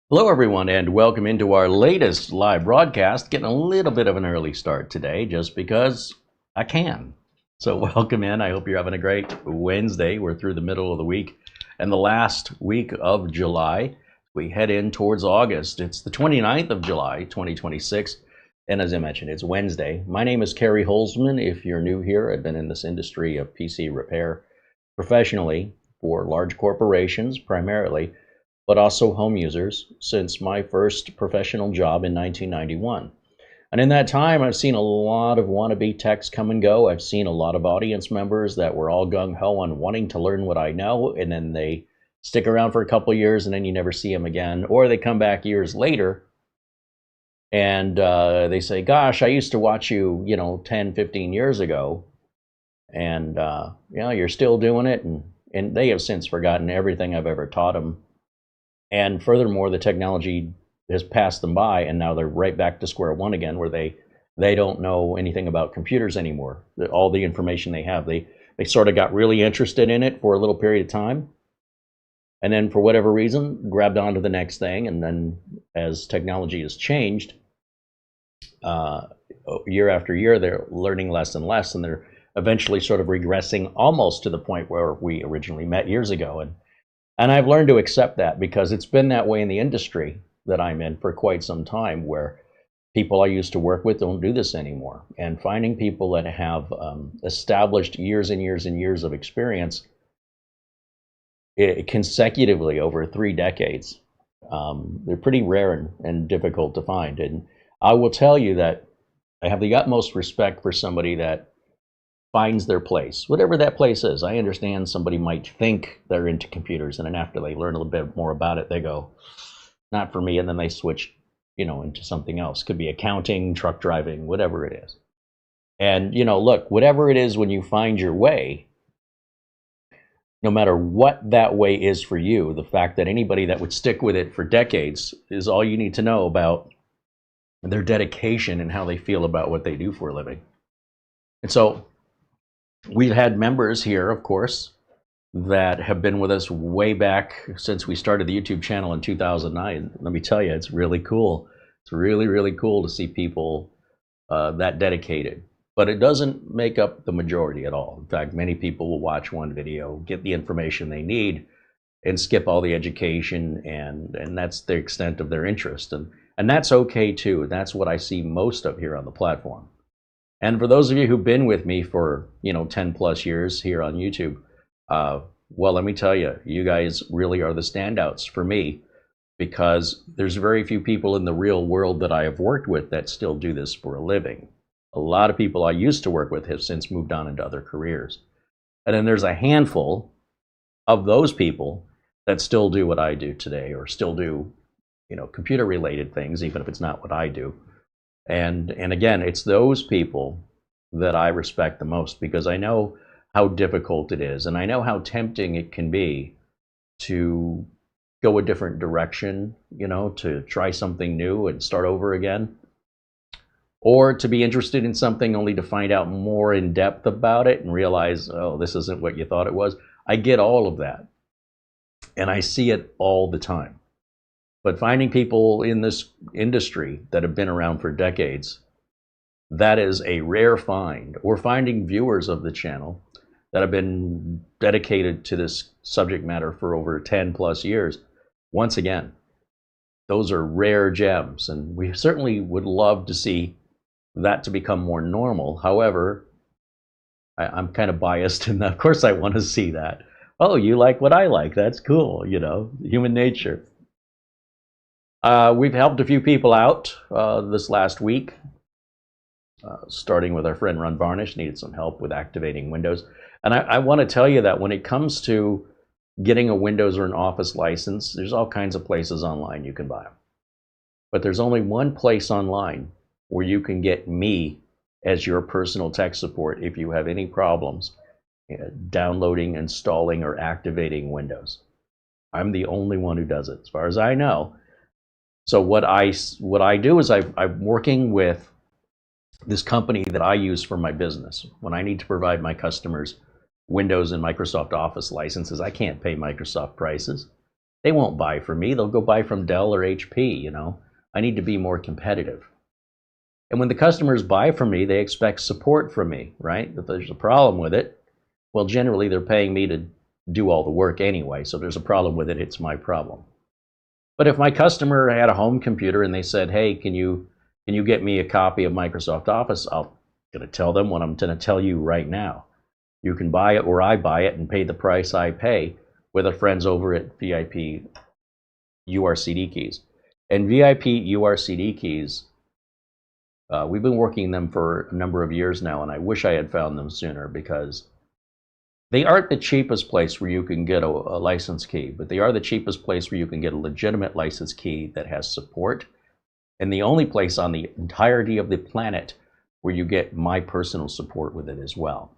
Hello, everyone, and welcome into our latest live broadcast. Getting a little bit of an early start today just because I can. So, welcome in. I hope you're having a great Wednesday. We're through the middle of the week and the last week of July. We head in towards August. It's the 29th of July, 2026. And as I mentioned, it's Wednesday. My name is Carey Holzman. If you're new here, I've been in this industry of PC repair professionally for large corporations primarily, but also home users since my first professional job in 1991. And in that time, I've seen a lot of wannabe techs come and go. I've seen a lot of audience members that were all gung-ho on wanting to learn what I know, and then they stick around for a couple of years and then you never see them again. Or they come back years later and they say, gosh, I used to watch you, 10, 15 years ago, and you're still doing it. And they have since forgotten everything I've ever taught them. And furthermore, the technology has passed them by, and now they're right back to square one again, where they don't know anything about computers anymore. All the information they have, they sort of got really interested in it for a little period of time, and then for whatever reason, grabbed onto the next thing. And then as technology has changed, year after year, they're learning less and less, and they're eventually sort of regressing almost to the point where we originally met years ago. And I've learned to accept that because it's been that way in the industry that I'm in for quite some time, where people I used to work with don't do this anymore. And finding people that have established years and years and years of experience consecutively over 3 decades, they're pretty rare and difficult to find. And I will tell you that I have the utmost respect for somebody that finds their place, whatever that place is. I understand somebody might think they're into computers, and then after they learn a little bit more about it, they go, not for me, and then they switch, into something else. Could be accounting, truck driving, whatever it is. And, look, whatever it is, when you find your way, no matter what that way is for you, the fact that anybody that would stick with it for decades is all you need to know about their dedication and how they feel about what they do for a living. And so we've had members here, of course, that have been with us way back since we started the YouTube channel in 2009. Let me tell you, it's really cool. It's really, really cool to see people that dedicated. But it doesn't make up the majority at all. In fact, many people will watch one video, get the information they need, and skip all the education, and that's the extent of their interest. And that's okay too. That's what I see most of here on the platform. And for those of you who've been with me for 10 plus years here on YouTube, well, let me tell you, you guys really are the standouts for me, because there's very few people in the real world that I have worked with that still do this for a living. A lot of people I used to work with have since moved on into other careers. And then there's a handful of those people that still do what I do today, or still do, computer related things, even if it's not what I do. And again, it's those people that I respect the most, because I know how difficult it is, and I know how tempting it can be to go a different direction, to try something new and start over again, or to be interested in something only to find out more in depth about it and realize, oh, this isn't what you thought it was. I get all of that, and I see it all the time. But finding people in this industry that have been around for decades, that is a rare find. Or finding viewers of the channel that have been dedicated to this subject matter for over 10 plus years. Once again, those are rare gems, and we certainly would love to see that to become more normal. However, I'm kind of biased, and of course I want to see that. Oh, you like what I like. That's cool, human nature. We've helped a few people out this last week, starting with our friend Ron Varnish, needed some help with activating Windows. And I want to tell you that when it comes to getting a Windows or an Office license, there's all kinds of places online you can buy them. But there's only one place online where you can get me as your personal tech support if you have any problems downloading, installing, or activating Windows. I'm the only one who does it, as far as I know. So what I do is I'm working with this company that I use for my business. When I need to provide my customers Windows and Microsoft Office licenses, I can't pay Microsoft prices. They won't buy from me. They'll go buy from Dell or HP, you know. I need to be more competitive. And when the customers buy from me, they expect support from me, right? If there's a problem with it, well, generally they're paying me to do all the work anyway. So if there's a problem with it, it's my problem. But if my customer had a home computer and they said, hey, can you get me a copy of Microsoft Office? I'm going to tell them what I'm going to tell you right now. You can buy it where I buy it and pay the price I pay with our friends over at VIP-URCDKEys. And VIP-URCDKEys, we've been working them for a number of years now, and I wish I had found them sooner, because they aren't the cheapest place where you can get a license key, but they are the cheapest place where you can get a legitimate license key that has support, and the only place on the entirety of the planet where you get my personal support with it as well.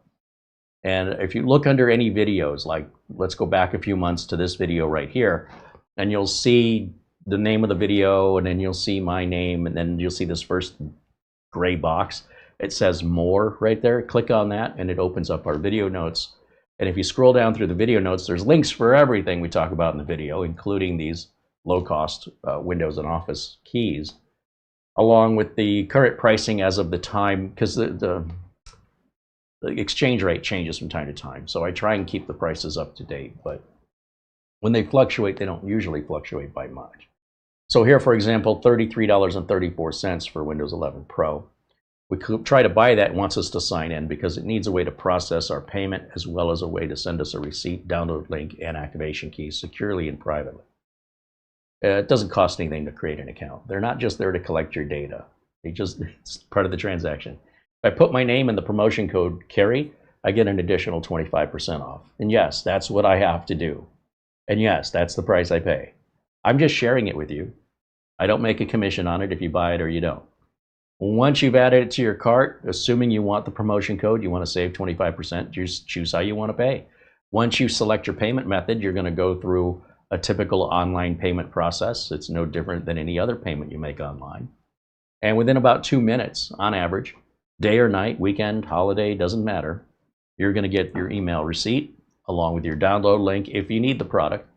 And if you look under any videos, like let's go back a few months to this video right here, and you'll see the name of the video, and then you'll see my name, and then you'll see this first gray box. It says more right there. Click on that and it opens up our video notes. And if you scroll down through the video notes, there's links for everything we talk about in the video, including these low-cost Windows and Office keys, along with the current pricing as of the time, because the exchange rate changes from time to time. So I try and keep the prices up to date, but when they fluctuate, they don't usually fluctuate by much. So here, for example, $33.34 for Windows 11 Pro. We could try to buy that. It wants us to sign in because it needs a way to process our payment, as well as a way to send us a receipt, download link, and activation key securely and privately. It doesn't cost anything to create an account. They're not just there to collect your data. It's part of the transaction. If I put my name in the promotion code Carey, I get an additional 25% off. And yes, that's what I have to do. And yes, that's the price I pay. I'm just sharing it with you. I don't make a commission on it if you buy it or you don't. Once you've added it to your cart, assuming you want the promotion code, you want to save 25%, just choose how you want to pay. Once you select your payment method, you're going to go through a typical online payment process. It's no different than any other payment you make online. And within about 2 minutes, on average, day or night, weekend, holiday, doesn't matter, you're going to get your email receipt along with your download link if you need the product,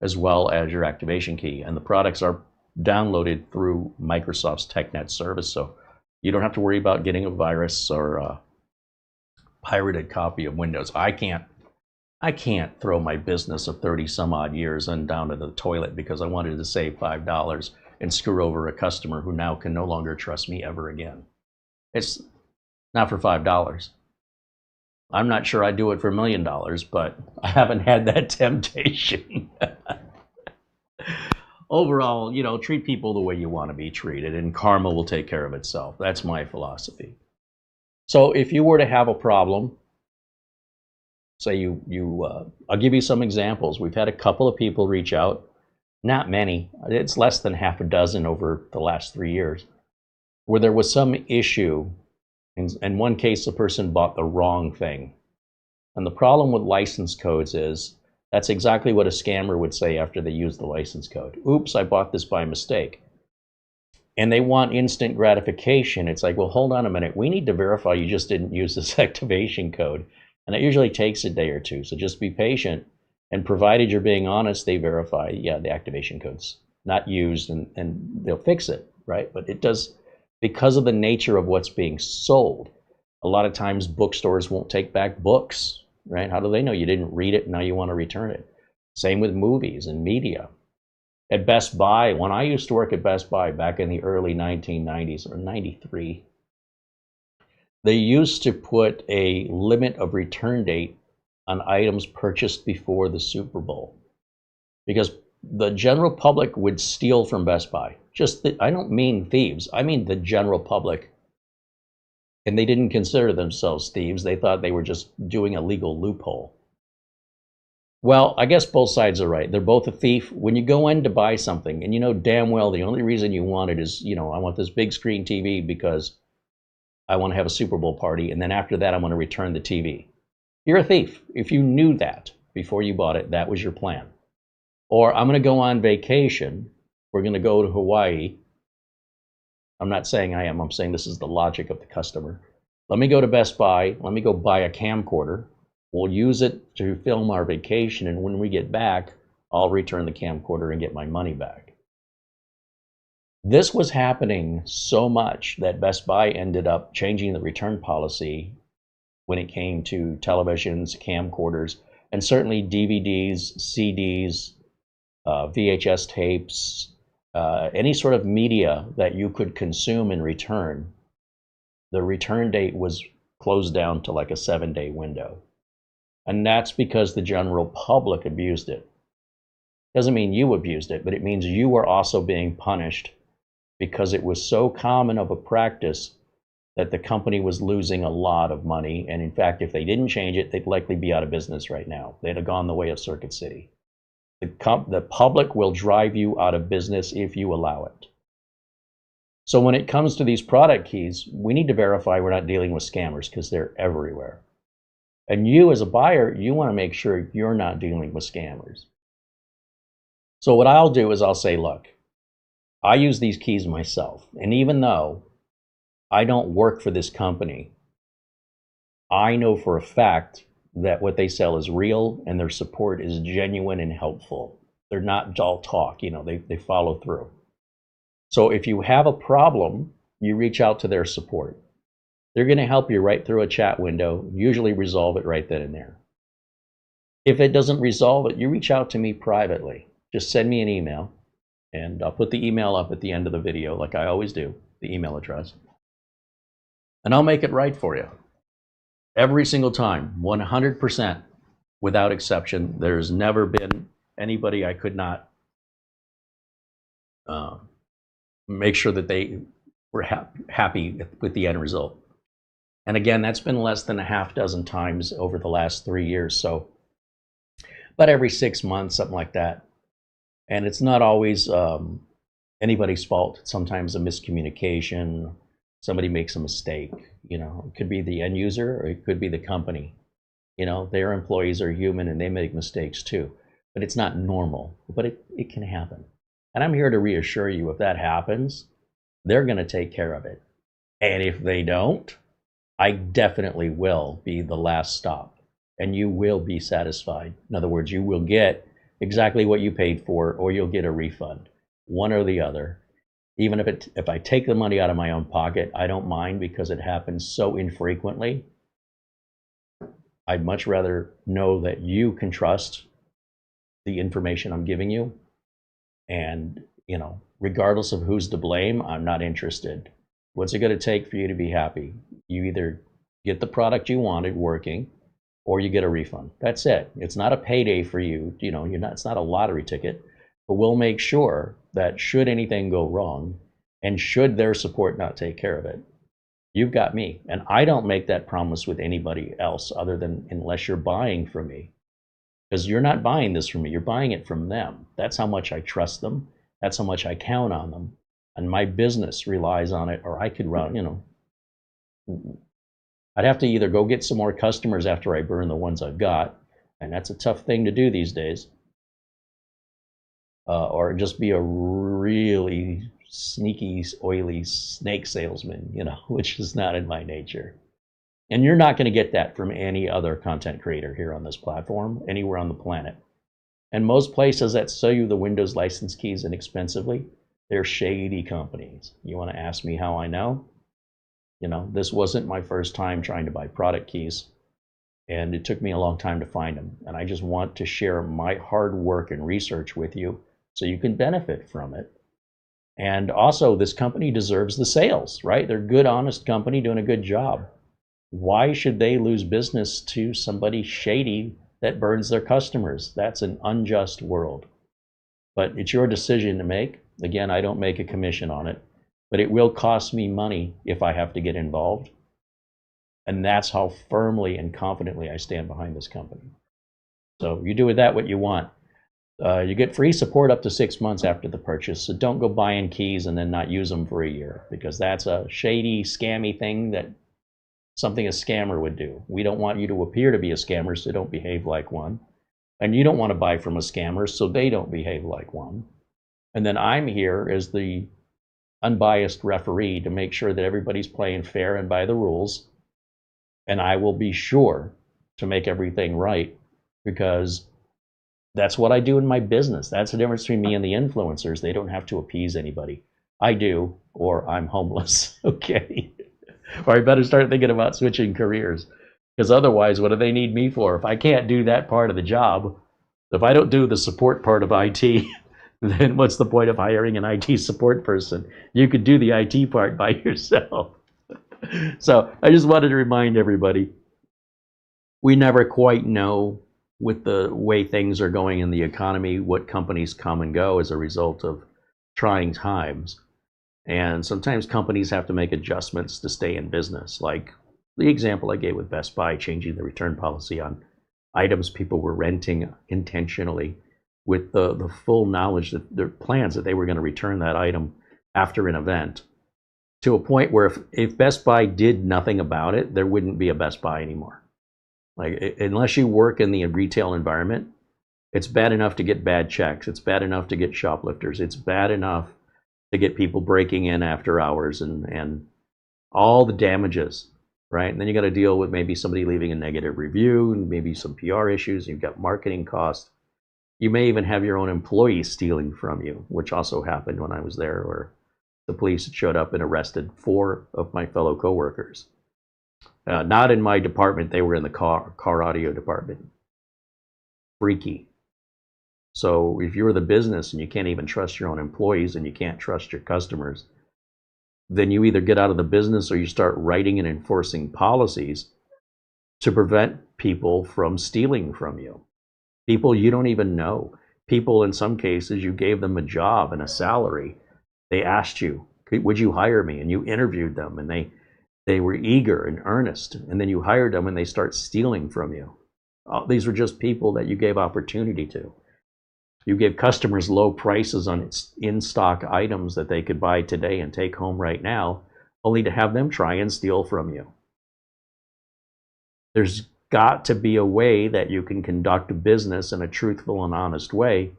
as well as your activation key. And the products are downloaded through Microsoft's TechNet service, so you don't have to worry about getting a virus or a pirated copy of Windows. I can't throw my business of 30 some odd years and down to the toilet because I wanted to save $5 and screw over a customer who now can no longer trust me ever again. It's not for $5. I'm not sure I'd do it for $1 million, but I haven't had that temptation. Overall, you know, treat people the way you want to be treated, and karma will take care of itself. That's my philosophy. So if you were to have a problem, say I'll give you some examples. We've had a couple of people reach out, not many. It's less than half a dozen over the last 3 years, where there was some issue. In one case, the person bought the wrong thing. And the problem with license codes is that's exactly what a scammer would say after they use the license code. Oops, I bought this by mistake. And they want instant gratification. It's like, well, hold on a minute. We need to verify you just didn't use this activation code. And it usually takes a day or two. So just be patient. And provided you're being honest, they verify, yeah, the activation code's not used, and they'll fix it, right? But it does, because of the nature of what's being sold. A lot of times bookstores won't take back books, right? How do they know you didn't read it and now you want to return it? Same with movies and media. At Best Buy, when I used to work at Best Buy back in the early 1990s, or 93, they used to put a limit of return date on items purchased before the Super Bowl, because the general public would steal from Best Buy. I don't mean thieves, I mean the general public. And they didn't consider themselves thieves. They thought they were just doing a legal loophole. Well, I guess both sides are right. They're both a thief. When you go in to buy something, and you know damn well the only reason you want it is, you know, I want this big screen TV because I want to have a Super Bowl party, and then after that I want to return the TV. You're a thief. If you knew that before you bought it, that was your plan. Or I'm going to go on vacation. We're going to go to Hawaii. I'm not saying I am. I'm saying this is the logic of the customer. Let me go to Best Buy. Let me go buy a camcorder. We'll use it to film our vacation. And when we get back, I'll return the camcorder and get my money back. This was happening so much that Best Buy ended up changing the return policy when it came to televisions, camcorders, and certainly DVDs, CDs, VHS tapes, any sort of media that you could consume in return. The return date was closed down to like a 7-day window. And that's because the general public abused it. Doesn't mean you abused it, but it means you were also being punished because it was so common of a practice that the company was losing a lot of money. And in fact, if they didn't change it, they'd likely be out of business right now. They'd have gone the way of Circuit City. The public will drive you out of business if you allow it. So when it comes to these product keys, we need to verify we're not dealing with scammers because they're everywhere. And you as a buyer, you want to make sure you're not dealing with scammers. So what I'll do is I'll say, look, I use these keys myself. And even though I don't work for this company, I know for a fact that what they sell is real and their support is genuine and helpful. They're not dull talk, they follow through. So if you have a problem, you reach out to their support. They're going to help you right through a chat window, usually resolve it right then and there. If it doesn't resolve it, you reach out to me privately. Just send me an email, and I'll put the email up at the end of the video like I always do, the email address. And I'll make it right for you. Every single time, 100%, without exception. There's never been anybody I could not make sure that they were happy with the end result. And again, that's been less than a half dozen times over the last 3 years. So, but every 6 months, something like that. And it's not always anybody's fault. It's sometimes a miscommunication. Somebody makes a mistake. It could be the end user or it could be the company. Their employees are human and they make mistakes too. But it's not normal. But it can happen. And I'm here to reassure you, if that happens, they're going to take care of it. And if they don't, I definitely will be the last stop. And you will be satisfied. In other words, you will get exactly what you paid for, or you'll get a refund, one or the other. Even if I take the money out of my own pocket, I don't mind because it happens so infrequently. I'd much rather know that you can trust the information I'm giving you. And, regardless of who's to blame, I'm not interested. What's it going to take for you to be happy? You either get the product you wanted working, or you get a refund. That's it. It's not a payday for you. It's not a lottery ticket, but we'll make sure that should anything go wrong and should their support not take care of it, you've got me. And I don't make that promise with anybody else other than unless you're buying from me, because you're not buying this from me. You're buying it from them. That's how much I trust them. That's how much I count on them. And my business relies on it, or I could run, I'd have to either go get some more customers after I burn the ones I've got, and that's a tough thing to do these days, or just be a really sneaky, oily snake salesman, which is not in my nature. And you're not going to get that from any other content creator here on this platform, anywhere on the planet. And most places that sell you the Windows license keys inexpensively, they're shady companies. You want to ask me how I know? This wasn't my first time trying to buy product keys, and it took me a long time to find them. And I just want to share my hard work and research with you so you can benefit from it. And also, this company deserves the sales, right? They're a good, honest company doing a good job. Why should they lose business to somebody shady that burns their customers? That's an unjust world. But it's your decision to make. Again, I don't make a commission on it. But it will cost me money if I have to get involved. And that's how firmly and confidently I stand behind this company. So you do with that what you want. You get free support up to 6 months after the purchase. So don't go buying keys and then not use them for a year, because that's a shady, scammy thing that something a scammer would do. We don't want you to appear to be a scammer, so don't behave like one. And you don't want to buy from a scammer, so they don't behave like one. And then I'm here as the unbiased referee to make sure that everybody's playing fair and by the rules. And I will be sure to make everything right, because That's what I do in my business. That's the difference between me and the influencers. They don't have to appease anybody. I do, or I'm homeless. Okay. Or I better start thinking about switching careers. Because otherwise, what do they need me for? If I can't do that part of the job, if I don't do the support part of IT, then what's the point of hiring an IT support person? You could do the IT part by yourself. So I just wanted to remind everybody, we never quite know with the way things are going in the economy what companies come and go as a result of trying times. And sometimes companies have to make adjustments to stay in business, like the example I gave with Best Buy changing the return policy on items people were renting intentionally with the full knowledge that their plans that they were going to return that item after an event, to a point where if Best Buy did nothing about it, there wouldn't be a Best Buy anymore. Like, unless you work in the retail environment, it's bad enough to get bad checks. It's bad enough to get shoplifters. It's bad enough to get people breaking in after hours and all the damages, right? And then you got to deal with maybe somebody leaving a negative review and maybe some PR issues. You've got marketing costs. You may even have your own employees stealing from you, which also happened when I was there, where the police showed up and arrested 4 of my fellow coworkers. Not in my department, they were in the car audio department. Freaky. So if you're the business and you can't even trust your own employees and you can't trust your customers, then you either get out of the business or you start writing and enforcing policies to prevent people from stealing from you. People you don't even know. People, in some cases, you gave them a job and a salary. They asked you, would you hire me? And you interviewed them, and they were eager and earnest. And then you hired them and they start stealing from you. These were just people that you gave opportunity to. You gave customers low prices on in-stock items that they could buy today and take home right now, only to have them try and steal from you. There's got to be a way that you can conduct business in a truthful and honest way,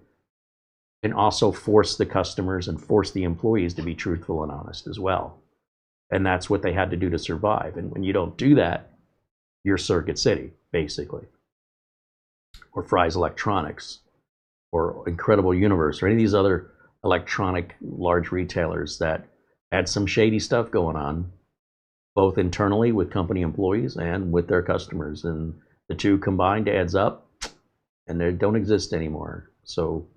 and also force the customers and force the employees to be truthful and honest as well. And that's what they had to do to survive. And when you don't do that, you're Circuit City, basically, or Fry's Electronics, or Incredible Universe, or any of these other electronic large retailers that had some shady stuff going on, both internally with company employees and with their customers. And the two combined adds up, and they don't exist anymore. So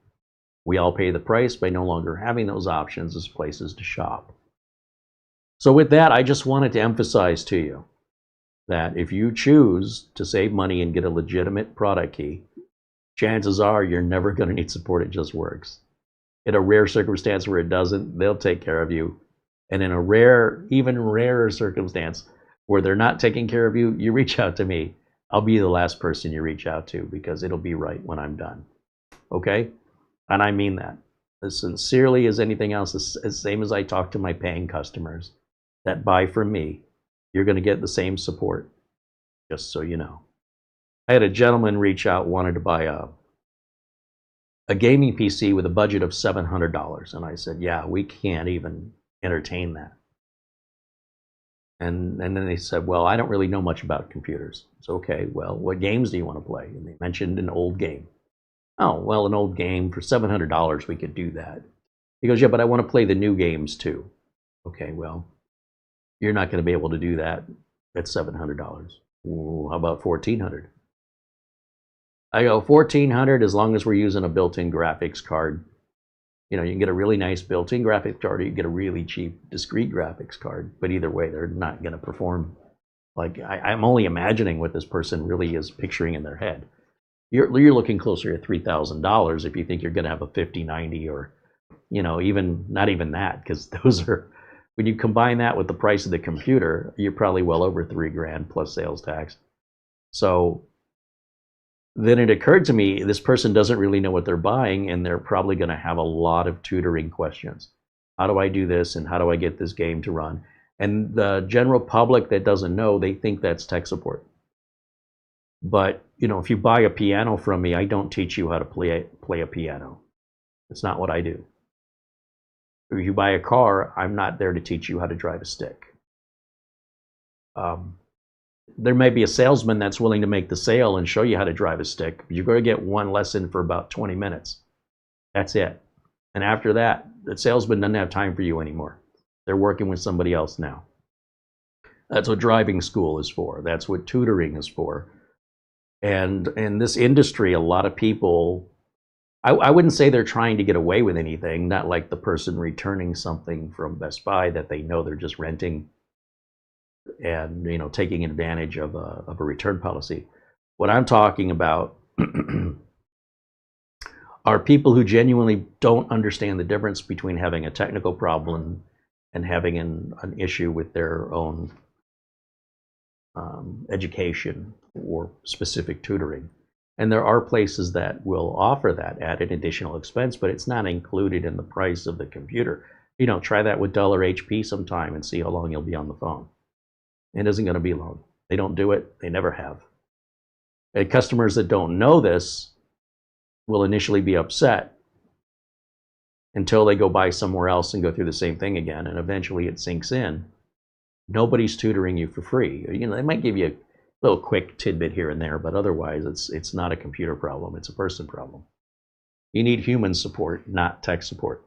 we all pay the price by no longer having those options as places to shop. So with that, I just wanted to emphasize to you that if you choose to save money and get a legitimate product key, chances are you're never going to need support. It just works. In a rare circumstance where it doesn't, they'll take care of you. And in a rare, even rarer circumstance where they're not taking care of you, you reach out to me. I'll be the last person you reach out to, because it'll be right when I'm done. Okay? And I mean that as sincerely as anything else. As same as I talk to my paying customers that buy from me, you're going to get the same support, just so you know. I had a gentleman reach out, wanted to buy a gaming PC with a budget of $700. And I said, yeah, we can't even entertain that. And then they said, well, I don't really know much about computers. It's okay, well, what games do you want to play? And they mentioned an old game. Oh, well, an old game for $700, we could do that. He goes, yeah, but I want to play the new games too. Okay, well, you're not going to be able to do that at $700. Ooh, how about $1,400? I go, $1,400 as long as we're using a built-in graphics card. You know, you can get a really nice built-in graphics card, or you can get a really cheap discrete graphics card. But either way, they're not going to perform. Like, I'm only imagining what this person really is picturing in their head. You're looking closer to $3,000 if you think you're going to have a 5090, or, you know, even not even that, because those are, when you combine that with the price of the computer, you're probably well over $3,000 plus sales tax. So then it occurred to me, this person doesn't really know what they're buying, and they're probably going to have a lot of tutoring questions. How do I do this, and how do I get this game to run? And the general public that doesn't know, they think that's tech support. But, you know, if you buy a piano from me, I don't teach you how to play a piano. It's not what I do. If you buy a car, I'm not there to teach you how to drive a stick. There may be a salesman that's willing to make the sale and show you how to drive a stick, but you're going to get one lesson for about 20 minutes. That's it. And after that, the salesman doesn't have time for you anymore. They're working with somebody else now. That's what driving school is for. That's what tutoring is for. And in this industry, a lot of people, I wouldn't say they're trying to get away with anything, not like the person returning something from Best Buy that they know they're just renting and, you know, taking advantage of a return policy. What I'm talking about are people who genuinely don't understand the difference between having a technical problem and having an issue with their own education or specific tutoring. And there are places that will offer that at an additional expense, but it's not included in the price of the computer. You know, try that with $HP sometime and see how long you'll be on the phone. It isn't going to be long. They don't do it. They never have. And customers that don't know this will initially be upset until they go buy somewhere else and go through the same thing again, and eventually it sinks in. Nobody's tutoring you for free. You know, they might give you a little quick tidbit here and there, but otherwise it's not a computer problem, it's a person problem. You need human support, not tech support.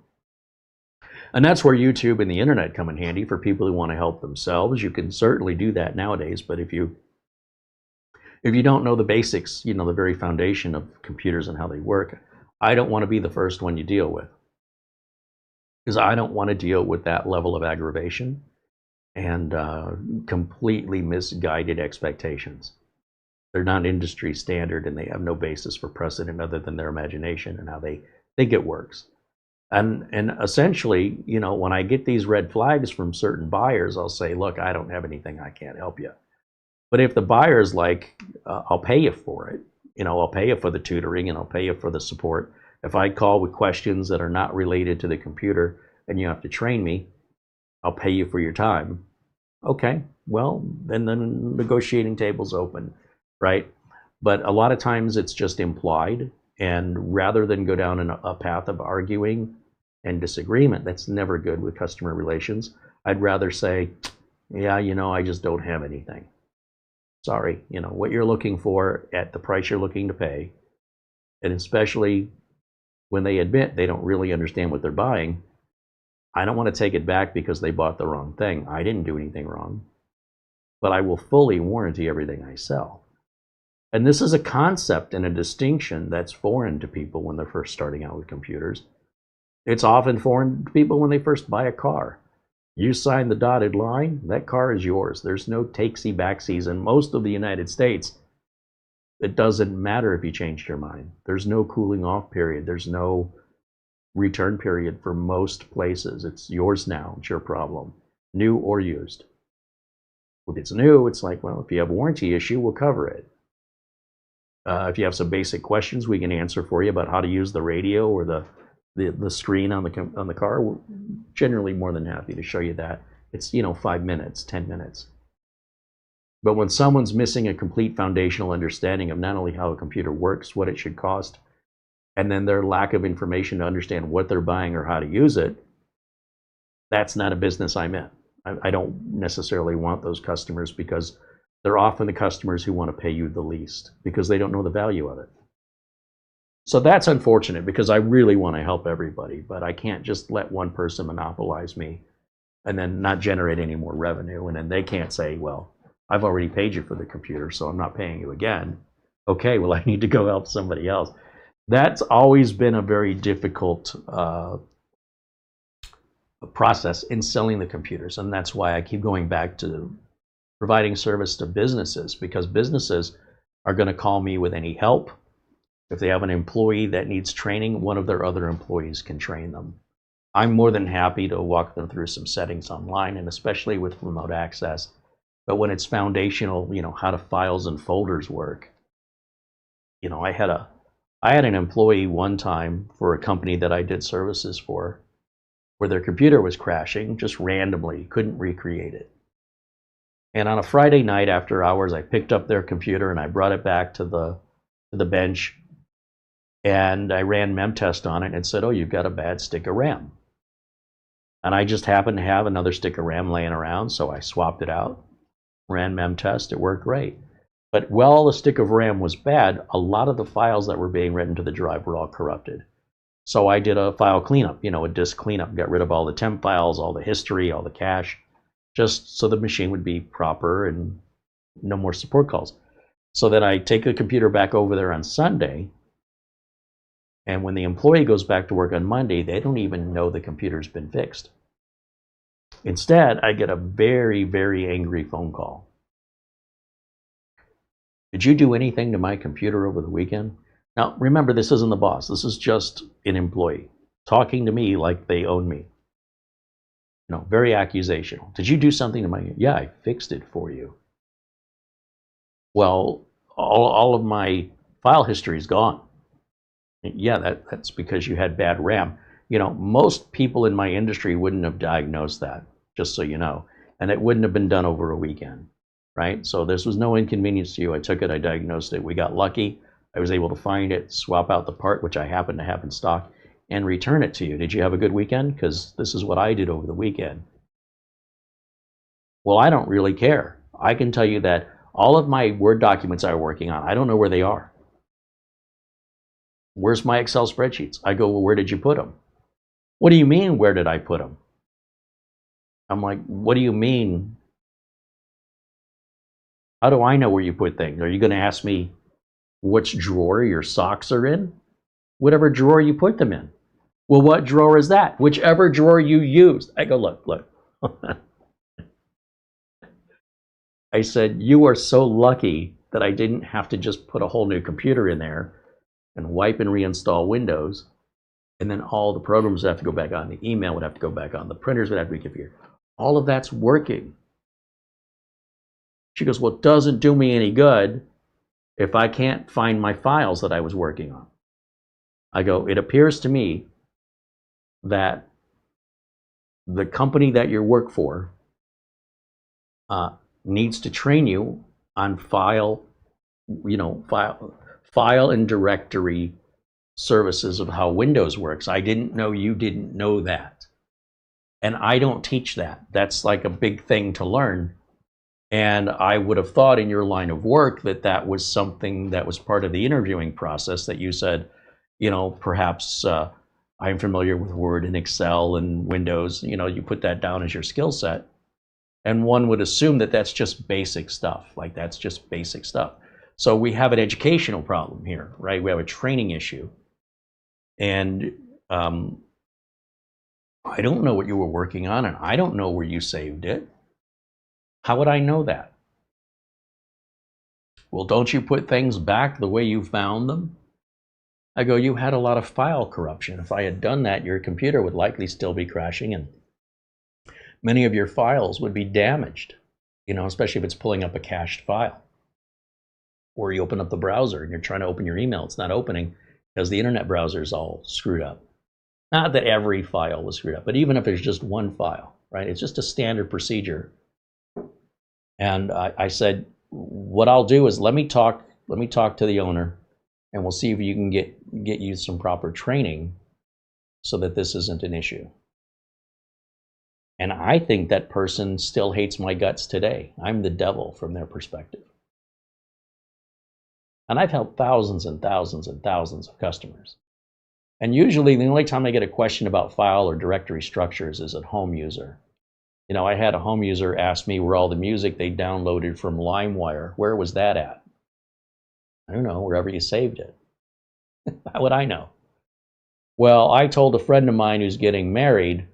And that's where YouTube and the internet come in handy for people who want to help themselves. You can certainly do that nowadays, but if you don't know the basics, you know, the very foundation of computers and how they work, I don't want to be the first one you deal with. Because I don't want to deal with that level of aggravation and completely misguided expectations. They're not industry standard and they have no basis for precedent other than their imagination and how they think it works. And essentially, you know, when I get these red flags from certain buyers, I'll say, look, I don't have anything, I can't help you. But if the buyer's like, I'll pay you for it, you know, I'll pay you for the tutoring and I'll pay you for the support. If I call with questions that are not related to the computer and you have to train me, I'll pay you for your time. Okay, well, then the negotiating table's open, right? But a lot of times it's just implied, and rather than go down a path of arguing and disagreement, that's never good with customer relations. I'd rather say, yeah, you know, I just don't have anything. Sorry, you know, what you're looking for at the price you're looking to pay, and especially when they admit they don't really understand what they're buying, I don't want to take it back because they bought the wrong thing. I didn't do anything wrong, but I will fully warranty everything I sell. And this is a concept and a distinction that's foreign to people when they're first starting out with computers. It's often foreign to people when they first buy a car. You sign the dotted line, that car is yours. There's no takesy-backsies in most of the United States. It doesn't matter if you changed your mind. There's no cooling off period. There's no return period for most places. It's yours now. It's your problem, new or used. If it's new, it's like, well, if you have a warranty issue, we'll cover it. If you have some basic questions, we can answer for you about how to use the radio or the screen on the car. We're generally more than happy to show you that. It's, you know, 5 minutes, 10 minutes. But when someone's missing a complete foundational understanding of not only how a computer works, what it should cost, and then their lack of information to understand what they're buying or how to use it, that's not a business I'm in. I don't necessarily want those customers because they're often the customers who want to pay you the least because they don't know the value of it. So that's unfortunate because I really want to help everybody, but I can't just let one person monopolize me and then not generate any more revenue. And then they can't say, well, I've already paid you for the computer, so I'm not paying you again. Okay, well, I need to go help somebody else. That's always been a very difficult process in selling the computers. And that's why I keep going back to providing service to businesses, because businesses are going to call me with any help. If they have an employee that needs training, one of their other employees can train them. I'm more than happy to walk them through some settings online, and especially with remote access. But when it's foundational, you know, how do files and folders work? You know, I had an employee one time for a company that I did services for, where their computer was crashing just randomly, couldn't recreate it. And on a Friday night after hours, I picked up their computer and I brought it back to the bench, and I ran memtest on it and it said, oh, you've got a bad stick of RAM. And I just happened to have another stick of RAM laying around, so I swapped it out. ran mem test, it worked great. But while the stick of RAM was bad, a lot of the files that were being written to the drive were all corrupted. So I did a file cleanup, a disk cleanup, got rid of all the temp files, all the history, all the cache, just so the machine would be proper and no more support calls. So then I take the computer back over there on Sunday, and when the employee goes back to work on Monday, they don't even know the computer's been fixed. Instead, I get a very, very angry phone call. Did you do anything to my computer over the weekend? Now, remember, this isn't the boss. This is just an employee talking to me like they own me. Very accusational. Did you do something to my... Yeah, I fixed it for you. Well, all of my file history is gone. Yeah, that's because you had bad RAM. Most people in my industry wouldn't have diagnosed that, just so you know. And it wouldn't have been done over a weekend, right? So this was no inconvenience to you. I took it, I diagnosed it. We got lucky. I was able to find it, swap out the part, which I happen to have in stock, and return it to you. Did you have a good weekend? Because this is what I did over the weekend. Well, I don't really care. I can tell you that all of my Word documents I was working on, I don't know where they are. Where's my Excel spreadsheets? I go, well, where did you put them? What do you mean, where did I put them? I'm like, what do you mean? How do I know where you put things? Are you going to ask me which drawer your socks are in? Whatever drawer you put them in. Well, what drawer is that? Whichever drawer you used. I go, look. I said, you are so lucky that I didn't have to just put a whole new computer in there and wipe and reinstall Windows, and then all the programs would have to go back on. The email would have to go back on. The printers would have to be configured. All of that's working. She goes, well, it doesn't do me any good if I can't find my files that I was working on. I go, it appears to me that the company that you work for needs to train you on file and directory services of how Windows works. I didn't know you didn't know that. And I don't teach that. That's like a big thing to learn. And I would have thought in your line of work that that was something that was part of the interviewing process, that you said, perhaps I'm familiar with Word and Excel and Windows. You put that down as your skill set. And one would assume that that's just basic stuff. Like, that's just basic stuff. So we have an educational problem here, right? We have a training issue. And I don't know what you were working on, and I don't know where you saved it. How would I know that? Well, don't you put things back the way you found them? I go, you had a lot of file corruption. If I had done that, your computer would likely still be crashing, and many of your files would be damaged, especially if it's pulling up a cached file. Or you open up the browser and you're trying to open your email. It's not opening because the internet browser is all screwed up. Not that every file was screwed up, but even if there's just one file, right? It's just a standard procedure. And I said, what I'll do is let me talk to the owner, and we'll see if you can get you some proper training so that this isn't an issue. And I think that person still hates my guts today. I'm the devil from their perspective. And I've helped thousands and thousands and thousands of customers. And usually the only time I get a question about file or directory structures is a home user. I had a home user ask me where all the music they downloaded from LimeWire, where was that at? I don't know, wherever you saved it. How would I know? Well, I told a friend of mine who's getting married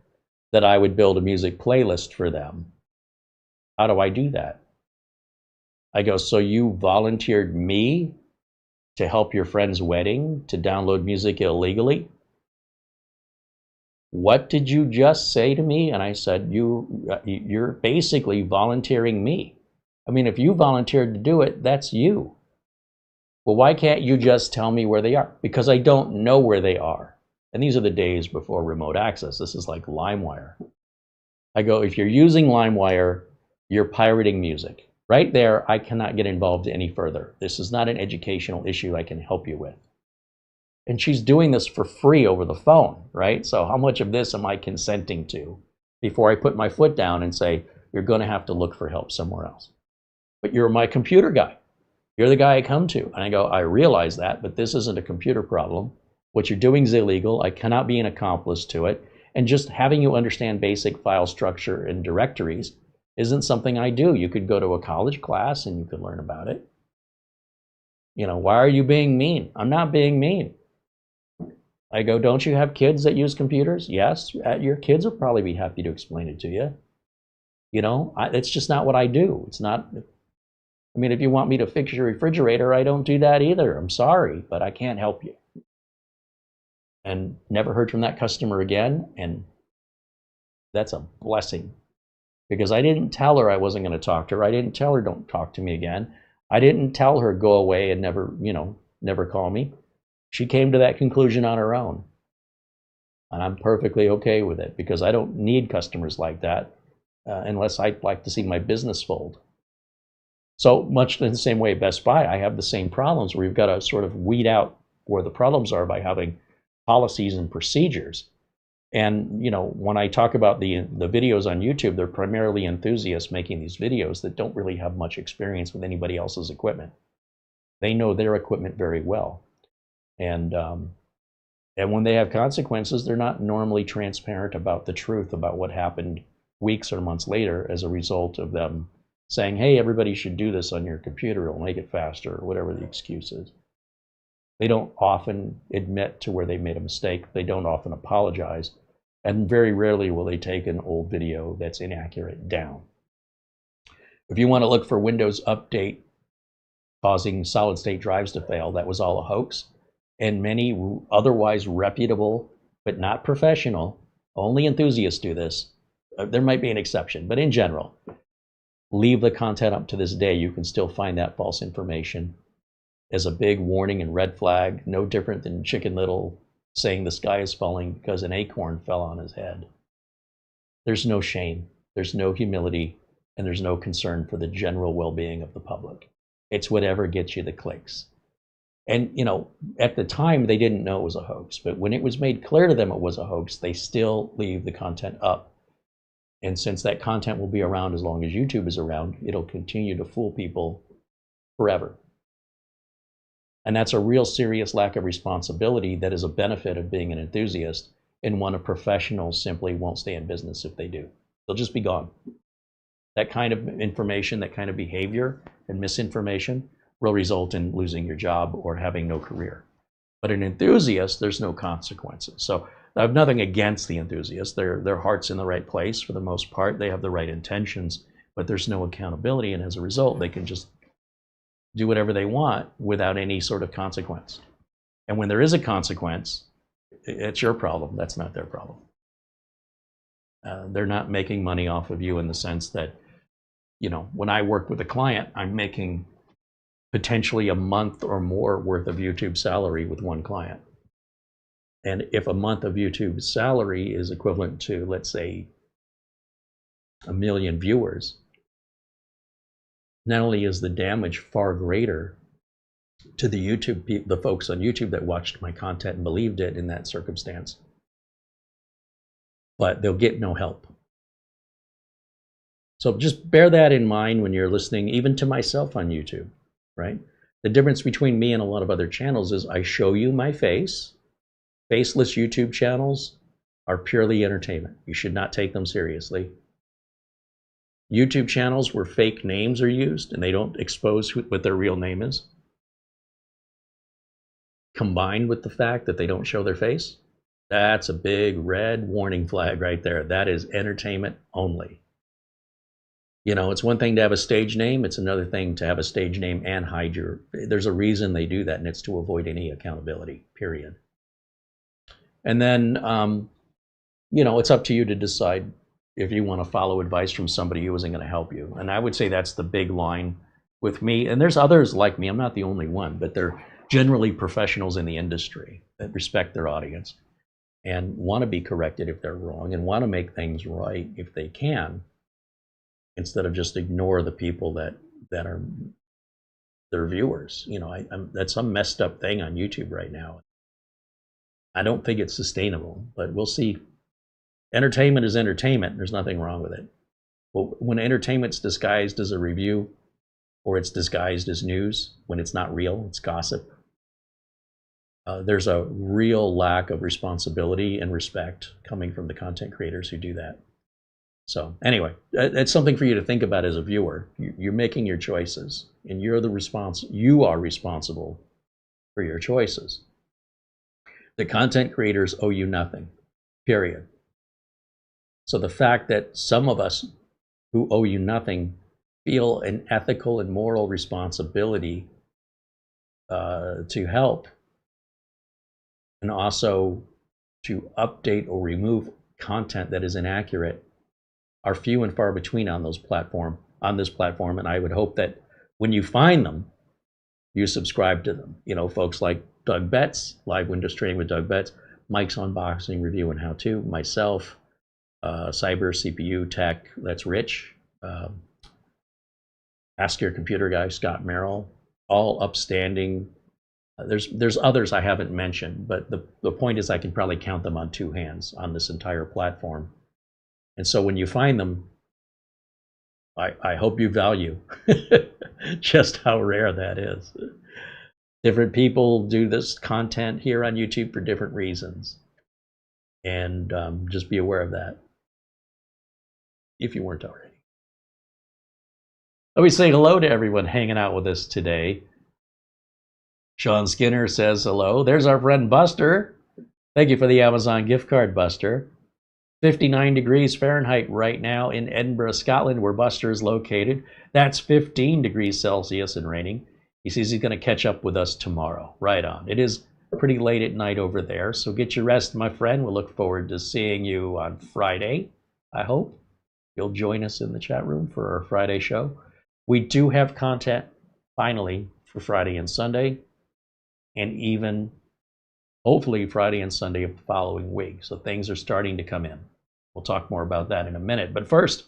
that I would build a music playlist for them. How do I do that? I go, so you volunteered me to help your friend's wedding to download music illegally? What did you just say to me? And I said, you're basically volunteering me. I mean, if you volunteered to do it, that's you. Well, why can't you just tell me where they are? Because I don't know where they are. And these are the days before remote access. This is like LimeWire. I go, if you're using LimeWire, you're pirating music. Right there, I cannot get involved any further. This is not an educational issue I can help you with. And she's doing this for free over the phone, right? So how much of this am I consenting to before I put my foot down and say, you're going to have to look for help somewhere else? but you're my computer guy. You're the guy I come to. And I go, I realize that, but this isn't a computer problem. What you're doing is illegal. I cannot be an accomplice to it. And just having you understand basic file structure and directories isn't something I do. You could go to a college class and you could learn about it. You know, why are you being mean? I'm not being mean. I go, don't you have kids that use computers? Yes, your kids will probably be happy to explain it to you. You know, it's just not what I do. It's not, I mean, if you want me to fix your refrigerator, I don't do that either. I'm sorry, but I can't help you. And never heard from that customer again. And that's a blessing, because I didn't tell her I wasn't going to talk to her. I didn't tell her don't talk to me again. I didn't tell her go away and never, you know, never call me. She came to that conclusion on her own. And I'm perfectly okay with it, because I don't need customers like that unless I'd like to see my business fold. So much in the same way, Best Buy, I have the same problems where you've got to sort of weed out where the problems are by having policies and procedures. And, you know, when I talk about the videos on YouTube, they're primarily enthusiasts making these videos that don't really have much experience with anybody else's equipment. They know their equipment very well. And when they have consequences, they're not normally transparent about the truth about what happened weeks or months later as a result of them saying, hey, everybody should do this on your computer, it'll make it faster, or whatever the excuse is. They don't often admit to where they made a mistake. They don't often apologize. And very rarely will they take an old video that's inaccurate down. If you want to look for Windows Update causing solid state drives to fail, that was all a hoax. And many otherwise reputable, but not professional, only enthusiasts do this. There might be an exception, but in general, leave the content up to this day. You can still find that false information as a big warning and red flag, no different than Chicken Little saying the sky is falling because an acorn fell on his head. There's no shame, there's no humility, and there's no concern for the general well-being of the public. It's whatever gets you the clicks. And, you know, at the time, they didn't know it was a hoax, but when it was made clear to them it was a hoax, they still leave the content up. And since that content will be around as long as YouTube is around, it'll continue to fool people forever. And that's a real serious lack of responsibility that is a benefit of being an enthusiast, and one of professionals simply won't stay in business if they do. They'll just be gone. That kind of information, that kind of behavior and misinformation will result in losing your job or having no career. But an enthusiast, there's no consequences. So I have nothing against the enthusiasts. Their heart's in the right place for the most part. They have the right intentions, but there's no accountability, and as a result, they can just do whatever they want without any sort of consequence. And when there is a consequence, it's your problem. That's not their problem. They're not making money off of you in the sense that, you know, when I work with a client, I'm making potentially a month or more worth of YouTube salary with one client. And if a month of YouTube salary is equivalent to, let's say, 1 million viewers, not only is the damage far greater to the folks on YouTube that watched my content and believed it in that circumstance, but they'll get no help. So just bear that in mind when you're listening, even to myself on YouTube, right? The difference between me and a lot of other channels is I show you my face. Faceless YouTube channels are purely entertainment. You should not take them seriously. YouTube channels where fake names are used and they don't expose what their real name is, combined with the fact that they don't show their face, that's a big red warning flag right there. That is entertainment only. You know, it's one thing to have a stage name. It's another thing to have a stage name and hide your, there's a reason they do that, and it's to avoid any accountability, period. And then, you know, it's up to you to decide if you want to follow advice from somebody who isn't going to help you. And I would say that's the big line with me. And there's others like me. I'm not the only one, but they're generally professionals in the industry that respect their audience and want to be corrected if they're wrong and want to make things right if they can, instead of just ignore the people that are their viewers. You know, that's some messed up thing on YouTube right now. I don't think it's sustainable, but we'll see. Entertainment is entertainment. There's nothing wrong with it. But when entertainment's disguised as a review, or it's disguised as news when it's not real, it's gossip. There's a real lack of responsibility and respect coming from the content creators who do that. So anyway, it's something for you to think about as a viewer. You're making your choices, and you are responsible for your choices. The content creators owe you nothing, period. So the fact that some of us who owe you nothing feel an ethical and moral responsibility to help, and also to update or remove content that is inaccurate, are few and far between on this platform. And I would hope that when you find them, you subscribe to them. You know, folks like Doug Betts, Live Windows Training with Doug Betts, Mike's Unboxing Review and How To, myself, Cyber CPU Tech, that's Rich, Ask Your Computer Guy, Scott Merrill, all upstanding. There's others I haven't mentioned, but the point is I can probably count them on two hands on this entire platform. And so when you find them, I hope you value just how rare that is. Different people do this content here on YouTube for different reasons. And just be aware of that, if you weren't already. Let me say hello to everyone hanging out with us today. Sean Skinner says hello. There's our friend Buster. Thank you for the Amazon gift card, Buster. 59 degrees Fahrenheit right now in Edinburgh, Scotland, where Buster is located. That's 15 degrees Celsius and raining. He says he's going to catch up with us tomorrow. Right on. It is pretty late at night over there, so get your rest, my friend. We'll look forward to seeing you on Friday, I hope. You'll join us in the chat room for our Friday show. We do have content, finally, for Friday and Sunday, and even, hopefully, Friday and Sunday of the following week. So things are starting to come in. We'll talk more about that in a minute. But first,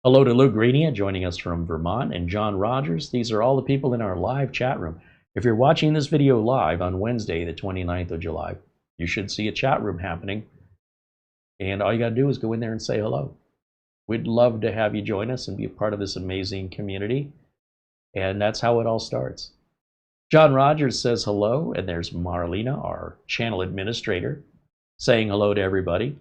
hello to Lou Greenia joining us from Vermont, and John Rogers. These are all the people in our live chat room. If you're watching this video live on Wednesday, the 29th of July, you should see a chat room happening. And all you got to do is go in there and say hello. We'd love to have you join us and be a part of this amazing community. And that's how it all starts. John Rogers says hello, and there's Marlena, our channel administrator, saying hello to everybody.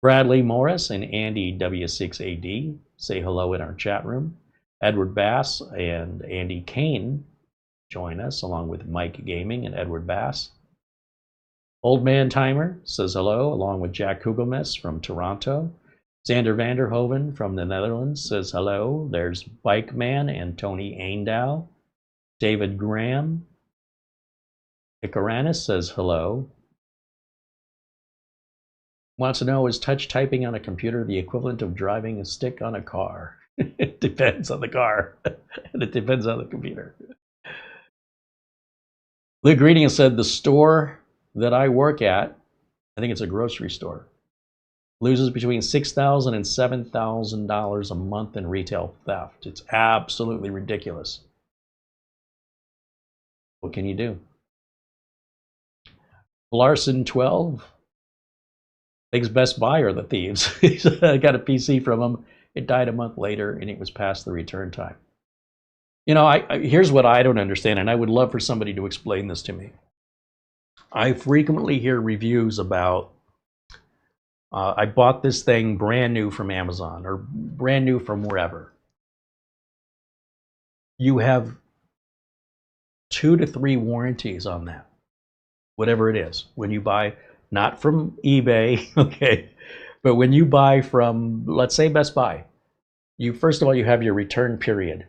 Bradley Morris and Andy W6AD say hello in our chat room. Edward Bass and Andy Kane join us, along with Mike Gaming and Edward Bass. Old Man Timer says hello, along with Jack Kugelmes from Toronto. Xander Vanderhoven from the Netherlands says hello. There's Bike Man and Tony Aindow. David Graham. Icaranis says hello. Wants to know, is touch typing on a computer the equivalent of driving a stick on a car? It depends on the car, and it depends on the computer. Luke Greenia said, the store that I work at, I think it's a grocery store, loses between $6,000 and $7,000 a month in retail theft. It's absolutely ridiculous. What can you do? Larson 12 thinks Best Buy are the thieves. I got a PC from him. It died a month later, and it was past the return time. You know, here's what I don't understand, and I would love for somebody to explain this to me. I frequently hear reviews about, I bought this thing brand new from Amazon or brand new from wherever. You have 2 to 3 warranties on that, whatever it is. When you buy, not from eBay, okay, but when you buy from, let's say, Best Buy, first of all, you have your return period.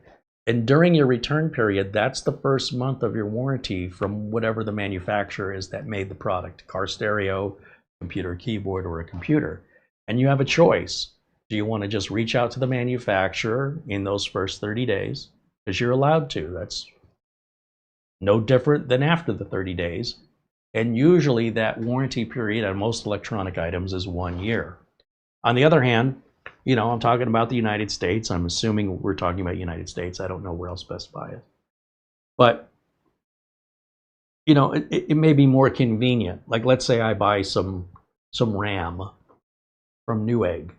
And during your return period, that's the first month of your warranty from whatever the manufacturer is that made the product, car stereo, computer keyboard, or a computer. And you have a choice. Do you want to just reach out to the manufacturer in those first 30 days? Because you're allowed to. That's no different than after the 30 days. And usually that warranty period on most electronic items is 1 year. On the other hand, you know, I'm talking about the United States. I'm assuming we're talking about United States. I don't know where else Best Buy is. But, you know, it may be more convenient. Like, let's say I buy some RAM from Newegg,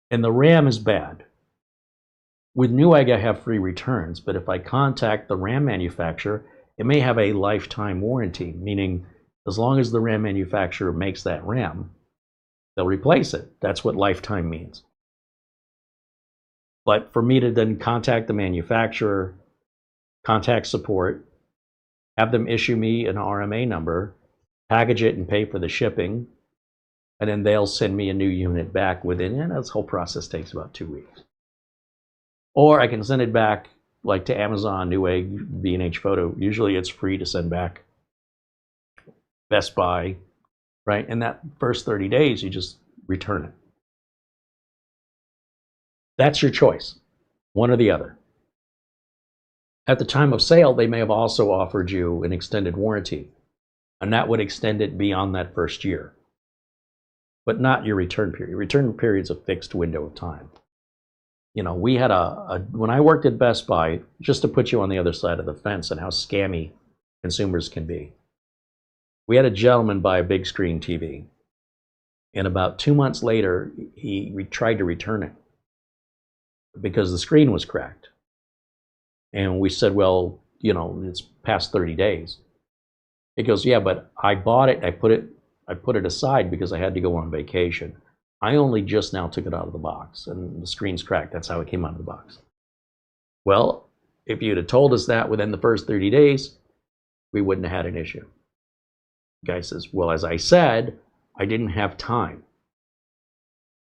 and the RAM is bad. With Newegg, I have free returns, but if I contact the RAM manufacturer, it may have a lifetime warranty, meaning as long as the RAM manufacturer makes that RAM, they'll replace it. That's what lifetime means. But for me to then contact the manufacturer, contact support, have them issue me an RMA number, package it and pay for the shipping, and then they'll send me a new unit back within, and this whole process takes about 2 weeks. Or I can send it back like to Amazon, Newegg, B&H Photo. Usually it's free to send back. Best Buy, right? In that first 30 days, you just return it. That's your choice, one or the other. At the time of sale, they may have also offered you an extended warranty, and that would extend it beyond that first year, but not your return period. Return period is a fixed window of time. You know, we had when I worked at Best Buy, just to put you on the other side of the fence and how scammy consumers can be. We had a gentleman buy a big screen TV, and about 2 months later, he tried to return it because the screen was cracked. And we said, well, you know, it's past 30 days. He goes, yeah, but I bought it, I put it aside because I had to go on vacation. I only just now took it out of the box, and the screen's cracked. That's how it came out of the box. Well, if you'd have told us that within the first 30 days, we wouldn't have had an issue. The guy says, well, as I said, I didn't have time.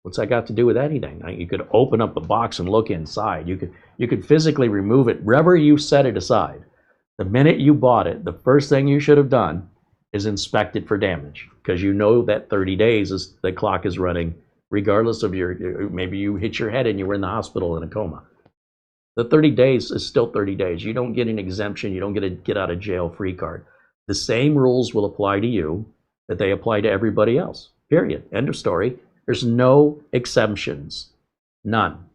What's that got to do with anything? You could open up the box and look inside. You could physically remove it wherever you set it aside. The minute you bought it, the first thing you should have done is inspect it for damage, because you know that 30 days is the clock is running, regardless of maybe you hit your head and you were in the hospital in a coma. The 30 days is still 30 days. You don't get an exemption. You don't get a get out of jail free card. The same rules will apply to you that they apply to everybody else. Period. End of story. There's no exemptions. None.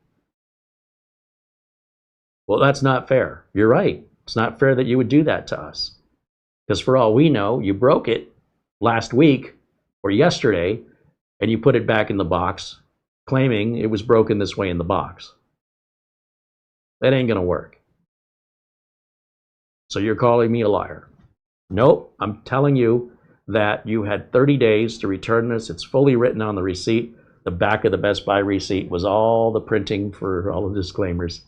Well, that's not fair. You're right. It's not fair that you would do that to us. Because for all we know, you broke it last week or yesterday, and you put it back in the box, claiming it was broken this way in the box. That ain't going to work. So you're calling me a liar. Nope, I'm telling you that you had 30 days to return this. It's fully written on the receipt. The back of the Best Buy receipt was all the printing for all the disclaimers.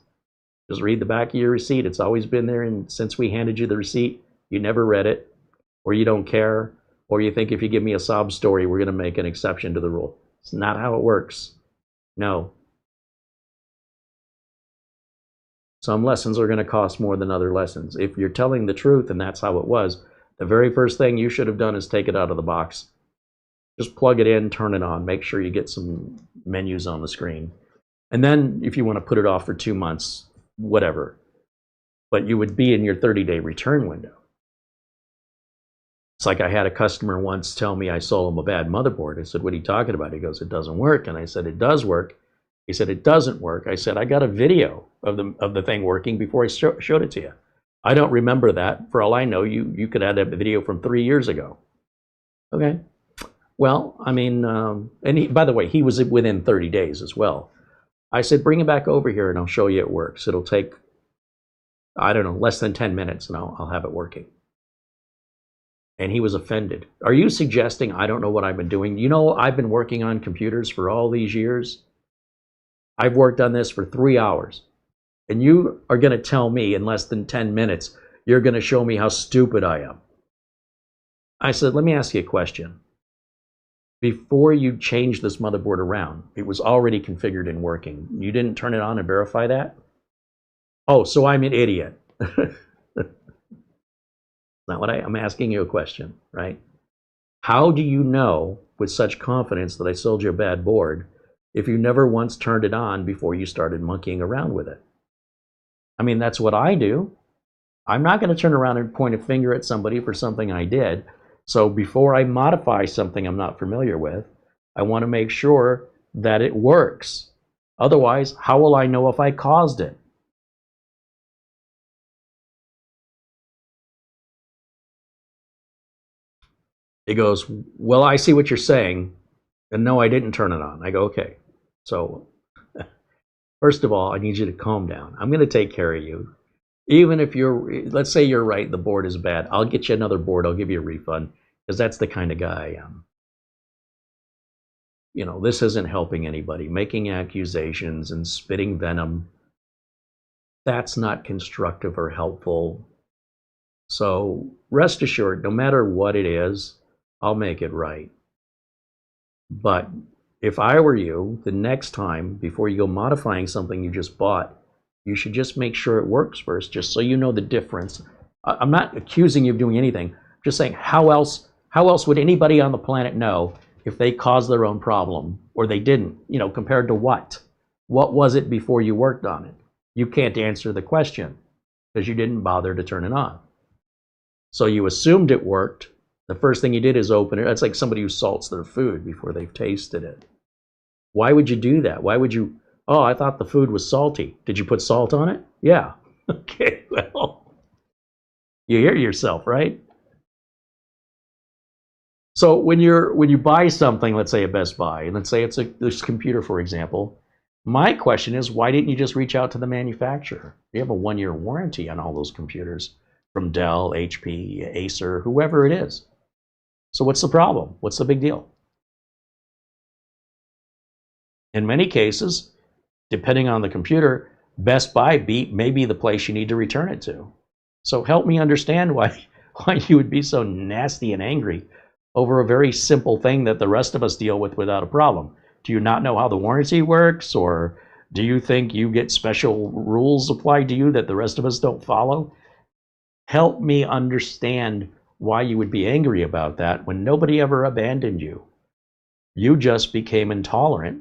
Just read the back of your receipt. It's always been there, and since we handed you the receipt, you never read it, or you don't care, or you think if you give me a sob story, we're going to make an exception to the rule. It's not how it works. No. Some lessons are going to cost more than other lessons. If you're telling the truth and that's how it was, the very first thing you should have done is take it out of the box. Just plug it in, turn it on, make sure you get some menus on the screen. And then if you want to put it off for 2 months, whatever. But you would be in your 30-day return window. It's like I had a customer once tell me I sold him a bad motherboard. I said, what are you talking about? He goes, it doesn't work. And I said, it does work. He said, it doesn't work. I said, I got a video of the thing working before I showed it to you. I don't remember that. For all I know, you could have a video from 3 years ago. Okay. Well, I mean, and by the way, he was within 30 days as well. I said, bring it back over here and I'll show you it works. It'll take, I don't know, less than 10 minutes and I'll have it working. And he was offended. Are you suggesting I don't know what I've been doing? You know, I've been working on computers for all these years. I've worked on this for 3 hours. And you are going to tell me in less than 10 minutes, you're going to show me how stupid I am. I said, let me ask you a question. Before you changed this motherboard around, it was already configured and working. You didn't turn it on and verify that? Oh, so I'm an idiot. Not what I'm asking you a question, right? How do you know with such confidence that I sold you a bad board if you never once turned it on before you started monkeying around with it? I mean, that's what I do. I'm not going to turn around and point a finger at somebody for something I did. So before I modify something I'm not familiar with, I want to make sure that it works. Otherwise, how will I know if I caused it? He goes, well, I see what you're saying. And no, I didn't turn it on. I go, okay. So First of all, I need you to calm down. I'm going to take care of you. Even if let's say you're right, the board is bad. I'll get you another board. I'll give you a refund because that's the kind of guy I am. This isn't helping anybody. Making accusations and spitting venom, that's not constructive or helpful. So rest assured, no matter what it is, I'll make it right. But if I were you, the next time, before you go modifying something you just bought, you should just make sure it works first, just so you know the difference. I'm not accusing you of doing anything. I'm just saying, how else would anybody on the planet know if they caused their own problem or they didn't, compared to what? What was it before you worked on it? You can't answer the question because you didn't bother to turn it on. So you assumed it worked. The first thing you did is open it. It's like somebody who salts their food before they've tasted it. Why would you do that? Why would you, oh, I thought the food was salty. Did you put salt on it? Yeah. Okay, well, you hear yourself, right? So when you buy something, let's say a Best Buy, and let's say it's this computer, for example, my question is, why didn't you just reach out to the manufacturer? You have a 1-year warranty on all those computers from Dell, HP, Acer, whoever it is. So what's the problem? What's the big deal? In many cases, depending on the computer, Best Buy may be the place you need to return it to. So help me understand why you would be so nasty and angry over a very simple thing that the rest of us deal with without a problem. Do you not know how the warranty works, or do you think you get special rules applied to you that the rest of us don't follow? Help me understand why you would be angry about that when nobody ever abandoned you. You just became intolerant,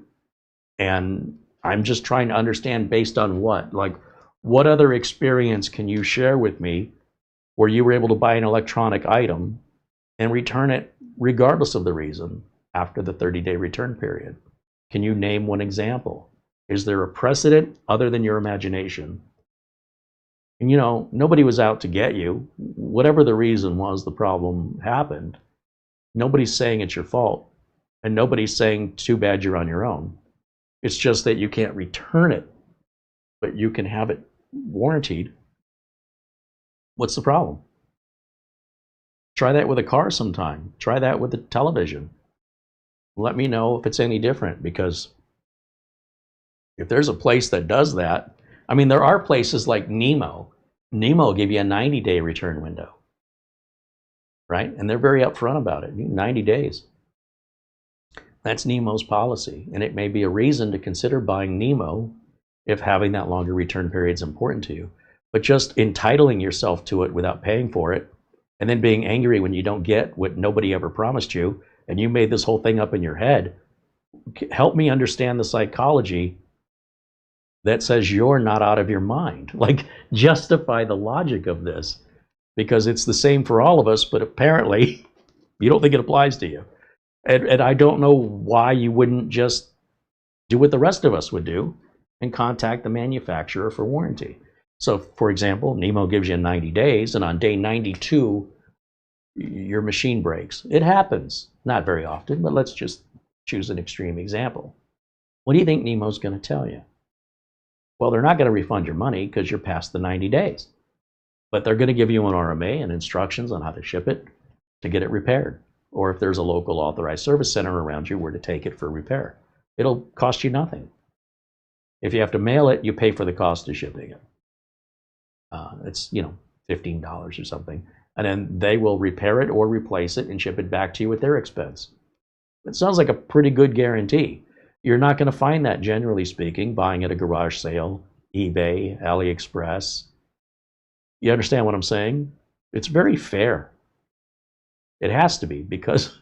and I'm just trying to understand based on what? Like, what other experience can you share with me where you were able to buy an electronic item and return it regardless of the reason after the 30-day return period? Can you name one example? Is there a precedent other than your imagination? And nobody was out to get you. Whatever the reason was, the problem happened. Nobody's saying it's your fault, and nobody's saying too bad you're on your own. It's just that you can't return it, but you can have it warrantied. What's the problem? Try that with a car sometime. Try that with the television. Let me know if it's any different, because if there's a place that does that, I mean, there are places like Nemo. Nemo will give you a 90-day return window, right? And they're very upfront about it. 90 days. That's Nemo's policy, and it may be a reason to consider buying Nemo if having that longer return period is important to you. But just entitling yourself to it without paying for it, and then being angry when you don't get what nobody ever promised you, and you made this whole thing up in your head, help me understand the psychology that says you're not out of your mind. Like, justify the logic of this, because it's the same for all of us, but apparently you don't think it applies to you. And I don't know why you wouldn't just do what the rest of us would do and contact the manufacturer for warranty. So, for example, Nemo gives you 90 days, and on day 92, your machine breaks. It happens. Not very often, but let's just choose an extreme example. What do you think Nemo's going to tell you? Well, they're not going to refund your money because you're past the 90 days. But they're going to give you an RMA and instructions on how to ship it to get it repaired. Or if there's a local authorized service center around you where to take it for repair. It'll cost you nothing. If you have to mail it, you pay for the cost of shipping it. It's, $15 or something. And then they will repair it or replace it and ship it back to you at their expense. It sounds like a pretty good guarantee. You're not going to find that, generally speaking, buying at a garage sale, eBay, AliExpress. You understand what I'm saying? It's very fair. It has to be, because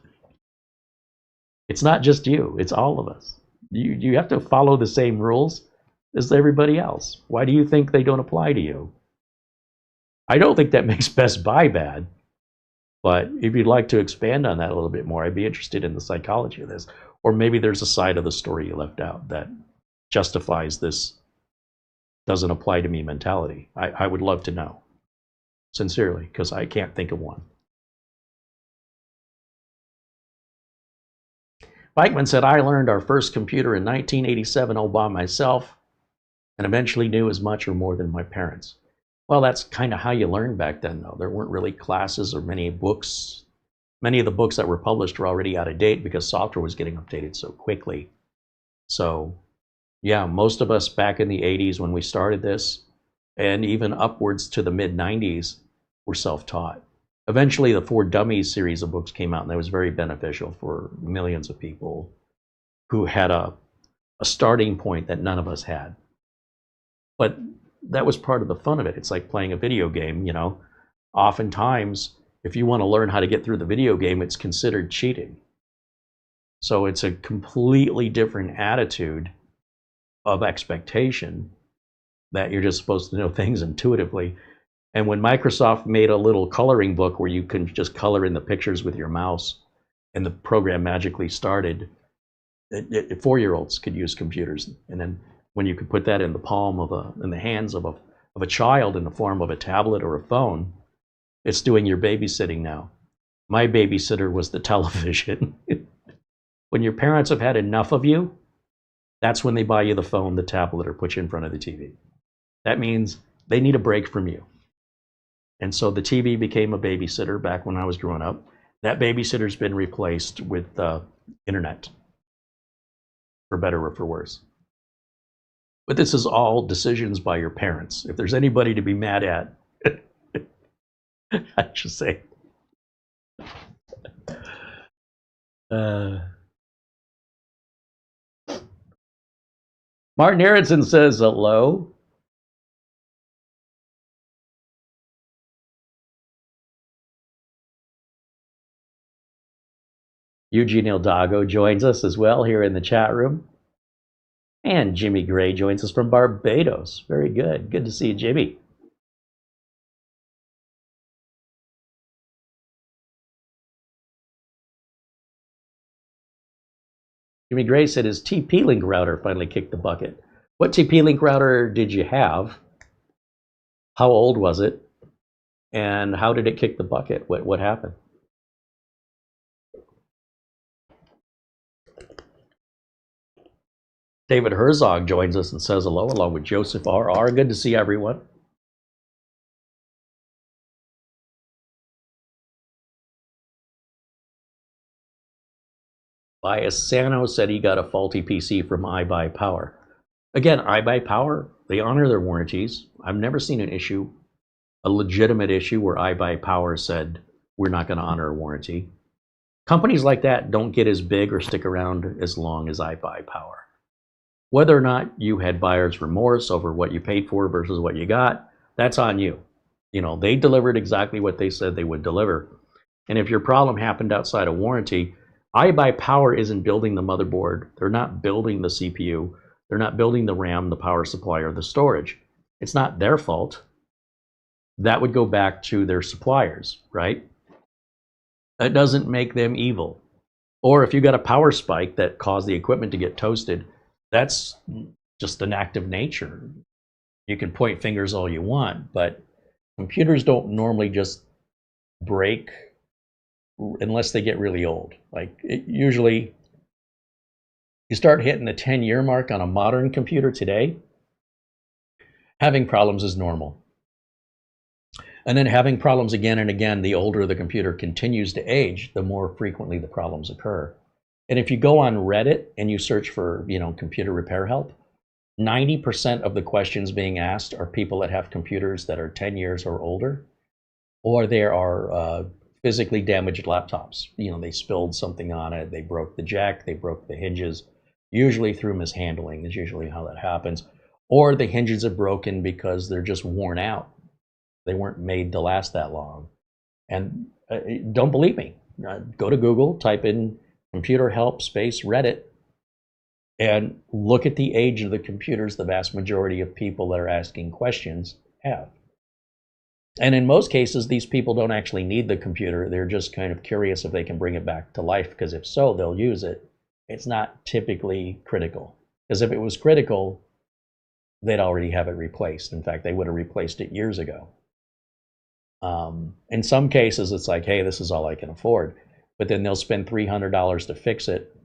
it's not just you, it's all of us. You have to follow the same rules as everybody else. Why do you think they don't apply to you? I don't think that makes Best Buy bad, but if you'd like to expand on that a little bit more, I'd be interested in the psychology of this. Or maybe there's a side of the story you left out that justifies this doesn't apply to me mentality. I would love to know, sincerely, because I can't think of one. Bikeman said, I learned our first computer in 1987 all by myself. and eventually knew as much or more than my parents. Well, that's kind of how you learned back then, though. There weren't really classes or many books. Many of the books that were published were already out of date because software was getting updated so quickly. So, yeah, most of us back in the 80s when we started this, and even upwards to the mid 90s, were self-taught. Eventually, the For Dummies series of books came out, and that was very beneficial for millions of people who had a starting point that none of us had. But that was part of the fun of it. It's like playing a video game, you know. Oftentimes, if you want to learn how to get through the video game, it's considered cheating. So it's a completely different attitude of expectation that you're just supposed to know things intuitively. And when Microsoft made a little coloring book where you can just color in the pictures with your mouse and the program magically started, 4-year-olds could use computers. And then when you could put that in the palm in the hands of a child in the form of a tablet or a phone, it's doing your babysitting now. My babysitter was the television. When your parents have had enough of you, that's when they buy you the phone, the tablet, or put you in front of the TV. That means they need a break from you. And so the TV became a babysitter back when I was growing up. That babysitter's been replaced with the internet, for better or for worse. But this is all decisions by your parents. If there's anybody to be mad at, I should say. Martin Aronson says hello. Eugene Ildago joins us as well here in the chat room. And Jimmy Gray joins us from Barbados. Very good. Good to see you, Jimmy. Jimmy Gray said his TP-Link router finally kicked the bucket. What TP-Link router did you have? How old was it? And how did it kick the bucket? What happened? David Herzog joins us and says hello, along with Joseph R.R. Good to see everyone. Bias Sano said he got a faulty PC from iBuyPower. Again, iBuyPower, they honor their warranties. I've never seen an issue, a legitimate issue where iBuyPower said, we're not going to honor a warranty. Companies like that don't get as big or stick around as long as iBuyPower. Whether or not you had buyer's remorse over what you paid for versus what you got, that's on you. You know, they delivered exactly what they said they would deliver. And if your problem happened outside of warranty, iBuyPower isn't building the motherboard. They're not building the CPU. They're not building the RAM, the power supply, or the storage. It's not their fault. That would go back to their suppliers, right? That doesn't make them evil. Or if you got a power spike that caused the equipment to get toasted, that's just an act of nature. You can point fingers all you want, but computers don't normally just break unless they get really old. Like usually you start hitting the 10-year mark on a modern computer today, having problems is normal. And then having problems again and again, the older the computer continues to age, the more frequently the problems occur. And if you go on Reddit and you search for, computer repair help, 90% of the questions being asked are people that have computers that are 10 years or older, or there are physically damaged laptops. They spilled something on it, they broke the jack, they broke the hinges, usually through mishandling is usually how that happens. Or the hinges are broken because they're just worn out. They weren't made to last that long. And don't believe me, go to Google, type in computer help space Reddit, and look at the age of the computers the vast majority of people that are asking questions have. And in most cases, these people don't actually need the computer. They're just kind of curious if they can bring it back to life, because if so, they'll use it. It's not typically critical, because if it was critical, they'd already have it replaced. In fact, they would have replaced it years ago. In some cases, it's like, hey, this is all I can afford. But then they'll spend $300 to fix it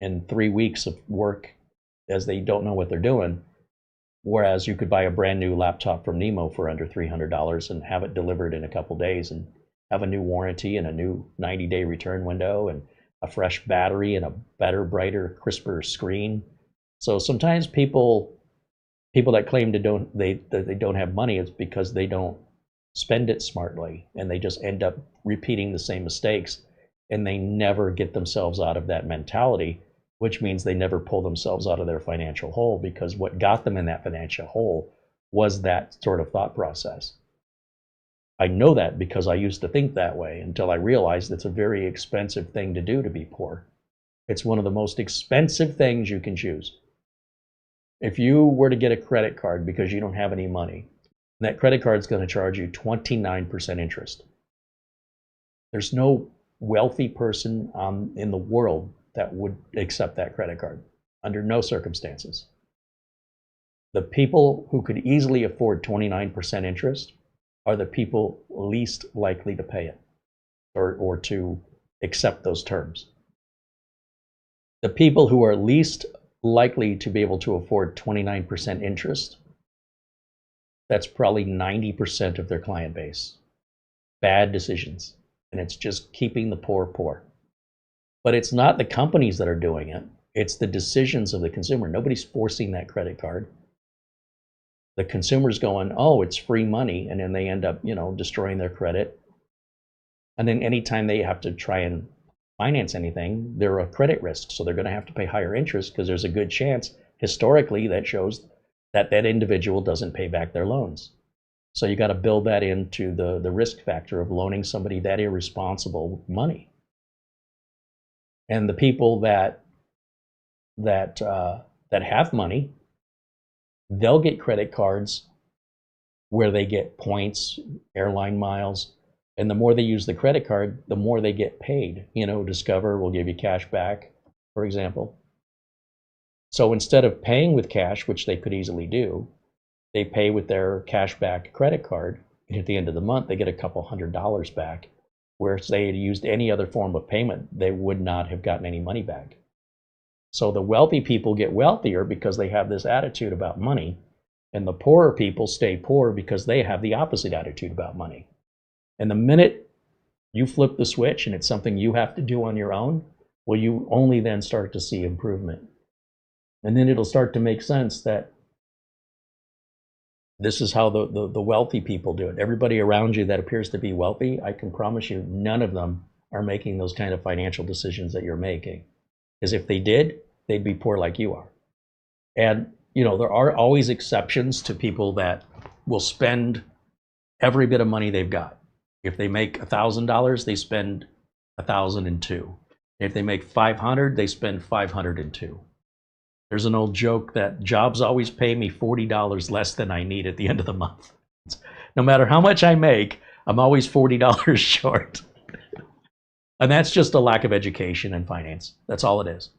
in 3 weeks of work, as they don't know what they're doing. Whereas you could buy a brand new laptop from Nemo for under $300 and have it delivered in a couple days and have a new warranty and a new 90-day return window and a fresh battery and a better, brighter, crisper screen. So sometimes people that claim that they don't have money, it's because they don't spend it smartly, and they just end up repeating the same mistakes, and they never get themselves out of that mentality, which means they never pull themselves out of their financial hole, because what got them in that financial hole was that sort of thought process. I know that because I used to think that way until I realized it's a very expensive thing to do, to be poor. It's one of the most expensive things you can choose. If you were to get a credit card because you don't have any money, that credit card is going to charge you 29% interest. There's no wealthy person in the world that would accept that credit card under no circumstances. The people who could easily afford 29% interest are the people least likely to pay it or to accept those terms. The people who are least likely to be able to afford 29% interest, that's probably 90% of their client base. Bad decisions. And it's just keeping the poor poor. But it's not the companies that are doing it. It's the decisions of the consumer. Nobody's forcing that credit card. The consumer's going, oh, it's free money, and then they end up, destroying their credit. And then anytime they have to try and finance anything, they're a credit risk, so they're going to have to pay higher interest, because there's a good chance, historically, that shows that that individual doesn't pay back their loans. So you got to build that into the risk factor of loaning somebody that irresponsible money. And the people that have money, they'll get credit cards where they get points, airline miles, and the more they use the credit card, the more they get paid. Discover will give you cash back, for example. So instead of paying with cash, which they could easily do, they pay with their cash back credit card. And at the end of the month, they get a couple $100 back, where if they had used any other form of payment, they would not have gotten any money back. So the wealthy people get wealthier because they have this attitude about money, and the poorer people stay poor because they have the opposite attitude about money. And the minute you flip the switch and it's something you have to do on your own, well, you only then start to see improvement. And then it'll start to make sense that this is how the wealthy people do it. Everybody around you that appears to be wealthy, I can promise you, none of them are making those kind of financial decisions that you're making. Because if they did, they'd be poor like you are. And, there are always exceptions to people that will spend every bit of money they've got. If they make $1,000, they spend $1,002. If they make $500, they spend $502. There's an old joke that jobs always pay me $40 less than I need at the end of the month. No matter how much I make, I'm always $40 short. And that's just a lack of education in finance. That's all it is.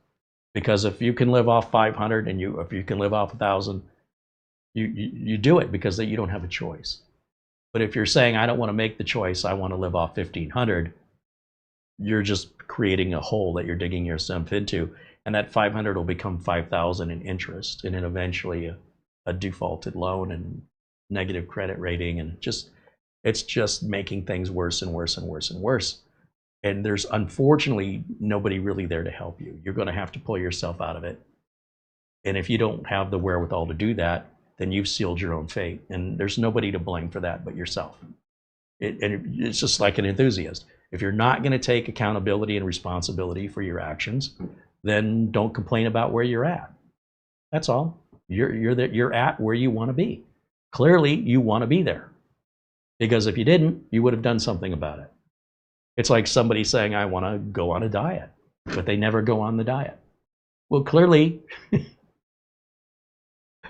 Because if you can live off 500 and if you can live off 1,000, you do it because you don't have a choice. But if you're saying, I don't want to make the choice, I want to live off 1,500, you're just creating a hole that you're digging yourself into. And that 500 will become 5,000 in interest, and then eventually a defaulted loan and negative credit rating, and it's just making things worse and worse and worse and worse. And there's unfortunately nobody really there to help you. You're going to have to pull yourself out of it. And if you don't have the wherewithal to do that, then you've sealed your own fate. And there's nobody to blame for that but yourself. It's just like an enthusiast. If you're not going to take accountability and responsibility for your actions, then don't complain about where you're at. That's all. You're at where you want to be. Clearly, you want to be there. Because if you didn't, you would have done something about it. It's like somebody saying, I want to go on a diet, but they never go on the diet. Well, clearly,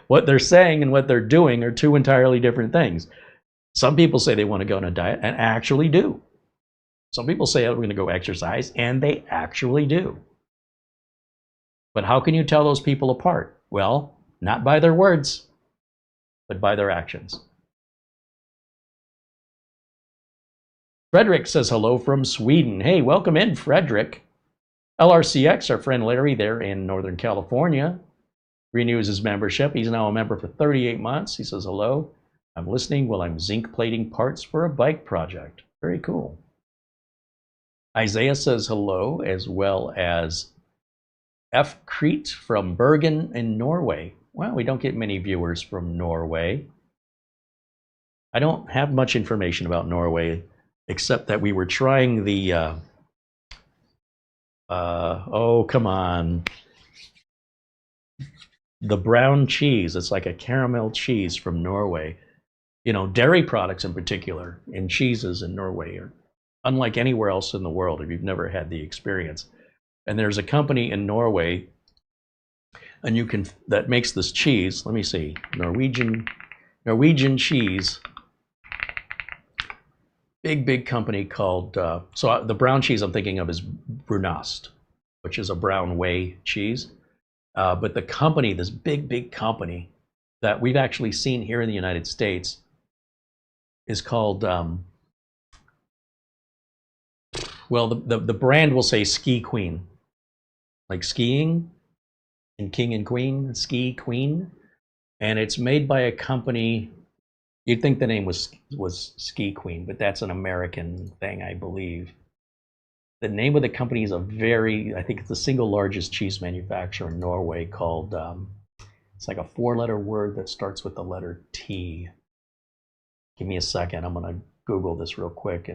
what they're saying and what they're doing are two entirely different things. Some people say they want to go on a diet and actually do. Some people say, oh, we're going to go exercise, and they actually do. But how can you tell those people apart? Well, not by their words, but by their actions. Frederick says hello from Sweden. Hey, welcome in, Frederick. LRCX, our friend Larry there in Northern California, renews his membership. He's now a member for 38 months. He says, hello, I'm listening while I'm zinc plating parts for a bike project. Very cool. Isaiah says hello, as well as F. Crete from Bergen in Norway. Well, we don't get many viewers from Norway. I don't have much information about Norway, except that we were trying the, oh, come on. The brown cheese. It's like a caramel cheese from Norway. You know, dairy products in particular, and cheeses in Norway are unlike anywhere else in the world if you've never had the experience. And there's a company in Norway, and you can, that makes this cheese. Let me see, Norwegian cheese. Big company called, so the brown cheese I'm thinking of is Brunost, which is a brown whey cheese. But the company, this big company that we've actually seen here in the United States is called, well, the brand will say Ski Queen, like skiing and king and queen, Ski Queen. And it's made by a company, you'd think the name was Ski Queen, but that's an American thing, I believe. The name of the company is I think it's the single largest cheese manufacturer in Norway called, it's like a 4-letter word that starts with the letter T. Give me a second, I'm gonna Google this real quick.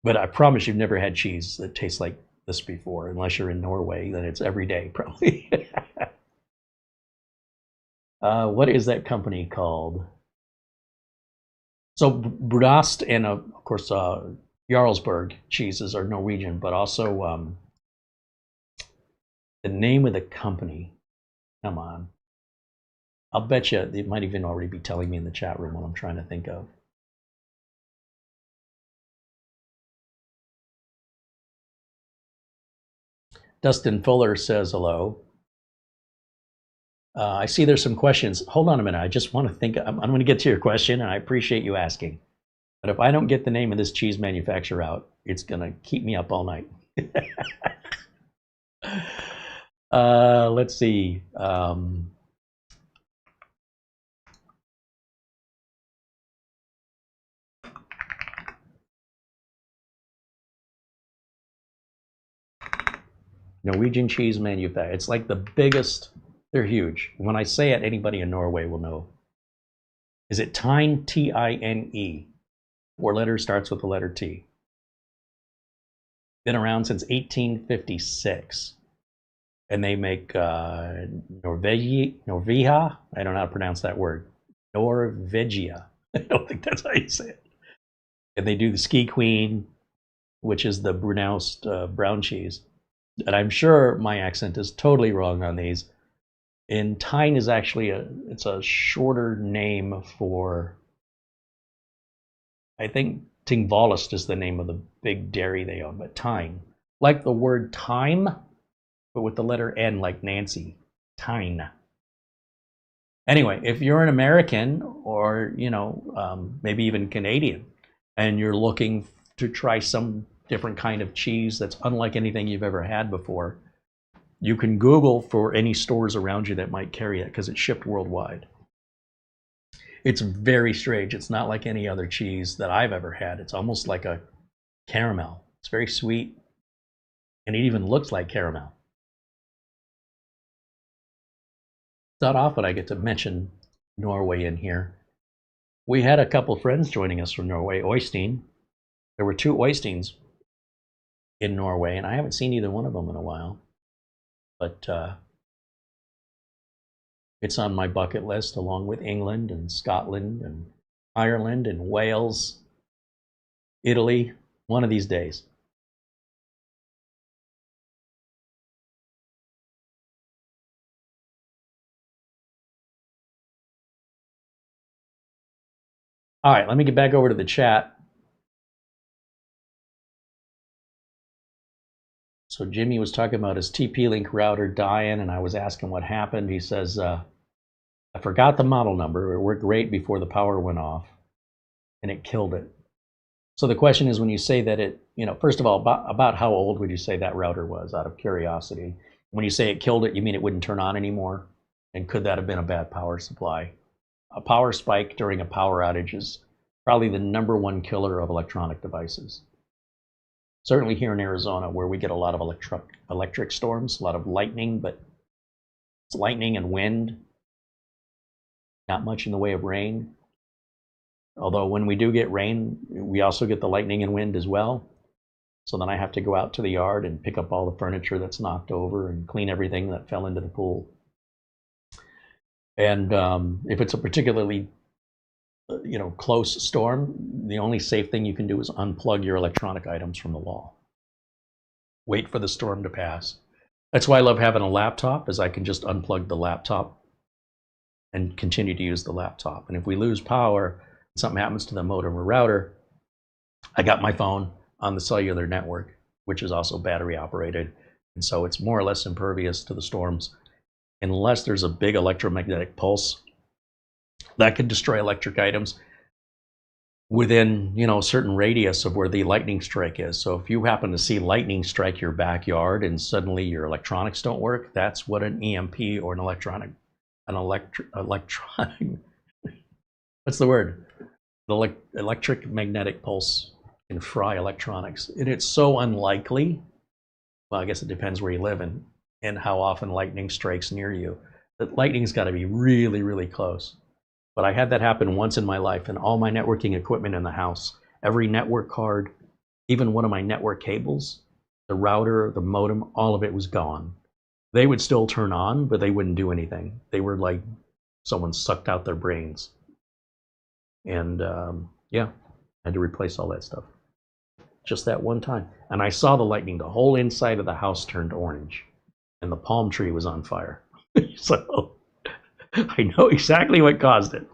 But I promise you've never had cheese that tastes like this before, unless you're in Norway, then it's every day probably. What is that company called? So Brunost and of course Jarlsberg cheeses are Norwegian, but also the name of the company. Come on. I'll bet you it might even already be telling me in the chat room what I'm trying to think of. Dustin Fuller says hello. I see there's some questions. Hold on a minute. I just want to think. I'm going to get to your question, and I appreciate you asking. But if I don't get the name of this cheese manufacturer out, it's going to keep me up all night. Let's see. Norwegian cheese manufacturer. It's like the biggest. They're huge. When I say it, anybody in Norway will know. Is it Tine? T-I-N-E. 4 letters, starts with the letter T. Been around since 1856. And they make Norvegia. I don't know how to pronounce that word. Norvegia. I don't think that's how you say it. And they do the Ski Queen, which is the Brunost brown cheese. And I'm sure my accent is totally wrong on these. And Tine is actually it's a shorter name for, I think Tingvollest is the name of the big dairy they own, but Tine. Like the word time, but with the letter N like Nancy. Tine. Anyway, if you're an American or, you know, maybe even Canadian, and you're looking to try some different kind of cheese that's unlike anything you've ever had before, you can Google for any stores around you that might carry it because it's shipped worldwide. It's very strange. It's not like any other cheese that I've ever had. It's almost like a caramel. It's very sweet, and it even looks like caramel. It's not often I get to mention Norway in here. We had a couple friends joining us from Norway, Oystein. There were 2 Oysteins in Norway, and I haven't seen either one of them in a while. But it's on my bucket list, along with England and Scotland and Ireland and Wales, Italy, one of these days. All right, let me get back over to the chat. So Jimmy was talking about his TP-Link router dying, and I was asking what happened. He says, I forgot the model number. It worked great before the power went off, and it killed it. So the question is, when you say that it, you know, first of all, about how old would you say that router was, out of curiosity? When you say it killed it, you mean it wouldn't turn on anymore? And could that have been a bad power supply? A power spike during a power outage is probably the #1 killer of electronic devices. Certainly here in Arizona, where we get a lot of electric storms, a lot of lightning, but it's lightning and wind, not much in the way of rain. Although when we do get rain, we also get the lightning and wind as well. So then I have to go out to the yard and pick up all the furniture that's knocked over and clean everything that fell into the pool. And if it's a particularly close storm, the only safe thing you can do is unplug your electronic items from the wall. Wait for the storm to pass. That's why I love having a laptop, is I can just unplug the laptop and continue to use the laptop. And if we lose power, something happens to the modem or router, I got my phone on the cellular network, which is also battery operated. And so it's more or less impervious to the storms, unless there's a big electromagnetic pulse that could destroy electric items within a certain radius of where the lightning strike is. So if you happen to see lightning strike your backyard and suddenly your electronics don't work, that's what an EMP or an electronic what's the word? The electric magnetic pulse can fry electronics. And it's so unlikely. Well, I guess it depends where you live and how often lightning strikes near you. But lightning's got to be really, really close. But I had that happen once in my life, and all my networking equipment in the house, every network card, even one of my network cables, the router, the modem, all of it was gone. They would still turn on, but they wouldn't do anything. They were like someone sucked out their brains. And yeah, I had to replace all that stuff. Just that one time. And I saw the lightning. The whole inside of the house turned orange. And the palm tree was on fire. So I know exactly what caused it.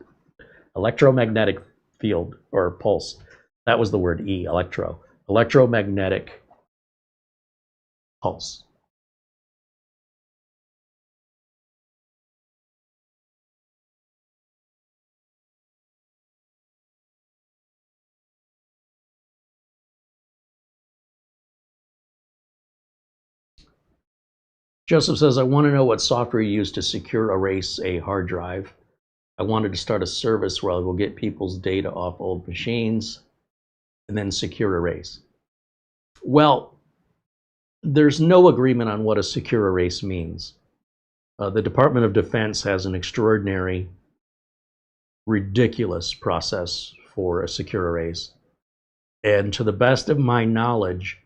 Electromagnetic field or pulse. That was the word E, electro. Electromagnetic pulse. Joseph says, I want to know what software you use to secure erase a hard drive. I wanted to start a service where I will get people's data off old machines and then secure erase. Well, there's no agreement on what a secure erase means. The Department of Defense has an extraordinary, ridiculous process for a secure erase. And to the best of my knowledge,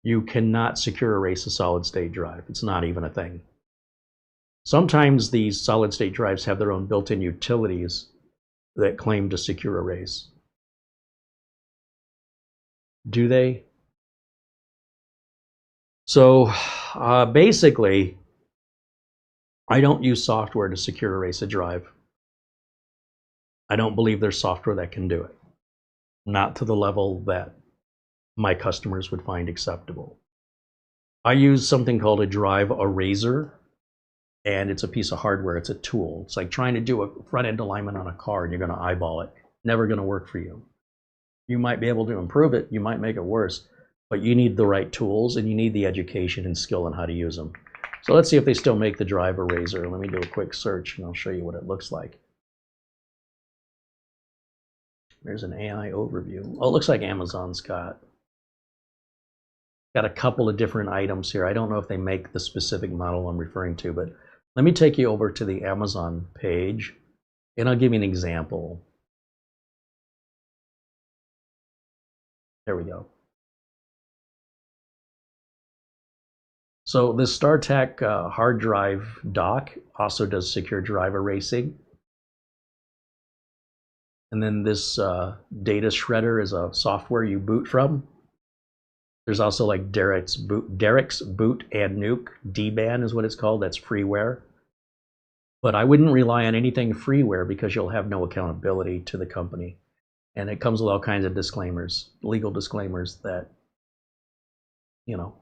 you cannot secure erase a solid state drive. It's not even a thing. Sometimes these solid state drives have their own built-in utilities that claim to secure erase. Do they? So basically, I don't use software to secure erase a drive. I don't believe there's software that can do it. Not to the level that my customers would find acceptable. I use something called a drive eraser, and it's a piece of hardware. It's a tool. It's like trying to do a front-end alignment on a car, and you're going to eyeball it. Never going to work for you. You might be able to improve it. You might make it worse, but you need the right tools, and you need the education and skill on how to use them. So let's see if they still make the drive eraser. Let me do a quick search, and I'll show you what it looks like. There's an AI overview. Oh, it looks like Amazon's got a couple of different items here. I don't know if they make the specific model I'm referring to, but let me take you over to the Amazon page, and I'll give you an example. There we go. So this StarTech hard drive dock also does secure drive erasing. And then this data shredder is a software you boot from. There's also like Derek's boot and nuke. DBAN is what it's called. That's freeware. But I wouldn't rely on anything freeware because you'll have no accountability to the company. And it comes with all kinds of disclaimers, legal disclaimers that,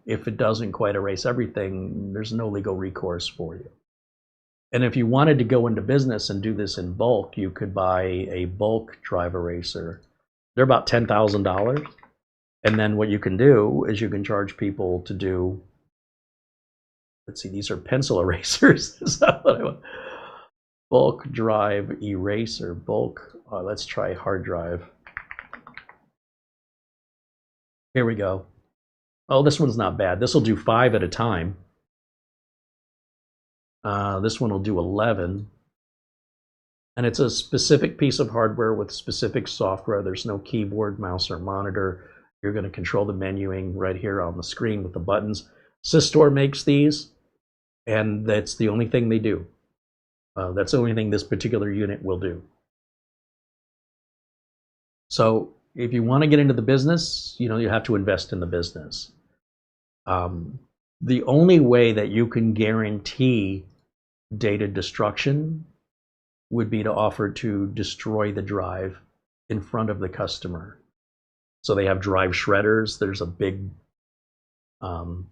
if it doesn't quite erase everything, there's no legal recourse for you. And if you wanted to go into business and do this in bulk, you could buy a bulk drive eraser. They're about $10,000. And then what you can do is you can charge people to do let's see, these are pencil erasers. Is that what I want? Bulk drive eraser, bulk, let's try hard drive. Here we go. Oh, this one's not bad. This will do 5 at a time. This one will do 11. And it's a specific piece of hardware with specific software. There's no keyboard, mouse, or monitor. You're going to control the menuing right here on the screen with the buttons. Systor makes these, and that's the only thing they do. That's the only thing this particular unit will do. So if you want to get into the business, you have to invest in the business. The only way that you can guarantee data destruction would be to offer to destroy the drive in front of the customer. So they have drive shredders. There's a big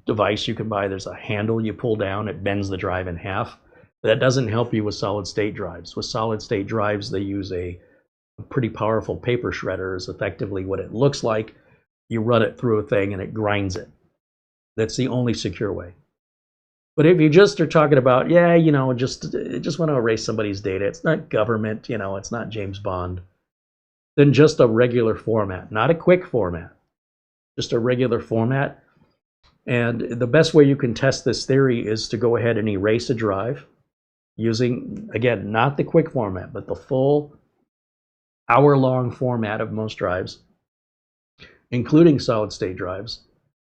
device you can buy. There's a handle you pull down. It bends the drive in half. That doesn't help you with solid state drives. With solid state drives, they use a pretty powerful paper shredder is effectively what it looks like. You run it through a thing and it grinds it. That's the only secure way. But if you just are talking about, just want to erase somebody's data, it's not government, it's not James Bond, then just a regular format, not a quick format, just a regular format. And the best way you can test this theory is to go ahead and erase a drive using, again, not the quick format, but the full hour-long format of most drives, including solid-state drives,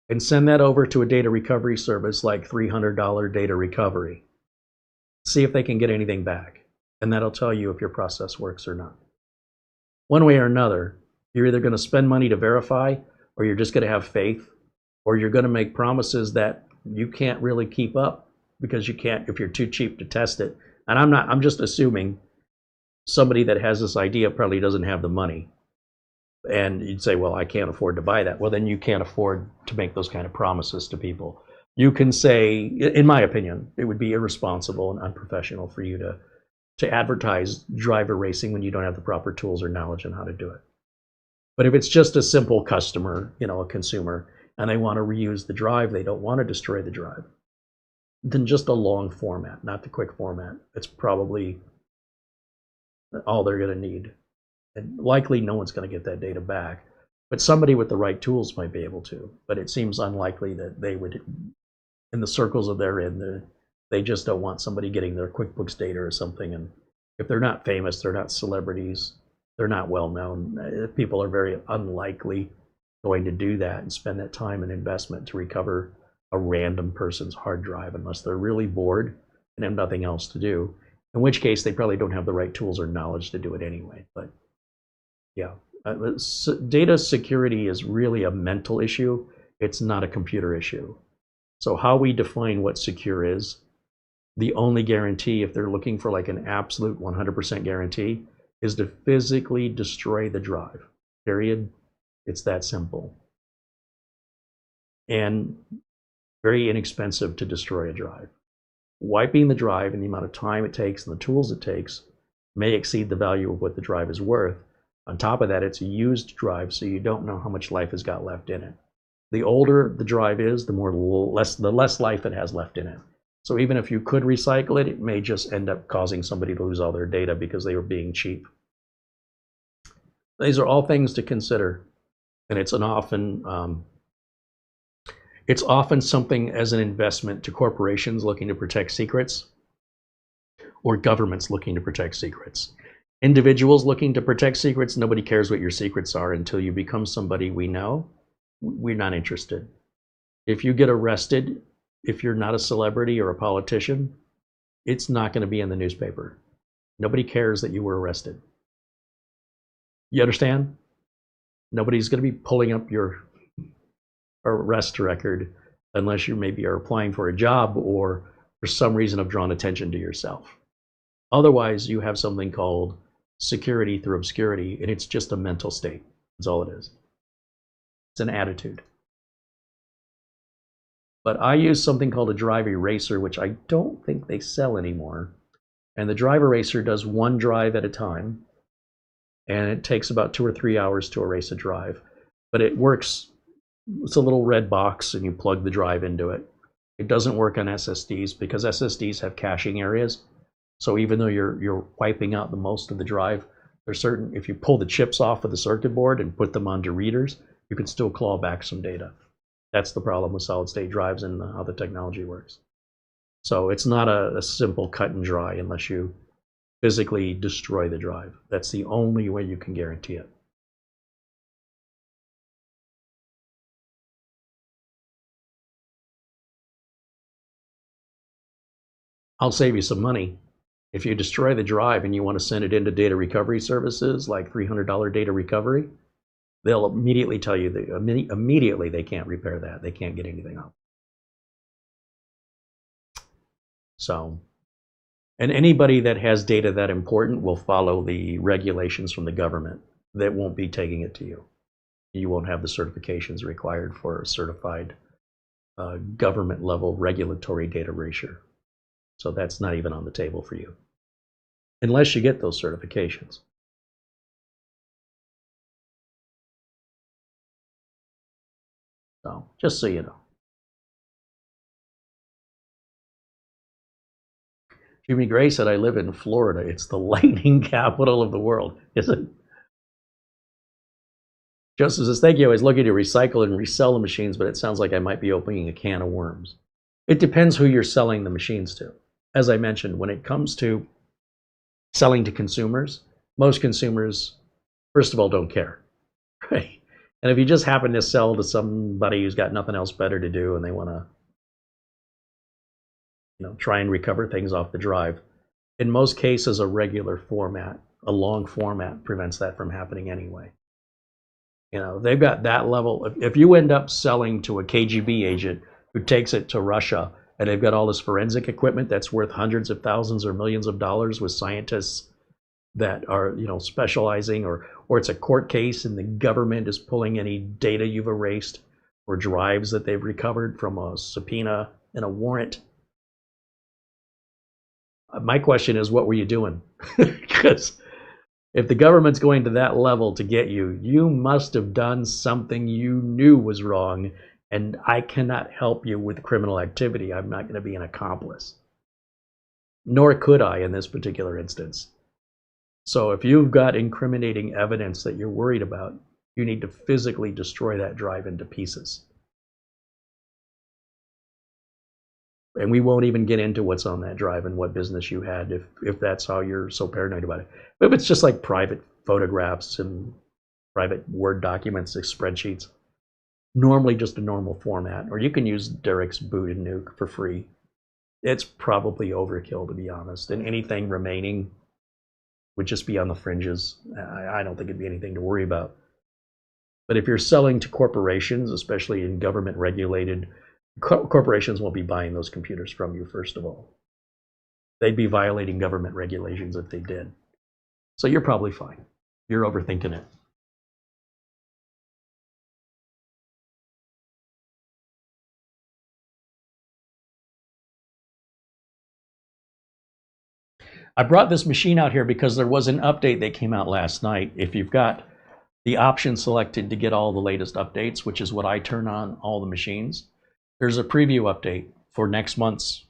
and send that over to a data recovery service like $300 data recovery. See if they can get anything back, and that'll tell you if your process works or not. One way or another, you're either going to spend money to verify, or you're just going to have faith, or you're going to make promises that you can't really keep up because you can't if you're too cheap to test it. And I'm just assuming somebody that has this idea probably doesn't have the money. And you'd say, well, I can't afford to buy that. Well, then you can't afford to make those kind of promises to people. You can say, in my opinion, it would be irresponsible and unprofessional for you to advertise drive erasing when you don't have the proper tools or knowledge on how to do it. But if it's just a simple customer, a consumer, and they want to reuse the drive, they don't want to destroy the drive, then just a long format, not the quick format. It's probably all they're going to need. And likely no one's going to get that data back. But somebody with the right tools might be able to. But it seems unlikely that they would, in the circles that they're in, they just don't want somebody getting their QuickBooks data or something. And if they're not famous, they're not celebrities, they're not well known, people are very unlikely going to do that and spend that time and investment to recover a random person's hard drive unless they're really bored and have nothing else to do, in which case they probably don't have the right tools or knowledge to do it anyway. But yeah, data security is really a mental issue. It's not a computer issue. So how we define what secure is, the only guarantee, if they're looking for like an absolute 100% guarantee, is to physically destroy the drive, period. It's that simple. And very inexpensive to destroy a drive. Wiping the drive and the amount of time it takes and the tools it takes may exceed the value of what the drive is worth. On top of that, it's a used drive, so you don't know how much life has got left in it. The older the drive is, the less life it has left in it. So even if you could recycle it, it may just end up causing somebody to lose all their data because they were being cheap. These are all things to consider, and it's often something as an investment to corporations looking to protect secrets or governments looking to protect secrets. Individuals looking to protect secrets, nobody cares what your secrets are until you become somebody we know. We're not interested. If you get arrested, if you're not a celebrity or a politician, it's not going to be in the newspaper. Nobody cares that you were arrested. You understand? Nobody's going to be pulling up your arrest record unless you maybe are applying for a job or for some reason have drawn attention to yourself. Otherwise, you have something called security through obscurity, and it's just a mental state. That's all it is. It's an attitude. But I use something called a drive eraser, which I don't think they sell anymore. And the drive eraser does one drive at a time, and it takes about 2 or 3 hours to erase a drive. But it works. It's a little red box, and you plug the drive into it. It doesn't work on SSDs because SSDs have caching areas. So even though you're wiping out the most of the drive, there's certain, if you pull the chips off of the circuit board and put them onto readers, you can still claw back some data. That's the problem with solid state drives and how the technology works. So it's not a simple cut and dry unless you physically destroy the drive. That's the only way you can guarantee it. I'll save you some money. If you destroy the drive and you want to send it into data recovery services like $300 data recovery, they'll immediately tell you that immediately they can't repair that. They can't get anything up. So, and anybody that has data that important will follow the regulations from the government. That won't be taking it to you. You won't have the certifications required for a certified government level regulatory data erasure. So that's not even on the table for you, unless you get those certifications. So just so you know. Jimmy Gray said, I live in Florida. It's the lightning capital of the world. Is it? Joseph says, thank you. I was looking to recycle and resell the machines, but it sounds like I might be opening a can of worms. It depends who you're selling the machines to. As I mentioned, when it comes to selling to consumers, most consumers, first of all, don't care. Right? And if you just happen to sell to somebody who's got nothing else better to do and they want to try and recover things off the drive, in most cases, a regular format, a long format prevents that from happening anyway. They've got that level. If you end up selling to a KGB agent who takes it to Russia and they've got all this forensic equipment that's worth hundreds of thousands or millions of dollars with scientists that are specializing, or it's a court case and the government is pulling any data you've erased or drives that they've recovered from a subpoena and a warrant. My question is, what were you doing? Because if the government's going to that level to get you, you must have done something you knew was wrong, and I cannot help you with criminal activity. I'm not going to be an accomplice. Nor could I in this particular instance. So if you've got incriminating evidence that you're worried about, you need to physically destroy that drive into pieces. And we won't even get into what's on that drive and what business you had if that's how you're so paranoid about it. But if it's just like private photographs and private Word documents, like spreadsheets, normally just a normal format, or you can use Derek's boot and nuke for free. It's probably overkill, to be honest, and anything remaining would just be on the fringes. I don't think it'd be anything to worry about. But if you're selling to corporations, especially in government regulated, corporations won't be buying those computers from you, first of all. They'd be violating government regulations if they did. So you're probably fine. You're overthinking it. I brought this machine out here because there was an update that came out last night. If you've got the option selected to get all the latest updates, which is what I turn on all the machines, there's a preview update for next month's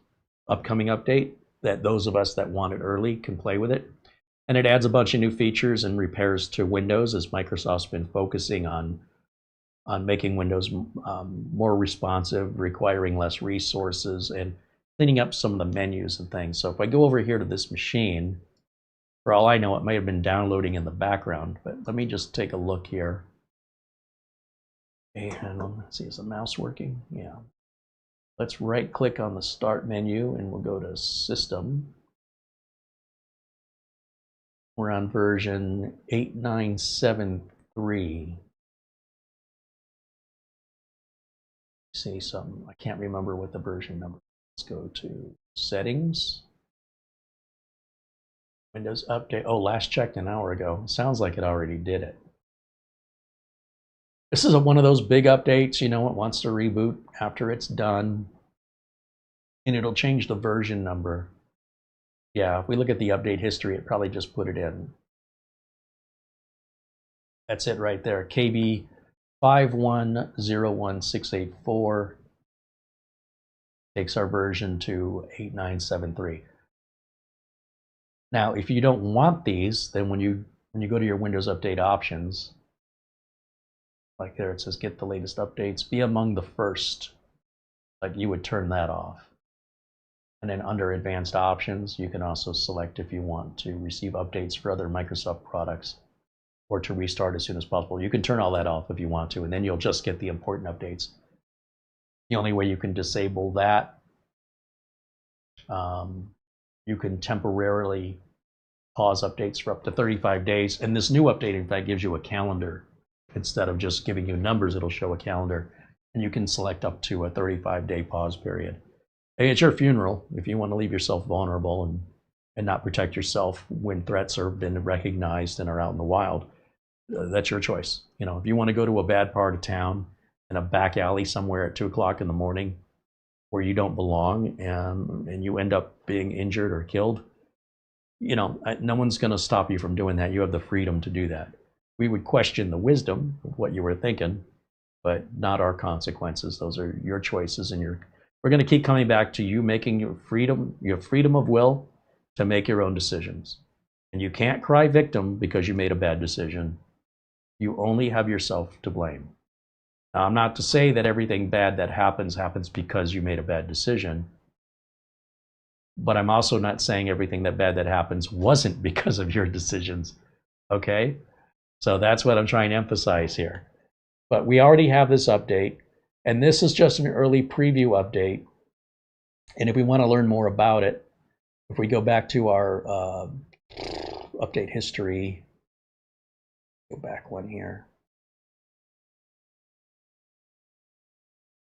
upcoming update that those of us that want it early can play with it. And it adds a bunch of new features and repairs to Windows, as Microsoft's been focusing on making Windows more responsive, requiring less resources, and cleaning up some of the menus and things. So if I go over here to this machine, for all I know, it may have been downloading in the background, but let me just take a look here. And let's see, is the mouse working? Yeah. Let's right click on the start menu and we'll go to System. We're on version 8973. See something, I can't remember what the version number. Let's go to Settings. Windows Update. Oh, last checked an hour ago. Sounds like it already did it. This is one of those big updates, it wants to reboot after it's done. And it'll change the version number. Yeah, if we look at the update history, it probably just put it in. That's it right there. KB 5101684. Takes our version to 8973. Now, if you don't want these, then when you go to your Windows Update options, like there it says get the latest updates, be among the first. Like you would turn that off. And then under advanced options, you can also select if you want to receive updates for other Microsoft products or to restart as soon as possible. You can turn all that off if you want to, and then you'll just get the important updates. The only way you can disable that, you can temporarily pause updates for up to 35 days. And this new update, in fact, gives you a calendar. Instead of just giving you numbers, it'll show a calendar. And you can select up to a 35-day pause period. Hey, it's your funeral. If you want to leave yourself vulnerable and not protect yourself when threats have been recognized and are out in the wild, that's your choice. You know, if you want to go to a bad part of town in a back alley somewhere at 2 o'clock in the morning where you don't belong and you end up being injured or killed, you know, no one's going to stop you from doing that. You have the freedom to do that. We would question the wisdom of what you were thinking, but not our consequences. Those are your choices, and we're going to keep coming back to you making your freedom of will to make your own decisions. And you can't cry victim because you made a bad decision. You only have yourself to blame. Now, I'm not to say that everything bad that happens because you made a bad decision, but I'm also not saying everything bad that happens wasn't because of your decisions, okay? So that's what I'm trying to emphasize here. But we already have this update, and this is just an early preview update. And if we want to learn more about it, if we go back to our update history, go back one here.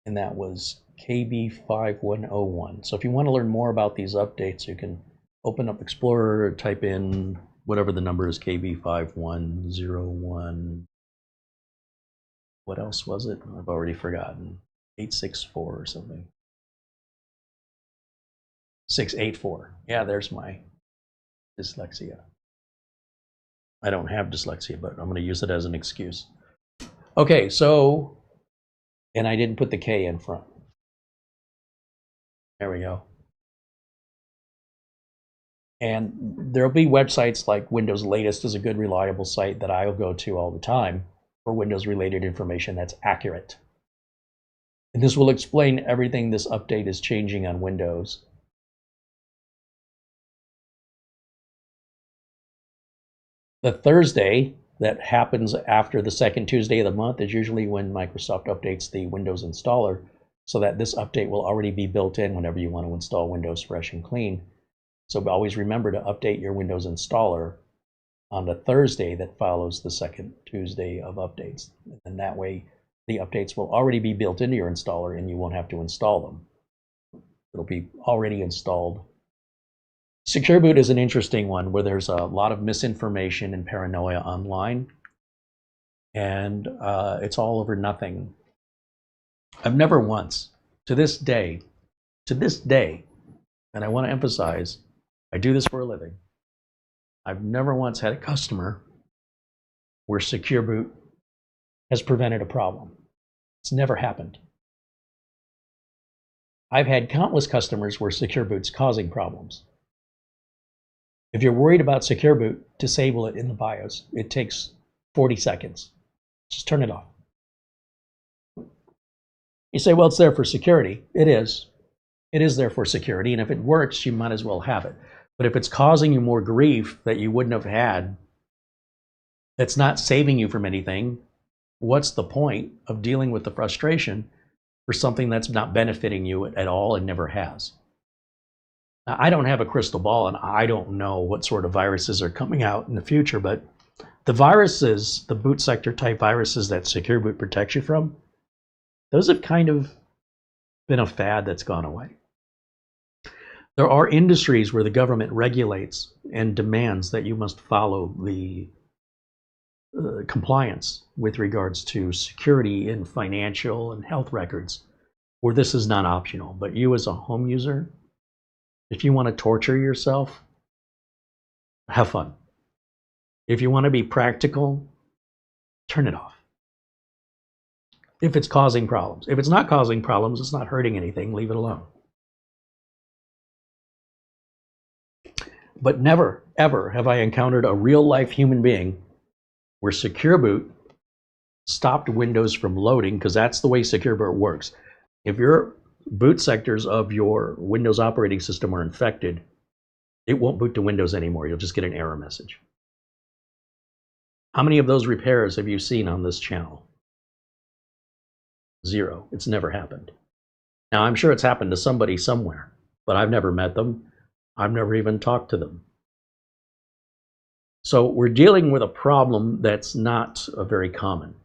And that was KB5101. So if you want to learn more about these updates, you can open up Explorer, type in whatever the number is, KB5101. What else was it? I've already forgotten. 864 or something. 684. Yeah, there's my dyslexia. I don't have dyslexia, but I'm going to use it as an excuse. Okay, so, and I didn't put the K in front. There we go. And there'll be websites like Windows Latest is a good, reliable site that I'll go to all the time for Windows-related information that's accurate. And this will explain everything this update is changing on Windows. The Thursday that happens after the second Tuesday of the month is usually when Microsoft updates the Windows installer, so that this update will already be built in whenever you want to install Windows fresh and clean. So always remember to update your Windows installer on the Thursday that follows the second Tuesday of updates. And that way the updates will already be built into your installer and you won't have to install them. It'll be already installed. Secure boot is an interesting one where there's a lot of misinformation and paranoia online, and it's all over nothing. I've never once, to this day, and I want to emphasize, I do this for a living, I've never once had a customer where secure boot has prevented a problem. It's never happened. I've had countless customers where secure boot's causing problems. If you're worried about secure boot, disable it in the BIOS. It takes 40 seconds. Just turn it off. You say, well, it's there for security. It is. It is there for security, and if it works, you might as well have it. But if it's causing you more grief that you wouldn't have had, that's not saving you from anything, what's the point of dealing with the frustration for something that's not benefiting you at all and never has? Now, I don't have a crystal ball, and I don't know what sort of viruses are coming out in the future, but the viruses, the boot sector type viruses that secure boot protects you from, those have kind of been a fad that's gone away. There are industries where the government regulates and demands that you must follow the compliance with regards to security in financial and health records, where this is not optional. But you as a home user, if you want to torture yourself, have fun. If you want to be practical, turn it off. If it's causing problems. If it's not causing problems, it's not hurting anything, leave it alone. But never, ever have I encountered a real-life human being where Secure Boot stopped Windows from loading, because that's the way Secure Boot works. If your boot sectors of your Windows operating system are infected, it won't boot to Windows anymore. You'll just get an error message. How many of those repairs have you seen on this channel? Zero. It's never happened. Now, I'm sure it's happened to somebody somewhere, but I've never met them. I've never even talked to them. So we're dealing with a problem that's not very common.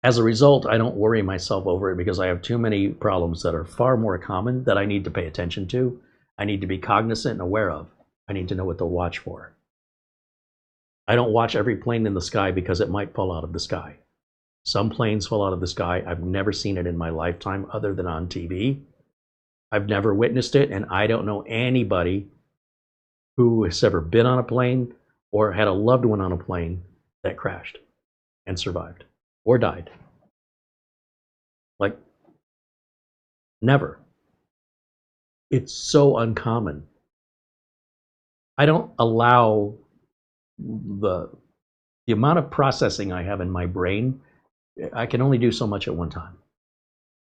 As a result, I don't worry myself over it because I have too many problems that are far more common that I need to pay attention to. I need to be cognizant and aware of. I need to know what to watch for. I don't watch every plane in the sky because it might fall out of the sky. Some planes fall out of the sky. I've never seen it in my lifetime other than on TV. I've never witnessed it, and I don't know anybody who has ever been on a plane or had a loved one on a plane that crashed and survived or died. Like, never. It's so uncommon. I don't allow the amount of processing I have in my brain. I can only do so much at one time.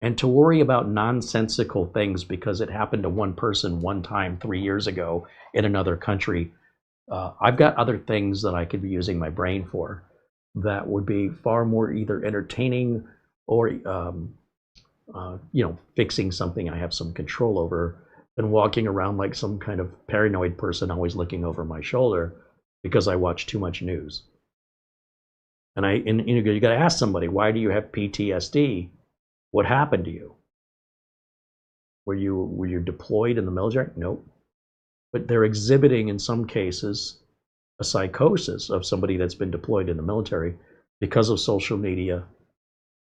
And to worry about nonsensical things because it happened to one person one time 3 years ago in another country, I've got other things that I could be using my brain for that would be far more either entertaining or fixing something I have some control over than walking around like some kind of paranoid person always looking over my shoulder because I watch too much news. And you got to ask somebody, why do you have PTSD? What happened to you? Were you deployed in the military? Nope. But they're exhibiting in some cases a psychosis of somebody that's been deployed in the military because of social media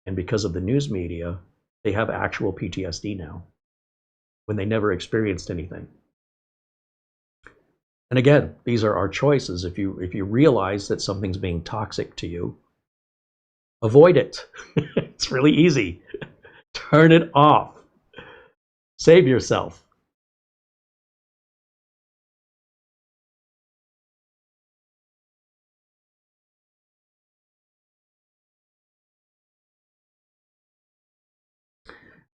and because of the news media. They have actual PTSD now when they never experienced anything. And again, these are our choices. If you realize that something's being toxic to you, avoid it. It's really easy. Turn it off. Save yourself.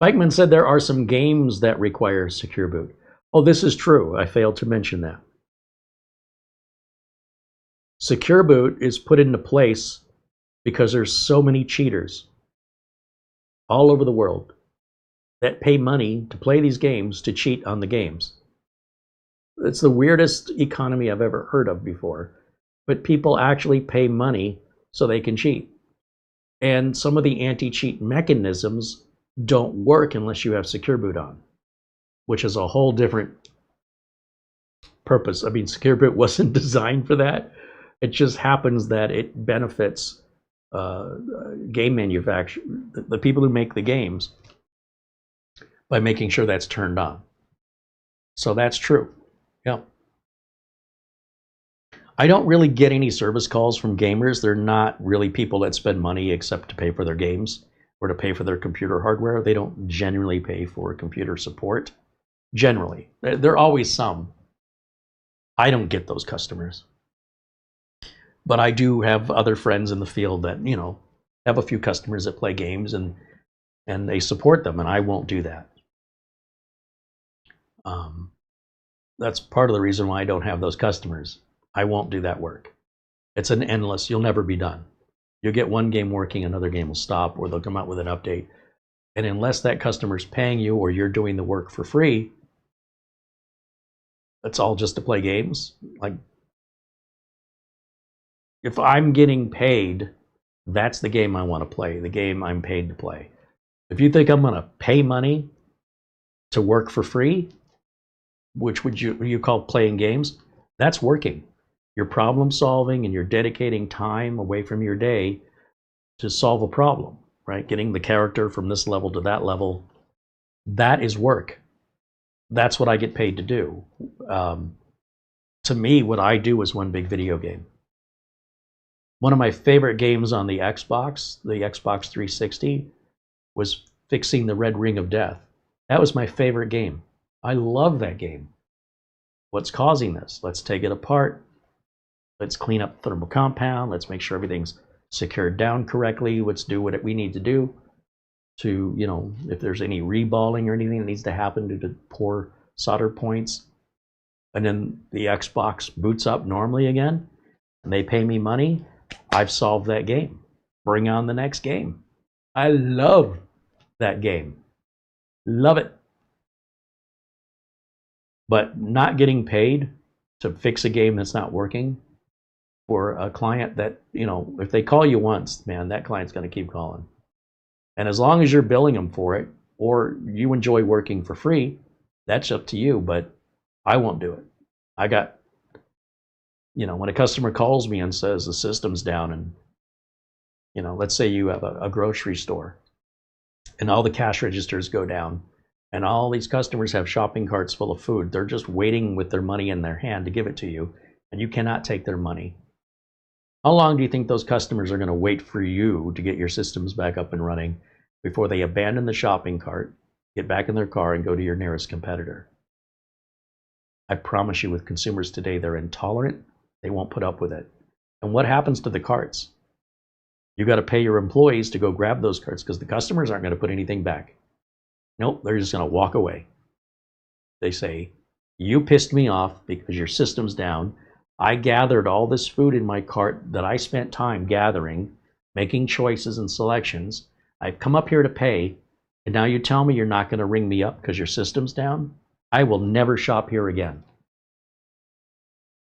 Bikeman said there are some games that require Secure Boot. Oh, this is true. I failed to mention that. Secure Boot is put into place because there's so many cheaters all over the world that pay money to play these games to cheat on the games. It's the weirdest economy I've ever heard of before, but people actually pay money so they can cheat. And some of the anti-cheat mechanisms don't work unless you have Secure Boot on, which is a whole different purpose. I mean, Secure Boot wasn't designed for that. It just happens that it benefits game manufacturers, the people who make the games, by making sure that's turned on. So that's true. Yeah. I don't really get any service calls from gamers. They're not really people that spend money except to pay for their games or to pay for their computer hardware. They don't generally pay for computer support. Generally. There are always some. I don't get those customers. But I do have other friends in the field that, have a few customers that play games and they support them, and I won't do that. That's part of the reason why I don't have those customers. I won't do that work. It's an endless, you'll never be done. You'll get one game working, another game will stop, or they'll come out with an update. And unless that customer's paying you or you're doing the work for free, it's all just to play games. Like, if I'm getting paid, that's the game I want to play, the game I'm paid to play. If you think I'm going to pay money to work for free, which would you call playing games, that's working. You're problem solving and you're dedicating time away from your day to solve a problem, right? Getting the character from this level to that level, that is work. That's what I get paid to do. To me, what I do is one big video game. One of my favorite games on the Xbox 360, was fixing the Red Ring of Death. That was my favorite game. I love that game. What's causing this? Let's take it apart. Let's clean up the thermal compound. Let's make sure everything's secured down correctly. Let's do what we need to do to, you know, if there's any reballing or anything that needs to happen due to poor solder points. And then the Xbox boots up normally again, and they pay me money. I've solved that game. Bring on the next game. I love that game. Love it. But not getting paid to fix a game that's not working for a client that, you know, if they call you once, man, that client's going to keep calling. And as long as you're billing them for it, or you enjoy working for free, that's up to you, but I won't do it. I got, you know, when a customer calls me and says the system's down, and, you know, let's say you have a grocery store and all the cash registers go down and all these customers have shopping carts full of food. They're just waiting with their money in their hand to give it to you, and you cannot take their money. How long do you think those customers are going to wait for you to get your systems back up and running before they abandon the shopping cart, get back in their car, and go to your nearest competitor? I promise you, with consumers today, they're intolerant. They won't put up with it. And what happens to the carts? You got to pay your employees to go grab those carts because the customers aren't going to put anything back. Nope, they're just going to walk away. They say, you pissed me off because your system's down. I gathered all this food in my cart that I spent time gathering, making choices and selections. I've come up here to pay, and now you tell me you're not going to ring me up because your system's down? I will never shop here again.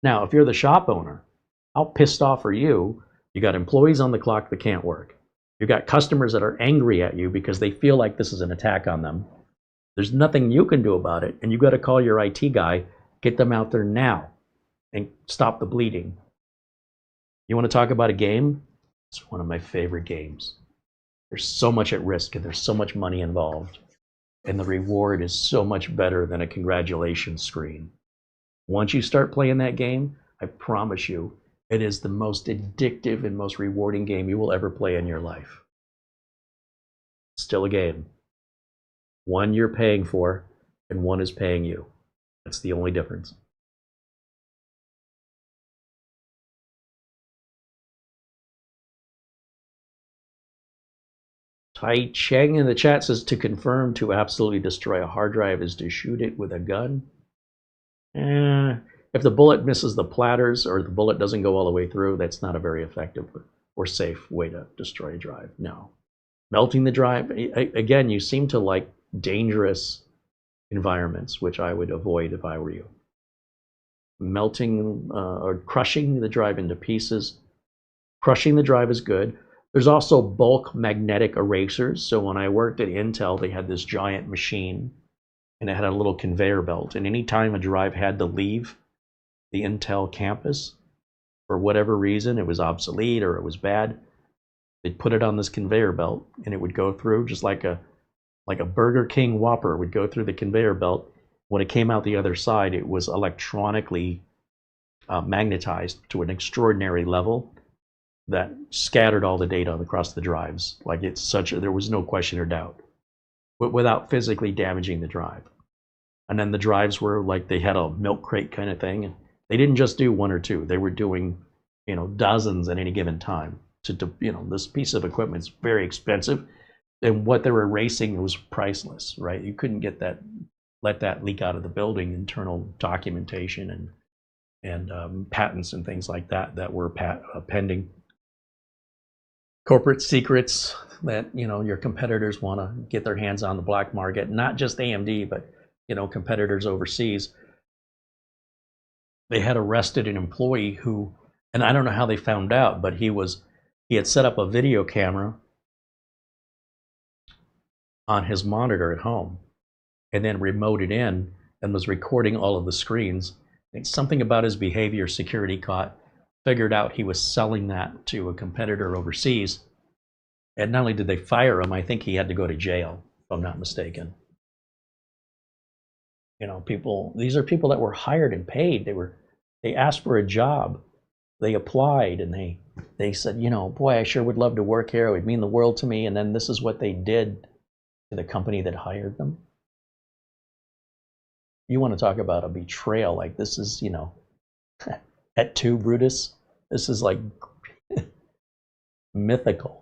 Now, if you're the shop owner, how pissed off are you? You got employees on the clock that can't work. You got customers that are angry at you because they feel like this is an attack on them. There's nothing you can do about it, and you got to call your IT guy, get them out there now, and stop the bleeding. You want to talk about a game? It's one of my favorite games. There's so much at risk, and there's so much money involved, and the reward is so much better than a congratulations screen. Once you start playing that game, I promise you, it is the most addictive and most rewarding game you will ever play in your life. Still a game. One you're paying for, and one is paying you. That's the only difference. Tai Cheng in the chat says, to confirm, to absolutely destroy a hard drive is to shoot it with a gun. If the bullet misses the platters or the bullet doesn't go all the way through, that's not a very effective or safe way to destroy a drive. No. Melting the drive, again, you seem to like dangerous environments, which I would avoid if I were you. Melting or crushing the drive into pieces. Crushing the drive is good. There's also bulk magnetic erasers. So when I worked at Intel, they had this giant machine, and it had a little conveyor belt. And anytime a drive had to leave the Intel campus, for whatever reason, it was obsolete or it was bad, they'd put it on this conveyor belt, and it would go through just like a Burger King Whopper would go through the conveyor belt. When it came out the other side, it was electronically magnetized to an extraordinary level that scattered all the data across the drives. Like there was no question or doubt, but without physically damaging the drive. And then the drives were like, they had a milk crate kind of thing. And they didn't just do one or two. They were doing, you know, dozens at any given time. You know, this piece of equipment is very expensive, and what they were erasing was priceless, right? You couldn't get that, let that leak out of the building. Internal documentation and patents and things like that were pending. Corporate secrets that, you know, your competitors want to get their hands on the black market, not just AMD, but, you know, competitors overseas. They had arrested an employee who, and I don't know how they found out, but he had set up a video camera on his monitor at home and then remoted in and was recording all of the screens. And something about his behavior security caught, figured out he was selling that to a competitor overseas. And not only did they fire him, I think he had to go to jail, if I'm not mistaken. You know, these are people that were hired and paid. They asked for a job. They applied, and they said, you know, boy, I sure would love to work here. It would mean the world to me. And then this is what they did to the company that hired them. You want to talk about a betrayal? Like this is, you know, et tu, Brutus. This is like mythical.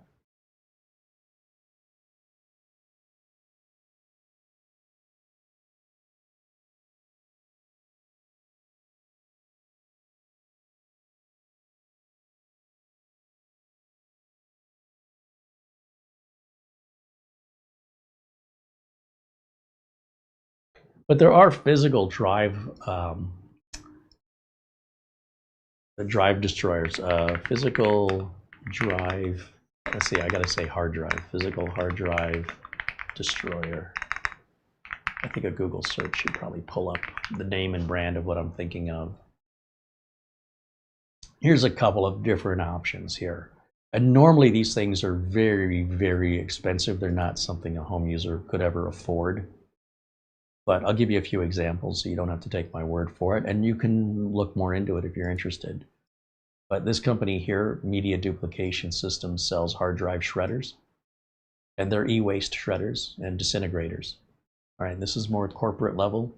But there are physical drive destroyers. Physical drive. Let's see. I gotta say hard drive. Physical hard drive destroyer. I think a Google search should probably pull up the name and brand of what I'm thinking of. Here's a couple of different options here. And normally these things are very, very expensive. They're not something a home user could ever afford. But I'll give you a few examples so you don't have to take my word for it. And you can look more into it if you're interested. But this company here, Media Duplication Systems, sells hard drive shredders. And they're e-waste shredders and disintegrators. All right, this is more corporate level.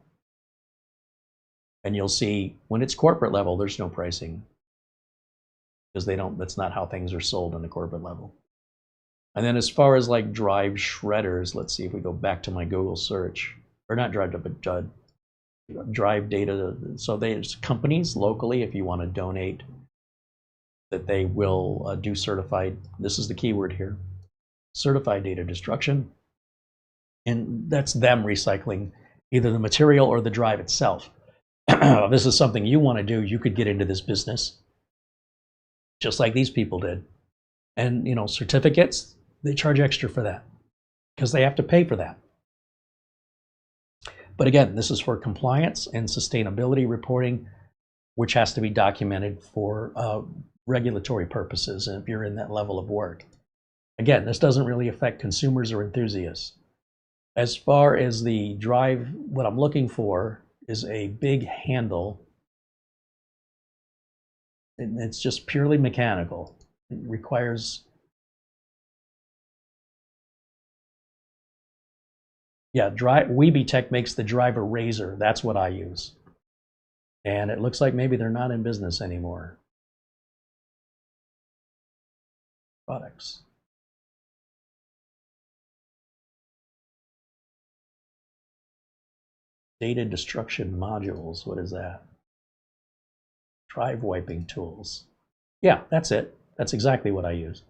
And you'll see when it's corporate level, there's no pricing. Because that's not how things are sold on the corporate level. And then as far as like drive shredders, let's see if we go back to my Google search. Or not drive, but drive data. So there's companies locally, if you want to donate, that they will do certified, this is the keyword here, certified data destruction. And that's them recycling either the material or the drive itself. If this is something you want to do, you could get into this business, just like these people did. And, you know, certificates, they charge extra for that because they have to pay for that. But again, this is for compliance and sustainability reporting, which has to be documented for regulatory purposes if you're in that level of work. Again, this doesn't really affect consumers or enthusiasts. As far as the drive, what I'm looking for is a big handle. And it's just purely mechanical. It requires, yeah, Weebytech makes the driver razor. That's what I use. And it looks like maybe they're not in business anymore. Products. Data destruction modules. What is that? Drive wiping tools. Yeah, that's it. That's exactly what I use.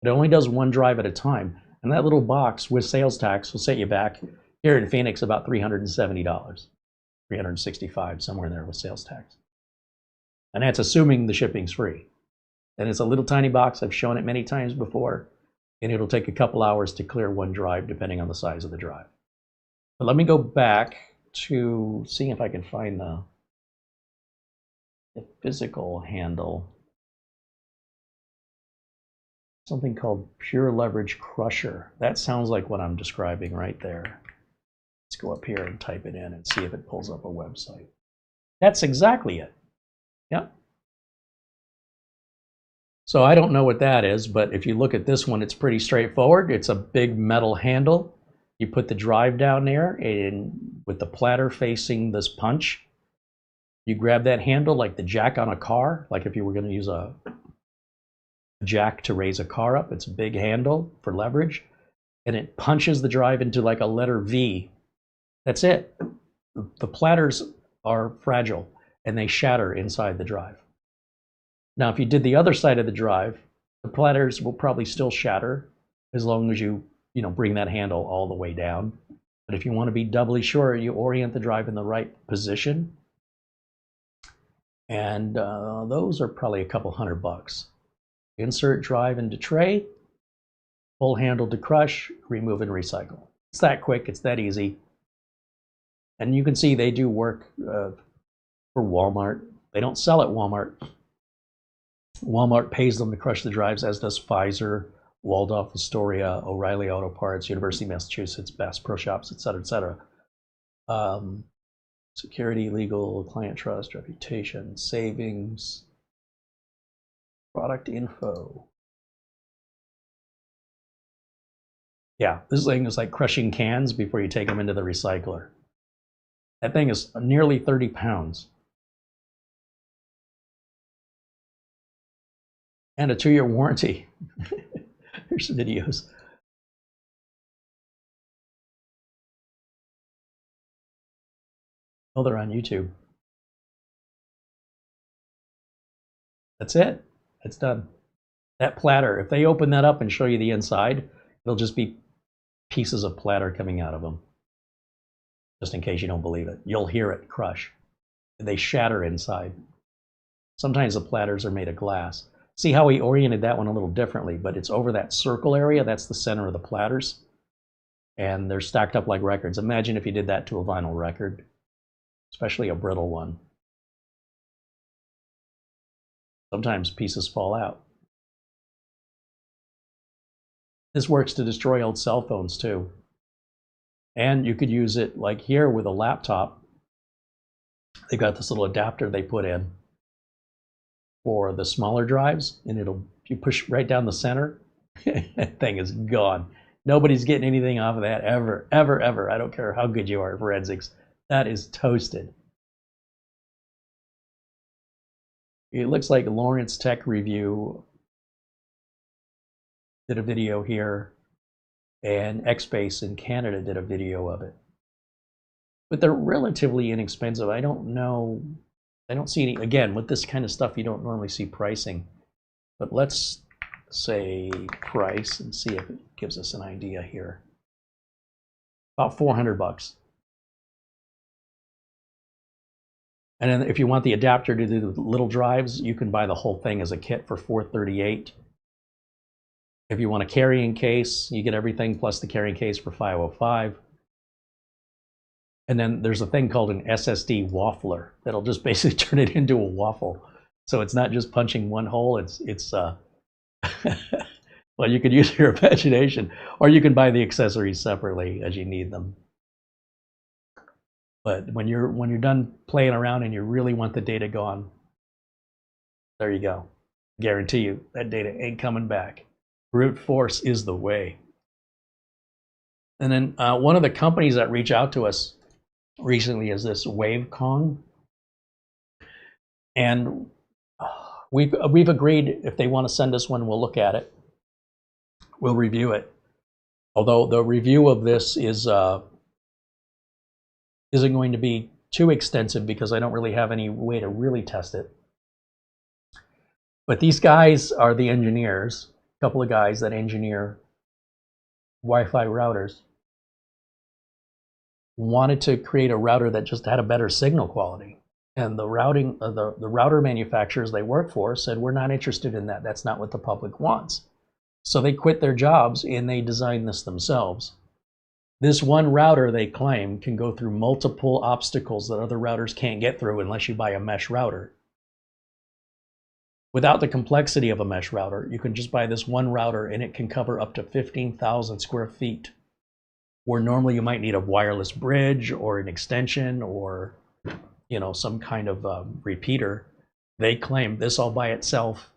It only does one drive at a time. And that little box with sales tax will set you back here in Phoenix about $370. $365, somewhere in there with sales tax. And that's assuming the shipping's free. And it's a little tiny box. I've shown it many times before. And it'll take a couple hours to clear one drive depending on the size of the drive. But let me go back to see if I can find the physical handle. Something called Pure Leverage Crusher. That sounds like what I'm describing right there. Let's go up here and type it in and see if it pulls up a website. That's exactly it. Yep. So I don't know what that is, but if you look at this one, it's pretty straightforward. It's a big metal handle. You put the drive down there and with the platter facing this punch, you grab that handle like the jack on a car, like if you were going to use a jack to raise a car up. It's a big handle for leverage, and it punches the drive into like a letter V. That's it. The platters are fragile and they shatter inside the drive. Now, if you did the other side of the drive, the platters will probably still shatter as long as you bring that handle all the way down. But if you want to be doubly sure, you orient the drive in the right position. And those are probably a couple $100. Insert drive into tray, pull handle to crush, remove and recycle. It's that quick, it's that easy. And you can see they do work for Walmart. They don't sell at Walmart. Walmart pays them to crush the drives, as does Pfizer, Waldorf Astoria, O'Reilly Auto Parts, University of Massachusetts, Bass Pro Shops, et cetera, et cetera. Security, legal, client trust, reputation, savings, product info. Yeah, this thing is like crushing cans before you take them into the recycler. That thing is nearly 30 pounds. And a 2-year warranty. Here's some videos. Oh, they're on YouTube. That's it. It's done. That platter, if they open that up and show you the inside, it'll just be pieces of platter coming out of them. Just in case you don't believe it. You'll hear it crush. They shatter inside. Sometimes the platters are made of glass. See how he oriented that one a little differently, but it's over that circle area. That's the center of the platters. And they're stacked up like records. Imagine if you did that to a vinyl record, especially a brittle one. Sometimes pieces fall out. This works to destroy old cell phones too. And you could use it like here with a laptop. They've got this little adapter they put in for the smaller drives, and you push right down the center, that thing is gone. Nobody's getting anything off of that ever, ever, ever. I don't care how good you are at forensics. That is toasted. It looks like Lawrence Tech Review did a video here, and XBase in Canada did a video of it. But they're relatively inexpensive. I don't know. I don't see any. Again, with this kind of stuff, you don't normally see pricing. But let's say price and see if it gives us an idea here. About $400. And then if you want the adapter to do the little drives, you can buy the whole thing as a kit for $438. If you want a carrying case, you get everything plus the carrying case for $505. And then there's a thing called an SSD waffler that'll just basically turn it into a waffle. So it's not just punching one hole, it's well, you could use your imagination, or you can buy the accessories separately as you need them. But when you're done playing around and you really want the data gone, there you go. Guarantee you that data ain't coming back. Brute force is the way. And then one of the companies that reached out to us recently is this WaveCon, and we've agreed if they want to send us one, we'll look at it. We'll review it. Although the review of this isn't going to be too extensive because I don't really have any way to really test it. But these guys are the engineers, a couple of guys that engineer Wi-Fi routers. Wanted to create a router that just had a better signal quality. And the router manufacturers they work for said, we're not interested in that. That's not what the public wants. So they quit their jobs and they designed this themselves. This one router, they claim, can go through multiple obstacles that other routers can't get through unless you buy a mesh router. Without the complexity of a mesh router, you can just buy this one router and it can cover up to 15,000 square feet. Where normally you might need a wireless bridge or an extension or, you know, some kind of repeater. They claim this all by itself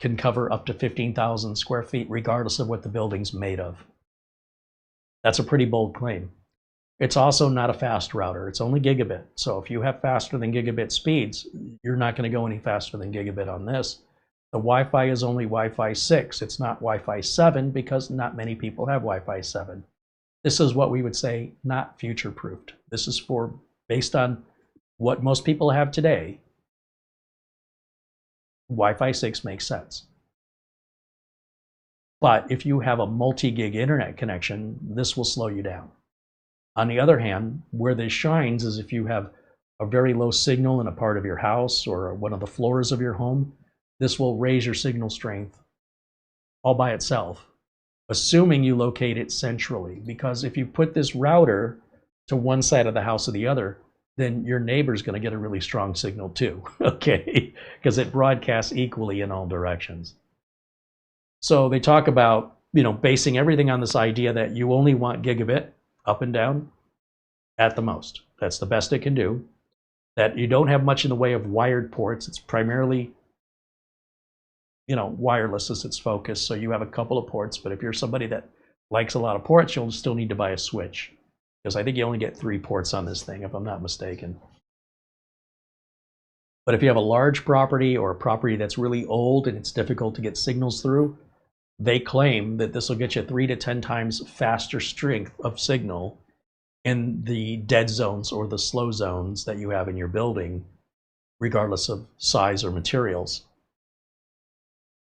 can cover up to 15,000 square feet regardless of what the building's made of. That's a pretty bold claim. It's also not a fast router. It's only gigabit. So if you have faster than gigabit speeds, you're not going to go any faster than gigabit on this. The Wi-Fi is only Wi-Fi 6. It's not Wi-Fi 7 because not many people have Wi-Fi 7. This is what we would say not future-proofed. This is for based on what most people have today. Wi-Fi 6 makes sense. But if you have a multi-gig internet connection, this will slow you down. On the other hand, where this shines is if you have a very low signal in a part of your house or one of the floors of your home, this will raise your signal strength all by itself, assuming you locate it centrally. Because if you put this router to one side of the house or the other, then your neighbor's going to get a really strong signal too, okay? Because it broadcasts equally in all directions. So they talk about, you know, basing everything on this idea that you only want gigabit up and down at the most. That's the best it can do. That you don't have much in the way of wired ports. It's primarily, you know, wireless is its focus. So you have a couple of ports, but if you're somebody that likes a lot of ports, you'll still need to buy a switch because I think you only get 3 ports on this thing, if I'm not mistaken. But if you have a large property or a property that's really old and it's difficult to get signals through, they claim that this will get you 3 to 10 times faster strength of signal in the dead zones or the slow zones that you have in your building, regardless of size or materials.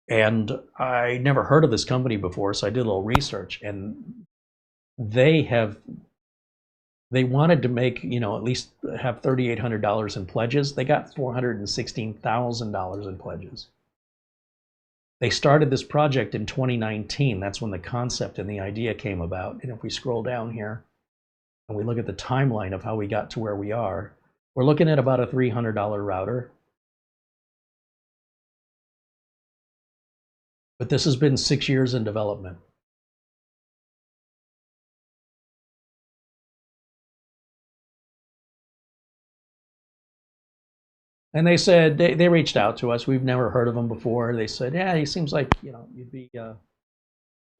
And I never heard of this company before, so I did a little research, and they wanted to make, you know, at least have $3,800 in pledges. They got $416,000 in pledges. They started this project in 2019. That's when the concept and the idea came about. And if we scroll down here and we look at the timeline of how we got to where we are, we're looking at about a $300 router. But this has been 6 years in development. And they said, they reached out to us. We've never heard of them before. They said, yeah, he seems like, you know, you'd be a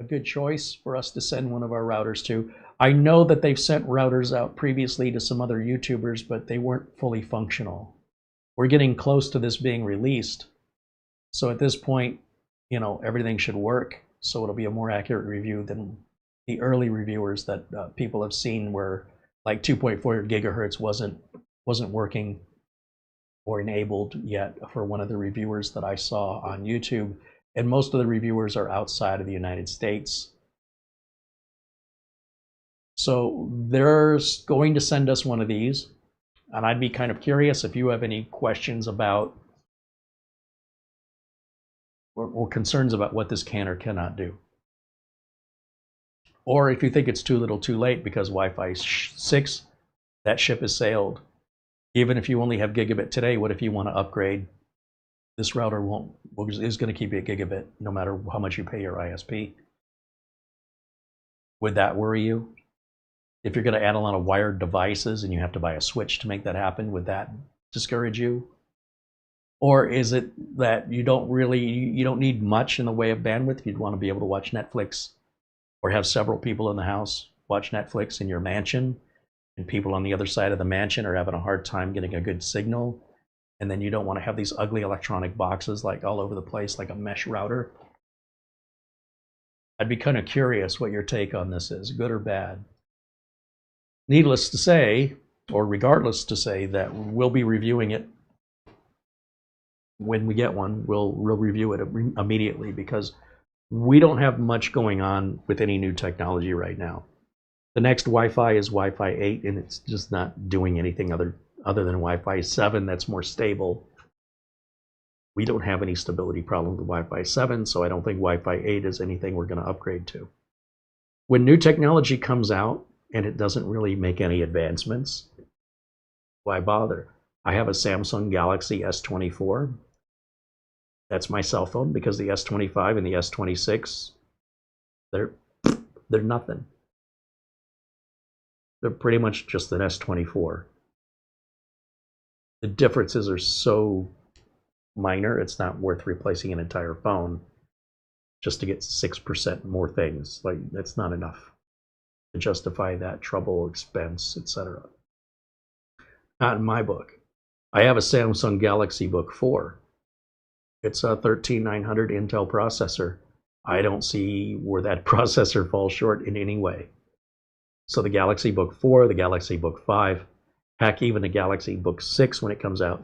good choice for us to send one of our routers to. I know that they've sent routers out previously to some other YouTubers, but they weren't fully functional. We're getting close to this being released. So at this point, you know, everything should work. So it'll be a more accurate review than the early reviewers that people have seen where like 2.4 gigahertz wasn't working or enabled yet for one of the reviewers that I saw on YouTube. And most of the reviewers are outside of the United States. So they're going to send us one of these. And I'd be kind of curious if you have any questions about or concerns about what this can or cannot do. Or if you think it's too little too late because Wi-Fi 6, that ship has sailed. Even if you only have gigabit today, what if you want to upgrade? This router is going to keep you at gigabit no matter how much you pay your ISP. Would that worry you? If you're going to add a lot of wired devices and you have to buy a switch to make that happen, would that discourage you? Or is it that you don't need much in the way of bandwidth? You'd want to be able to watch Netflix or have several people in the house watch Netflix in your mansion, and people on the other side of the mansion are having a hard time getting a good signal, and then you don't want to have these ugly electronic boxes like all over the place like a mesh router. I'd be kind of curious what your take on this is, good or bad. Needless to say, or regardless to say, that we'll be reviewing it when we get one. We'll review it immediately because we don't have much going on with any new technology right now. The next Wi-Fi is Wi-Fi 8, and it's just not doing anything other than Wi-Fi 7 that's more stable. We don't have any stability problem with Wi-Fi 7, so I don't think Wi-Fi 8 is anything we're going to upgrade to. When new technology comes out and it doesn't really make any advancements, why bother? I have a Samsung Galaxy S24. That's my cell phone because the S25 and the S26, they're nothing. They're pretty much just an S24. The differences are so minor, it's not worth replacing an entire phone just to get 6% more things. Like, that's not enough to justify that trouble, expense, etc. Not in my book. I have a Samsung Galaxy Book 4. It's a 13900 Intel processor. I don't see where that processor falls short in any way. So the Galaxy Book 4, the Galaxy Book 5, heck, even the Galaxy Book 6 when it comes out.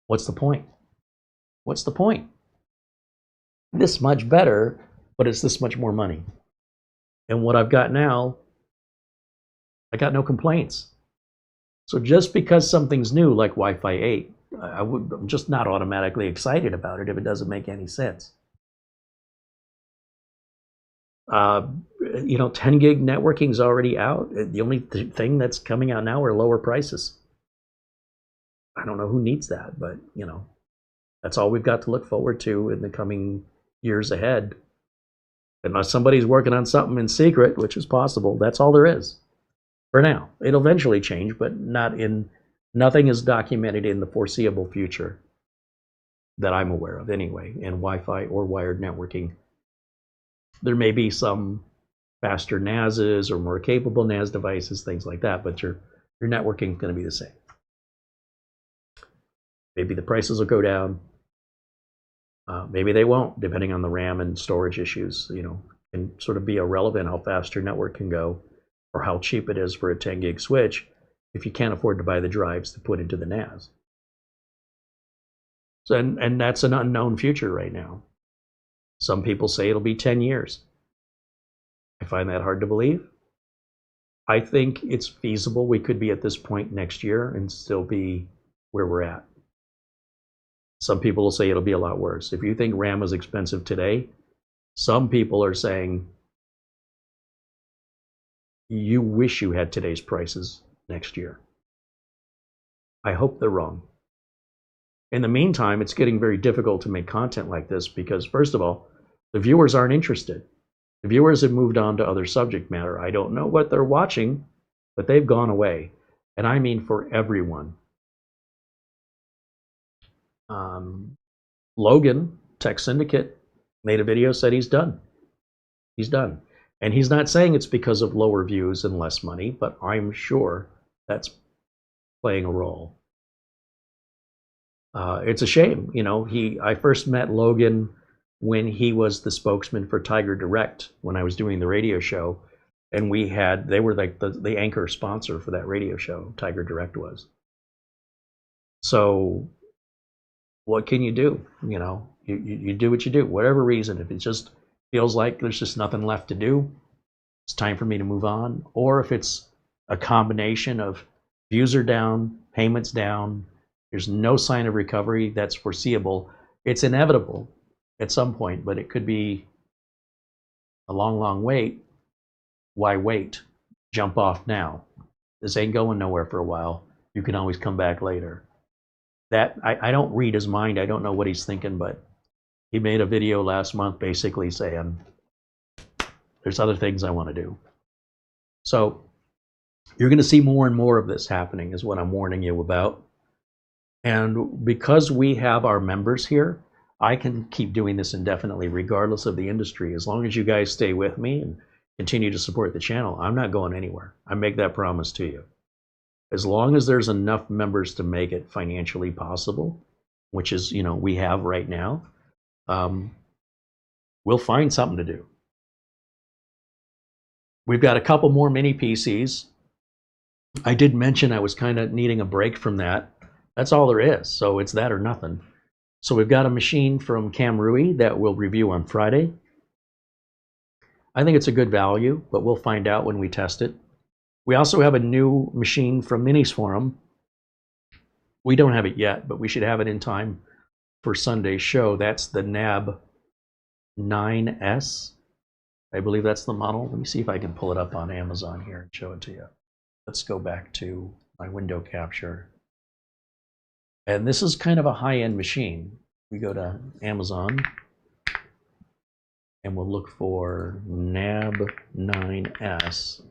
What's the point? What's the point? This much better, but it's this much more money. And what I've got now, I got no complaints. So just because something's new like Wi-Fi 8, I'm just not automatically excited about it if it doesn't make any sense. 10 gig networking is already out. The only thing that's coming out now are lower prices. I don't know who needs that, but that's all we've got to look forward to in the coming years ahead. Unless somebody's working on something in secret, which is possible, that's all there is for now. It'll eventually change, but nothing is documented in the foreseeable future that I'm aware of anyway, in Wi-Fi or wired networking. There may be some faster NASs or more capable NAS devices, things like that, but your networking is going to be the same. Maybe the prices will go down. Maybe they won't, depending on the RAM and storage issues. You know, can sort of be irrelevant how fast your network can go or how cheap it is for a 10 gig switch if you can't afford to buy the drives to put into the NAS. So, and that's an unknown future right now. Some people say it'll be 10 years. I find that hard to believe. I think it's feasible we could be at this point next year and still be where we're at. Some people will say it'll be a lot worse. If you think RAM is expensive today, some people are saying you wish you had today's prices next year. I hope they're wrong. In the meantime, it's getting very difficult to make content like this because, first of all, the viewers aren't interested. The viewers have moved on to other subject matter. I don't know what they're watching, but they've gone away. And I mean for everyone. Logan, Tech Syndicate, made a video, said he's done. He's done. And he's not saying it's because of lower views and less money, but I'm sure that's playing a role. It's a shame, you know. I first met Logan when he was the spokesman for Tiger Direct when I was doing the radio show, and they were like the anchor sponsor for that radio show. Tiger Direct was. So what can you do? You know, you do what you do, whatever reason. If it just feels like there's just nothing left to do, it's time for me to move on. Or if it's a combination of views are down, payments down, there's no sign of recovery that's foreseeable. It's inevitable at some point, but it could be a long, long wait. Why wait? Jump off now. This ain't going nowhere for a while. You can always come back later. I don't read his mind. I don't know what he's thinking, but he made a video last month basically saying, there's other things I want to do. So you're going to see more and more of this happening is what I'm warning you about. And because we have our members here, I can keep doing this indefinitely, regardless of the industry. As long as you guys stay with me and continue to support the channel, I'm not going anywhere. I make that promise to you. As long as there's enough members to make it financially possible, which is, you know, we have right now, we'll find something to do. We've got a couple more mini PCs. I did mention I was kind of needing a break from that. That's all there is. So it's that or nothing. So we've got a machine from Cam Rui that we'll review on Friday. I think it's a good value, but we'll find out when we test it. We also have a new machine from Minis Forum. We don't have it yet, but we should have it in time for Sunday's show. That's the NAB 9S. I believe that's the model. Let me see if I can pull it up on Amazon here and show it to you. Let's go back to my window capture. And this is kind of a high-end machine. We go to Amazon and we'll look for NAB 9S.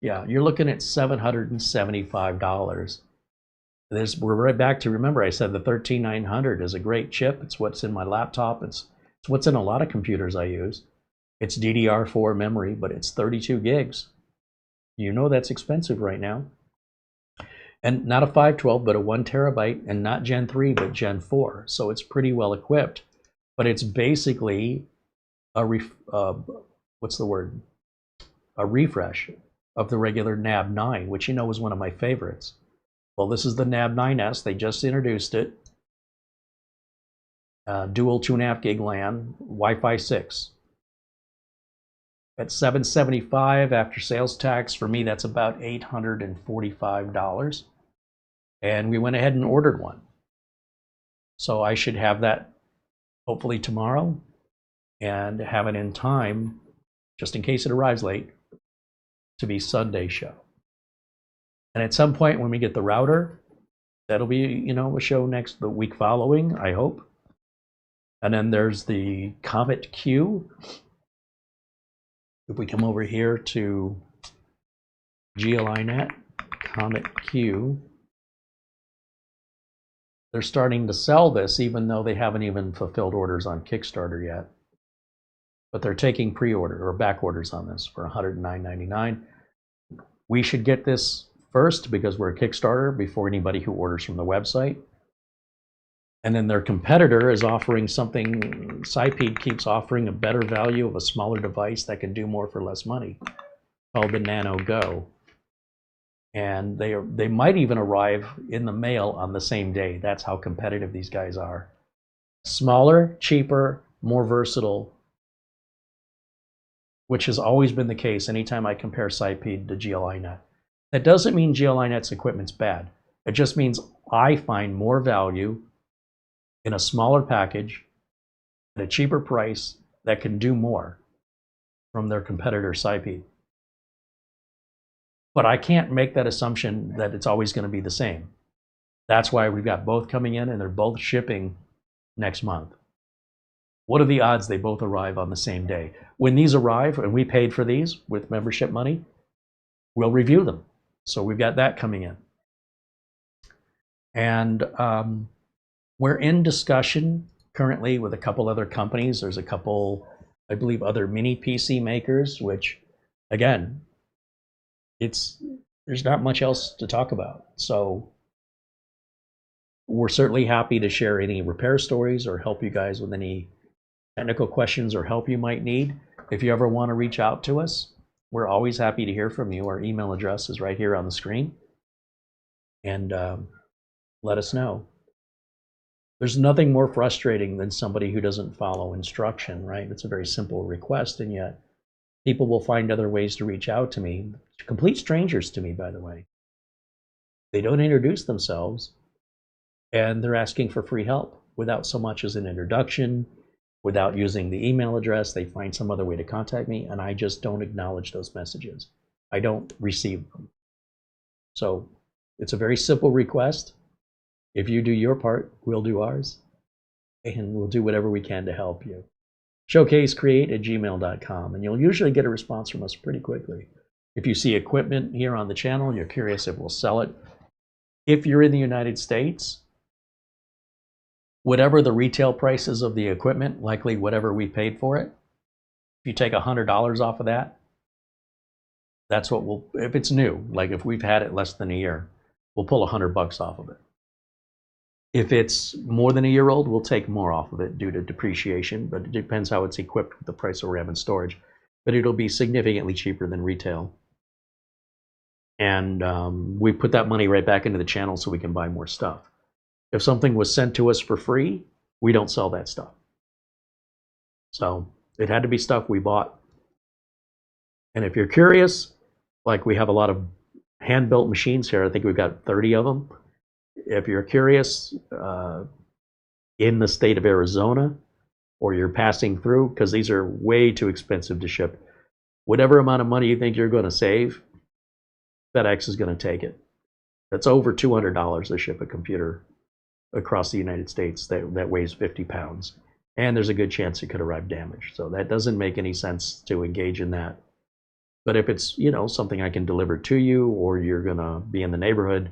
Yeah, you're looking at $775. We're right back to, remember I said the 13900 is a great chip. It's what's in my laptop. It's what's in a lot of computers I use. It's DDR4 memory, but it's 32 gigs. You know that's expensive right now. And not a 512, but a 1 terabyte, and not Gen 3, but Gen 4. So it's pretty well equipped. But it's basically a what's the word? A refresh of the regular NAB 9, which you know is one of my favorites. Well, this is the NAB 9S. They just introduced it. Dual 2.5 gig LAN, Wi-Fi 6. At $775 after sales tax, for me that's about $845. And we went ahead and ordered one. So I should have that hopefully tomorrow and have it in time, just in case it arrives late, to be Sunday's show. And at some point when we get the router, that'll be, you know, a show the week following, I hope. And then there's the Comet Q. If we come over here to GLINet, Comet Q, they're starting to sell this even though they haven't even fulfilled orders on Kickstarter yet. but they're taking pre-order or back orders on this for $109.99. We should get this first because we're a Kickstarter before anybody who orders from the website. And then their competitor is offering something, SciPede keeps offering a better value of a smaller device that can do more for less money, called the Nano Go. And they might even arrive in the mail on the same day. That's how competitive these guys are. Smaller, cheaper, more versatile, which has always been the case anytime I compare SciPede to GLINet. That doesn't mean GLINet's equipment's bad. It just means I find more value in a smaller package at a cheaper price that can do more from their competitor SciPede. But I can't make that assumption that it's always going to be the same. That's why we've got both coming in and they're both shipping next month. What are the odds they both arrive on the same day? When these arrive, and we paid for these with membership money, we'll review them. So we've got that coming in. And we're in discussion currently with a couple other companies. There's a couple, I believe, other mini PC makers, which, again, there's not much else to talk about. So we're certainly happy to share any repair stories or help you guys with any technical questions or help you might need. If you ever want to reach out to us, we're always happy to hear from you. Our email address is right here on the screen. And let us know. There's nothing more frustrating than somebody who doesn't follow instruction, right? It's a very simple request, and yet people will find other ways to reach out to me. Complete strangers to me, by the way. They don't introduce themselves, and they're asking for free help without so much as an introduction, without using the email address. They find some other way to contact me, and I just don't acknowledge those messages. I don't receive them. So it's a very simple request. If you do your part, we'll do ours, and we'll do whatever we can to help you. showcasecreate@gmail.com, and you'll usually get a response from us pretty quickly. If you see equipment here on the channel and you're curious if we'll sell it, if you're in the United States, whatever the retail prices of the equipment, likely whatever we paid for it, if you take $100 off of that, that's what we'll, if it's new, like if we've had it less than a year, we'll pull $100 off of it. If it's more than a year old, we'll take more off of it due to depreciation, but it depends how it's equipped with the price of RAM and storage. But it'll be significantly cheaper than retail. And we put that money right back into the channel so we can buy more stuff. If something was sent to us for free, we don't sell that stuff. So it had to be stuff we bought. And if you're curious, like we have a lot of hand-built machines here. I think we've got 30 of them. If you're curious, in the state of Arizona, or you're passing through, because these are way too expensive to ship, whatever amount of money you think you're going to save, FedEx is going to take it. That's over $200 to ship a computer across the United States that weighs 50 pounds. And there's a good chance it could arrive damaged. So that doesn't make any sense to engage in that. But if it's, you know, something I can deliver to you, or you're going to be in the neighborhood,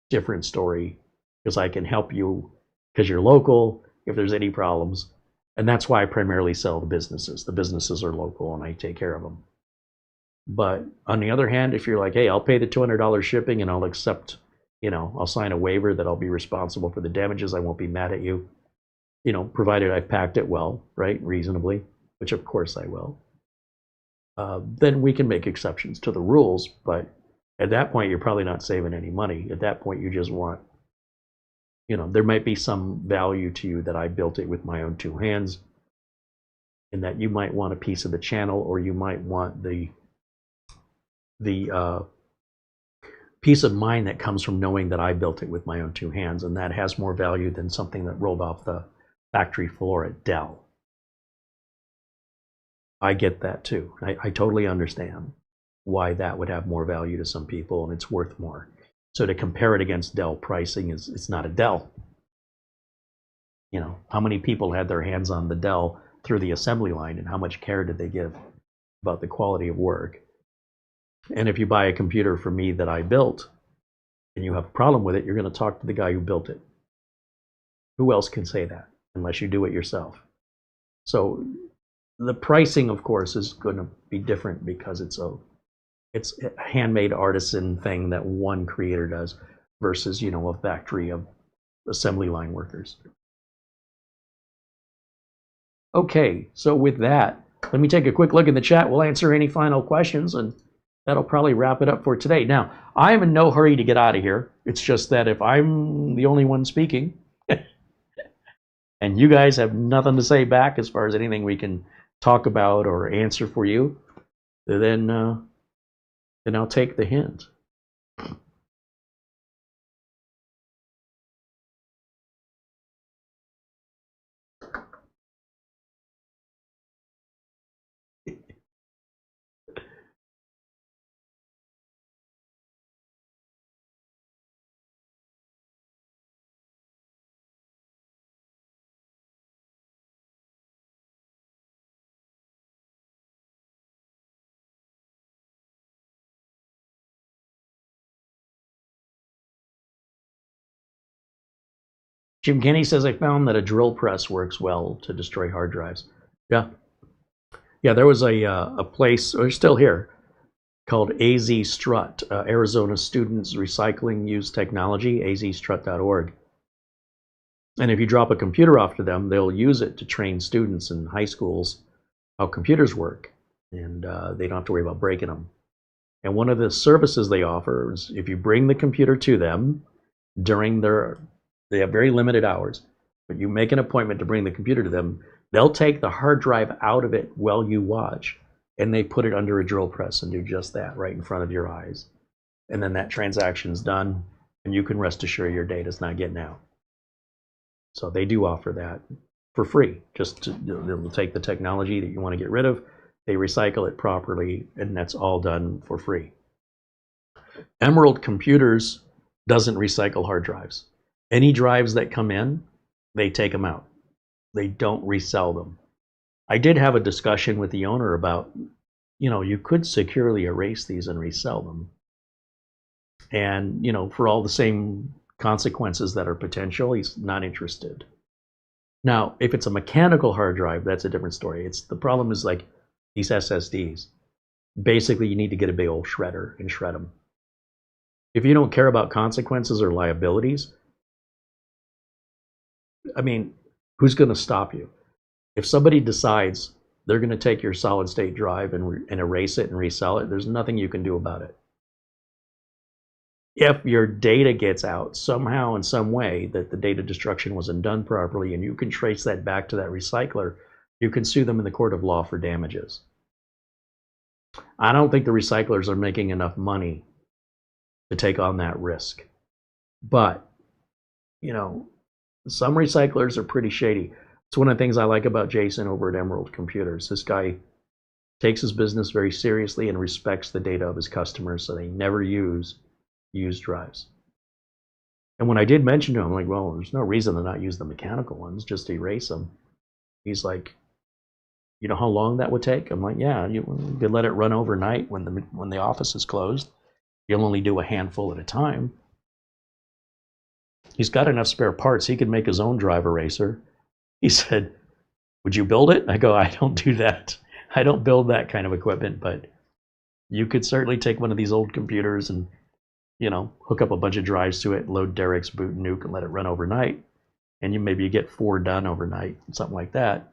different story, because I can help you because you're local if there's any problems. And that's why I primarily sell the businesses. The businesses are local and I take care of them. But on the other hand, if you're like, hey, I'll pay the $200 shipping and I'll accept, you know, I'll sign a waiver that I'll be responsible for the damages, I won't be mad at you, you know, provided I've packed it well, right, reasonably, which of course I will, then we can make exceptions to the rules. But at that point, you're probably not saving any money. At that point, you just want, you know, there might be some value to you that I built it with my own two hands, and that you might want a piece of the channel, or you might want the peace of mind that comes from knowing that I built it with my own two hands, and that has more value than something that rolled off the factory floor at Dell. I get that too. I totally understand why that would have more value to some people, and it's worth more. So to compare it against Dell pricing is, it's not a Dell. You know, how many people had their hands on the Dell through the assembly line, and how much care did they give about the quality of work? And if you buy a computer from me that I built and you have a problem with it, you're going to talk to the guy who built it. Who else can say that unless you do it yourself? So the pricing, of course, is going to be different because it's a handmade artisan thing that one creator does versus, you know, a factory of assembly line workers. Okay, so with that, let me take a quick look in the chat. We'll answer any final questions, and that'll probably wrap it up for today. Now, I'm in no hurry to get out of here. It's just that if I'm the only one speaking, and you guys have nothing to say back as far as anything we can talk about or answer for you, then I'll take the hint. Jim Kenny says, I found that a drill press works well to destroy hard drives. Yeah. Yeah, there was a place, or still here, called AZ Strut, Arizona Students Recycling Use Technology, azstrut.org. And if you drop a computer off to them, they'll use it to train students in high schools how computers work. And they don't have to worry about breaking them. And one of the services they offer is if you bring the computer to them during they have very limited hours, but you make an appointment to bring the computer to them, they'll take the hard drive out of it while you watch, and they put it under a drill press and do just that right in front of your eyes. And then that transaction's done, and you can rest assured your data's not getting out. So they do offer that for free. They'll take the technology that you want to get rid of, they recycle it properly, and that's all done for free. Emerald Computers doesn't recycle hard drives. Any drives that come in, they take them out. They don't resell them. I did have a discussion with the owner about, you know, you could securely erase these and resell them. And, you know, for all the same consequences that are potential, he's not interested. Now, if it's a mechanical hard drive, that's a different story. The problem is like these SSDs. Basically, you need to get a big old shredder and shred them. If you don't care about consequences or liabilities, I mean, who's going to stop you? If somebody decides they're going to take your solid state drive and erase it and resell it, there's nothing you can do about it. If your data gets out somehow in some way that the data destruction wasn't done properly and you can trace that back to that recycler, you can sue them in the court of law for damages. I don't think the recyclers are making enough money to take on that risk. But, you know, some recyclers are pretty shady. It's one of the things I like about Jason over at Emerald Computers. This guy takes his business very seriously and respects the data of his customers, so they never use used drives. And when I did mention to him, like, well, there's no reason to not use the mechanical ones, just erase them. He's like, you know how long that would take? I'm like, yeah, you could let it run overnight when the office is closed. You'll only do a handful at a time. He's got enough spare parts. He could make his own drive eraser. He said, would you build it? I go, I don't do that. I don't build that kind of equipment, but you could certainly take one of these old computers and, you know, hook up a bunch of drives to it, load Derek's boot and nuke and let it run overnight. And maybe you get 4 done overnight, something like that.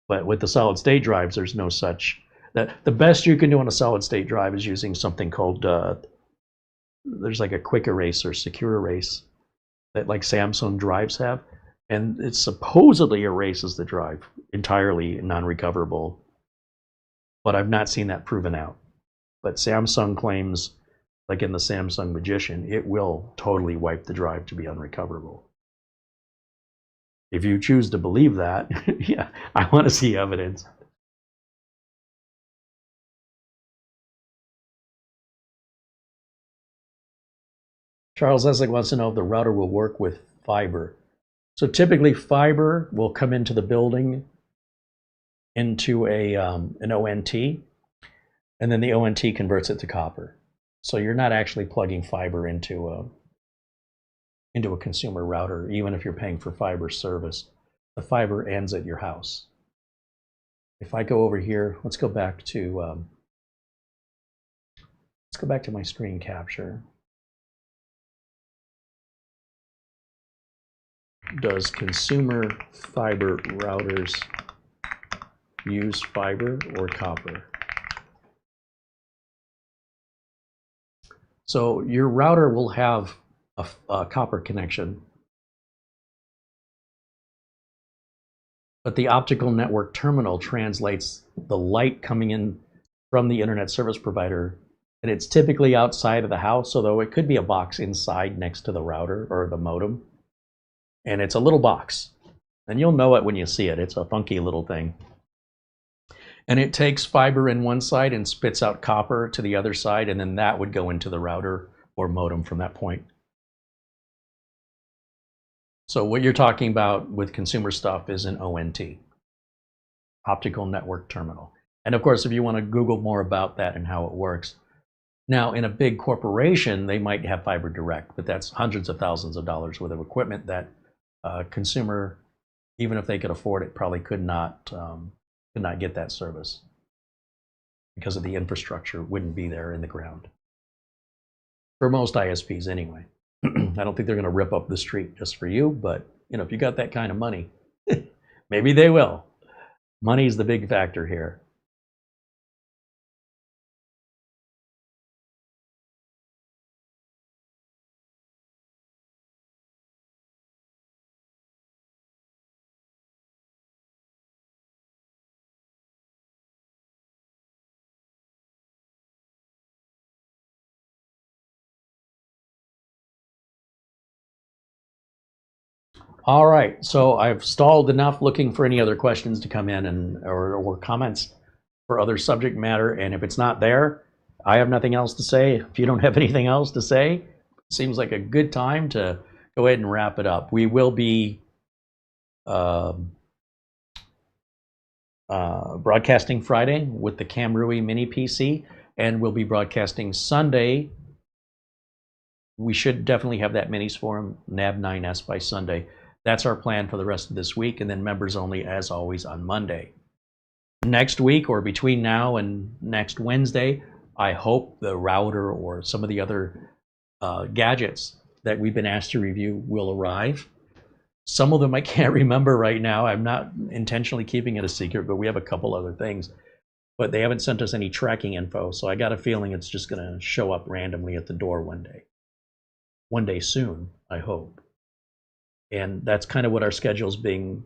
But with the solid state drives, there's no such. The best you can do on a solid state drive is using something called, there's like a quick erase or secure erase that like Samsung drives have. And it supposedly erases the drive entirely non-recoverable. But I've not seen that proven out. But Samsung claims, like in the Samsung Magician, it will totally wipe the drive to be unrecoverable. If you choose to believe that, yeah, I want to see evidence. Charles Essig wants to know if the router will work with fiber. So typically fiber will come into the building into an ONT, and then the ONT converts it to copper. So you're not actually plugging fiber into a consumer router, even if you're paying for fiber service. The fiber ends at your house. if I go over here, let's go back to my screen capture. Does consumer fiber routers use fiber or copper? So your router will have a copper connection, but the optical network terminal translates the light coming in from the internet service provider, and it's typically outside of the house, although it could be a box inside next to the router or the modem. And it's a little box, and you'll know it when you see it. It's a funky little thing. And it takes fiber in one side and spits out copper to the other side, and then that would go into the router or modem from that point. So what you're talking about with consumer stuff is an ONT, optical network terminal. And of course, if you want to Google more about that and how it works. Now, in a big corporation, they might have fiber direct, but that's hundreds of thousands of dollars worth of equipment that consumer, even if they could afford it, probably could not get that service because of the infrastructure wouldn't be there in the ground. For most ISPs anyway. I don't think they're going to rip up the street just for you, but if you got that kind of money, maybe they will. Money's the big factor here. All right, so I've stalled enough looking for any other questions to come in or comments for other subject matter, and if it's not there, I have nothing else to say. If you don't have anything else to say, it seems like a good time to go ahead and wrap it up. We will be broadcasting Friday with the Camrui mini PC, and we'll be broadcasting Sunday. We should definitely have that minis for him, NAB 9S by Sunday. That's our plan for the rest of this week, and then members only, as always, on Monday. Next week, or between now and next Wednesday, I hope the router or some of the other gadgets that we've been asked to review will arrive. Some of them I can't remember right now. I'm not intentionally keeping it a secret, but we have a couple other things. But they haven't sent us any tracking info, so I got a feeling it's just going to show up randomly at the door one day. One day soon, I hope. And that's kind of what our schedule's being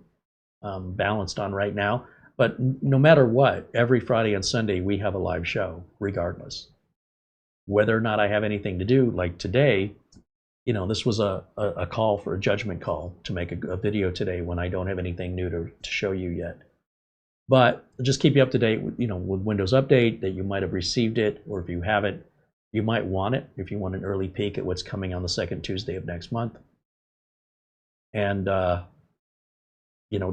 balanced on right now. But no matter what, every Friday and Sunday we have a live show, regardless. Whether or not I have anything to do, like today, this was a call for a judgment call to make a video today when I don't have anything new to show you yet. But just keep you up to date with, with Windows Update, that you might have received it, or if you haven't, you might want it if you want an early peek at what's coming on the second Tuesday of next month. And, to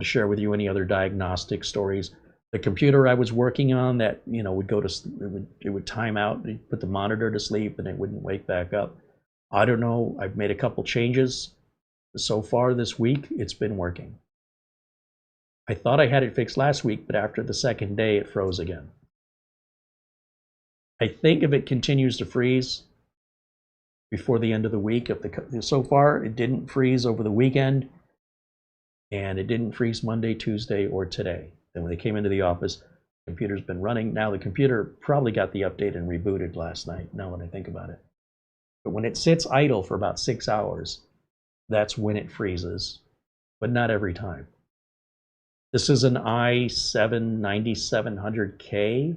share with you any other diagnostic stories. The computer I was working on that, would go to, it would time out, you'd put the monitor to sleep and it wouldn't wake back up. I don't know, I've made a couple changes. So far this week, it's been working. I thought I had it fixed last week, but after the second day, it froze again. I think if it continues to freeze before the end of the week, so far it didn't freeze over the weekend, and it didn't freeze Monday, Tuesday, or today. Then when they came into the office, the computer's been running. Now the computer probably got the update and rebooted last night, now that I think about it. But when it sits idle for about 6 hours, that's when it freezes, but not every time. This is an i7 9700K,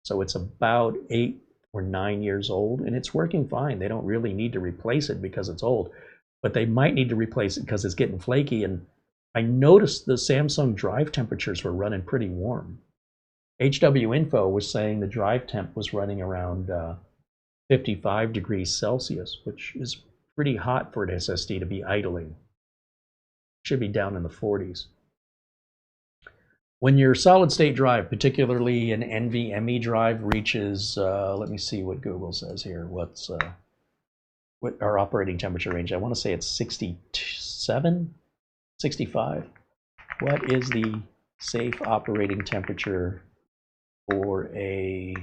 so it's about 8 or 9 years old, and it's working fine. They don't really need to replace it because it's old, but they might need to replace it because it's getting flaky. And I noticed the Samsung drive temperatures were running pretty warm. HW Info was saying the drive temp was running around 55 degrees Celsius, which is pretty hot for an SSD to be idling. Should be down in the 40s. When your solid state drive, particularly an NVMe drive, reaches, let me see what Google says here. What our operating temperature range? I want to say it's 67, 65. What is the safe operating temperature for a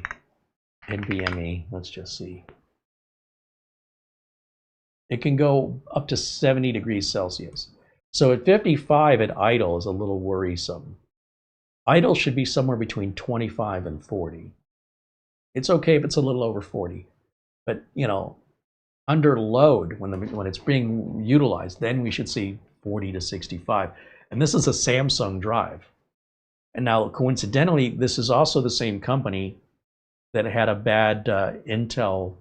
NVMe. Let's just see. It can go up to 70 degrees Celsius. So at 55 at idle is a little worrisome. Idle should be somewhere between 25 and 40. It's okay if it's a little over 40, but you know, under load when it's being utilized, then we should see 40 to 65. And this is a Samsung drive. And now, coincidentally, this is also the same company that had a bad Intel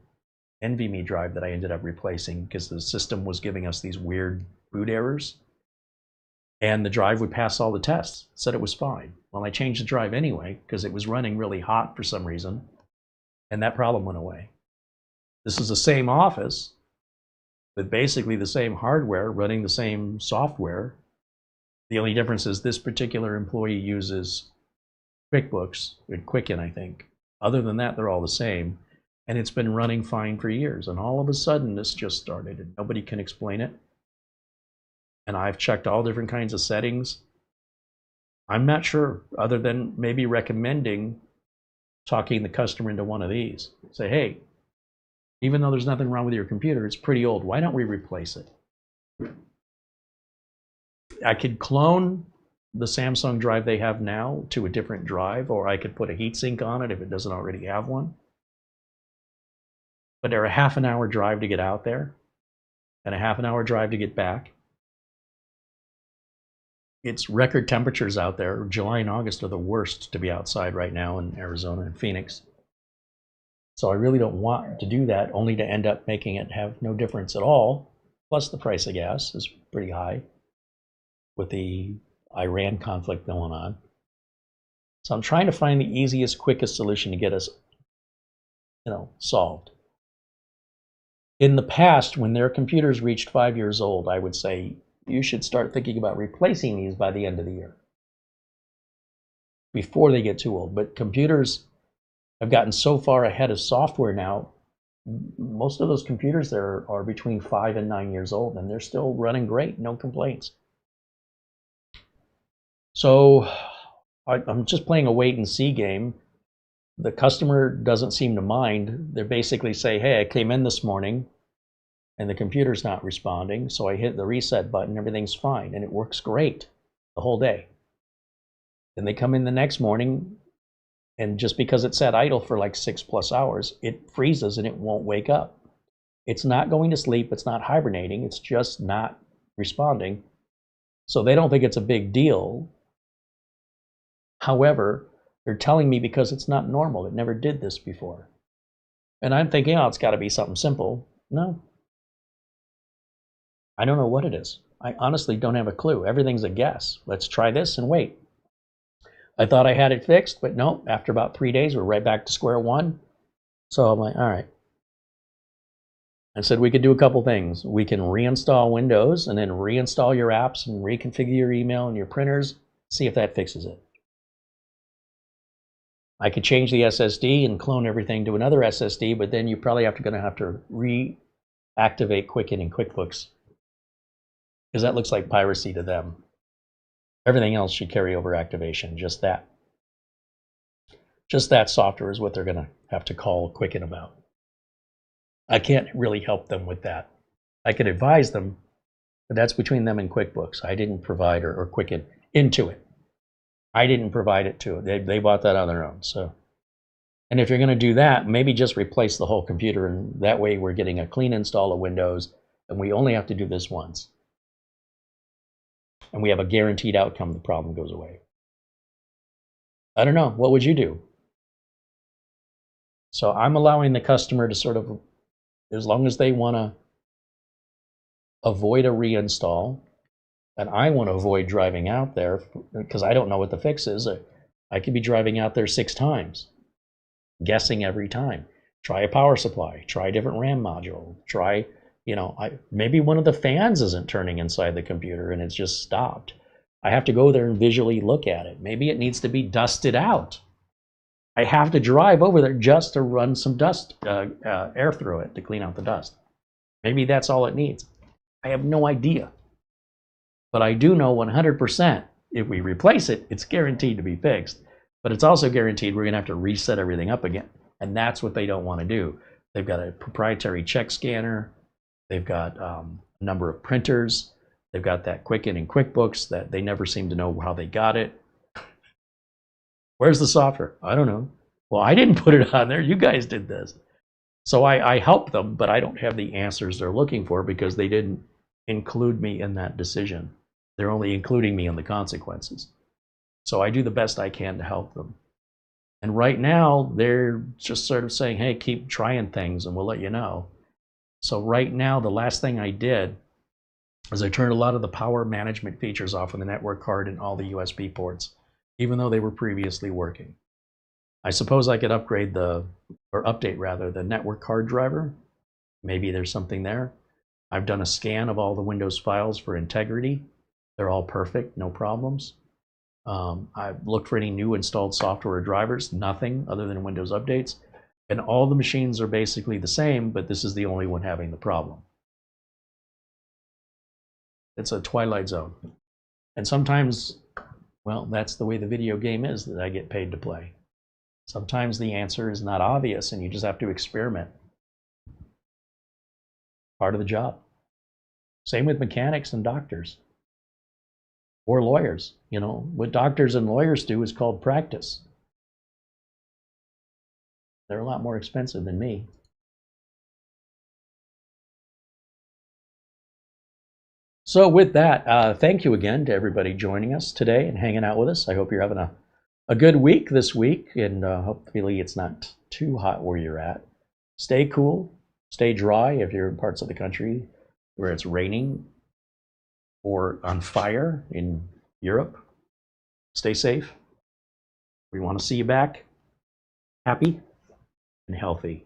NVMe drive that I ended up replacing because the system was giving us these weird boot errors. And the drive would pass all the tests, said it was fine. Well, I changed the drive anyway because it was running really hot for some reason, and that problem went away. This is the same office with basically the same hardware running the same software. The only difference is this particular employee uses QuickBooks and Quicken, I think. Other than that, they're all the same. And it's been running fine for years. And all of a sudden, this just started, and nobody can explain it. And I've checked all different kinds of settings. I'm not sure, other than maybe recommending talking the customer into one of these. Say, hey, even though there's nothing wrong with your computer, it's pretty old. Why don't we replace it? I could clone the Samsung drive they have now to a different drive, or I could put a heatsink on it if it doesn't already have one. But they're a half an hour drive to get out there and a half an hour drive to get back. It's record temperatures out there. July and August are the worst to be outside right now in Arizona and Phoenix. So I really don't want to do that, only to end up making it have no difference at all. Plus the price of gas is pretty high with the Iran conflict going on. So I'm trying to find the easiest, quickest solution to get us, solved. In the past, when their computers reached 5 years old, I would say you should start thinking about replacing these by the end of the year, before they get too old. But computers have gotten so far ahead of software now, most of those computers there are between 5 and 9 years old, and they're still running great, no complaints. So I'm just playing a wait and see game. The customer doesn't seem to mind. They basically say, hey, I came in this morning and the computer's not responding, so I hit the reset button, everything's fine, and it works great the whole day. Then they come in the next morning, and just because it sat idle for like 6+ hours, it freezes and it won't wake up. It's not going to sleep, it's not hibernating, it's just not responding. So they don't think it's a big deal. However, they're telling me because it's not normal, it never did this before. And I'm thinking, oh, it's got to be something simple. No. I don't know what it is. I honestly don't have a clue. Everything's a guess. Let's try this and wait. I thought I had it fixed, but no, after about 3 days, we're right back to square one. So I'm like, all right. I said we could do a couple things. We can reinstall Windows and then reinstall your apps and reconfigure your email and your printers, see if that fixes it. I could change the SSD and clone everything to another SSD, but then you probably gonna have to reactivate Quicken and QuickBooks, because that looks like piracy to them. Everything else should carry over activation, just that. Just that software is what they're gonna have to call Quicken about. I can't really help them with that. I could advise them, but that's between them and QuickBooks. I didn't provide or Quicken into it. I didn't provide it to it. They bought that on their own. So, and if you're going to do that, maybe just replace the whole computer, and that way we're getting a clean install of Windows, and we only have to do this once. And we have a guaranteed outcome, the problem goes away. I don't know, what would you do? So I'm allowing the customer to sort of, as long as they want to avoid a reinstall, and I want to avoid driving out there because I don't know what the fix is. I could be driving out there 6 times, guessing every time. Try a power supply, try a different RAM module, try, maybe one of the fans isn't turning inside the computer and it's just stopped. I have to go there and visually look at it. Maybe it needs to be dusted out. I have to drive over there just to run some dust, air through it to clean out the dust. Maybe that's all it needs. I have no idea. But I do know 100% if we replace it, it's guaranteed to be fixed. But it's also guaranteed we're going to have to reset everything up again. And that's what they don't want to do. They've got a proprietary check scanner. They've got a number of printers. They've got that Quicken and QuickBooks that they never seem to know how they got it. Where's the software? I don't know. Well, I didn't put it on there. You guys did this. So I help them, but I don't have the answers they're looking for because they didn't include me in that decision. They're only including me in the consequences. So I do the best I can to help them. And right now, they're just sort of saying, hey, keep trying things and we'll let you know. So right now, the last thing I did is I turned a lot of the power management features off on the network card and all the USB ports, even though they were previously working. I suppose I could upgrade update rather, the network card driver. Maybe there's something there. I've done a scan of all the Windows files for integrity. They're all perfect, no problems. I've looked for any new installed software or drivers, nothing other than Windows updates. And all the machines are basically the same, but this is the only one having the problem. It's a twilight zone. And sometimes, well, that's the way the video game is that I get paid to play. Sometimes the answer is not obvious and you just have to experiment. Part of the job. Same with mechanics and doctors. Or lawyers. You know, what doctors and lawyers do is called practice. They're a lot more expensive than me. So with that, thank you again to everybody joining us today and hanging out with us. I hope you're having a good week this week, and hopefully it's not too hot where you're at. Stay cool, stay dry if you're in parts of the country where it's raining or on fire in Europe. Stay safe. We want to see you back happy and healthy.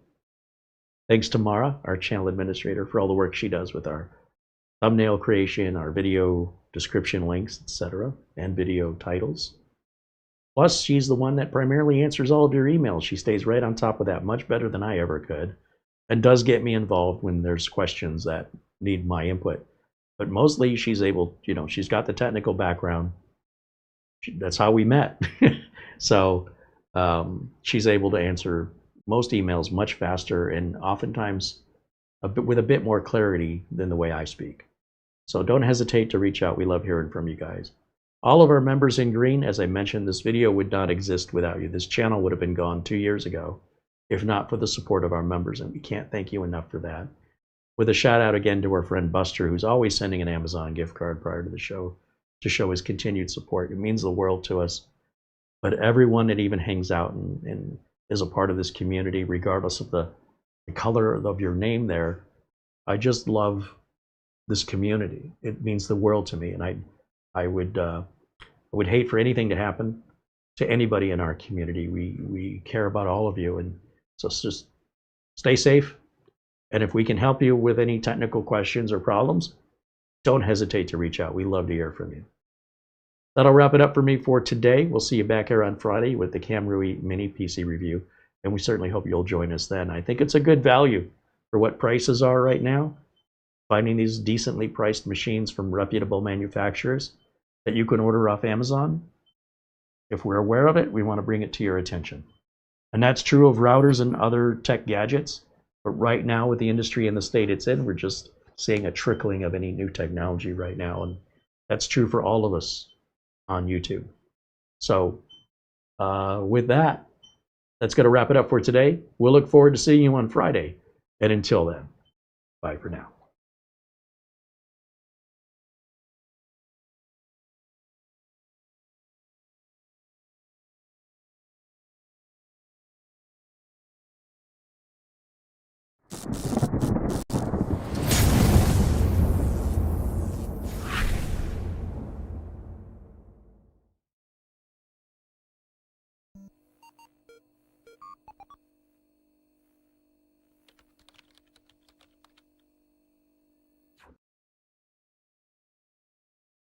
Thanks to Mara, our channel administrator, for all the work she does with our thumbnail creation, our video description links, etc., and video titles. Plus, she's the one that primarily answers all of your emails. She stays right on top of that, much better than I ever could, and does get me involved when there's questions that need my input. But mostly she's able, you know, she's got the technical background. That's how we met. So she's able to answer most emails much faster and oftentimes with a bit more clarity than the way I speak. So don't hesitate to reach out. We love hearing from you guys. All of our members in green, as I mentioned, this video would not exist without you. This channel would have been gone 2 years ago if not for the support of our members, and we can't thank you enough for that. With a shout out again to our friend Buster, who's always sending an Amazon gift card prior to the show to show his continued support. It means the world to us. But everyone that even hangs out and is a part of this community, regardless of the color of your name there, I just love this community. It means the world to me, and I would hate for anything to happen to anybody in our community. We care about all of you, and so just stay safe. And if we can help you with any technical questions or problems, don't hesitate to reach out. We love to hear from you. That'll wrap it up for me for today. We'll see you back here on Friday with the Camrui Mini PC review, and we certainly hope you'll join us then. I think it's a good value for what prices are right now. Finding these decently priced machines from reputable manufacturers that you can order off Amazon. If we're aware of it, we want to bring it to your attention. And that's true of routers and other tech gadgets. But right now, with the industry and the state it's in, we're just seeing a trickling of any new technology right now. And that's true for all of us on YouTube. So with that, that's going to wrap it up for today. We'll look forward to seeing you on Friday. And until then, bye for now.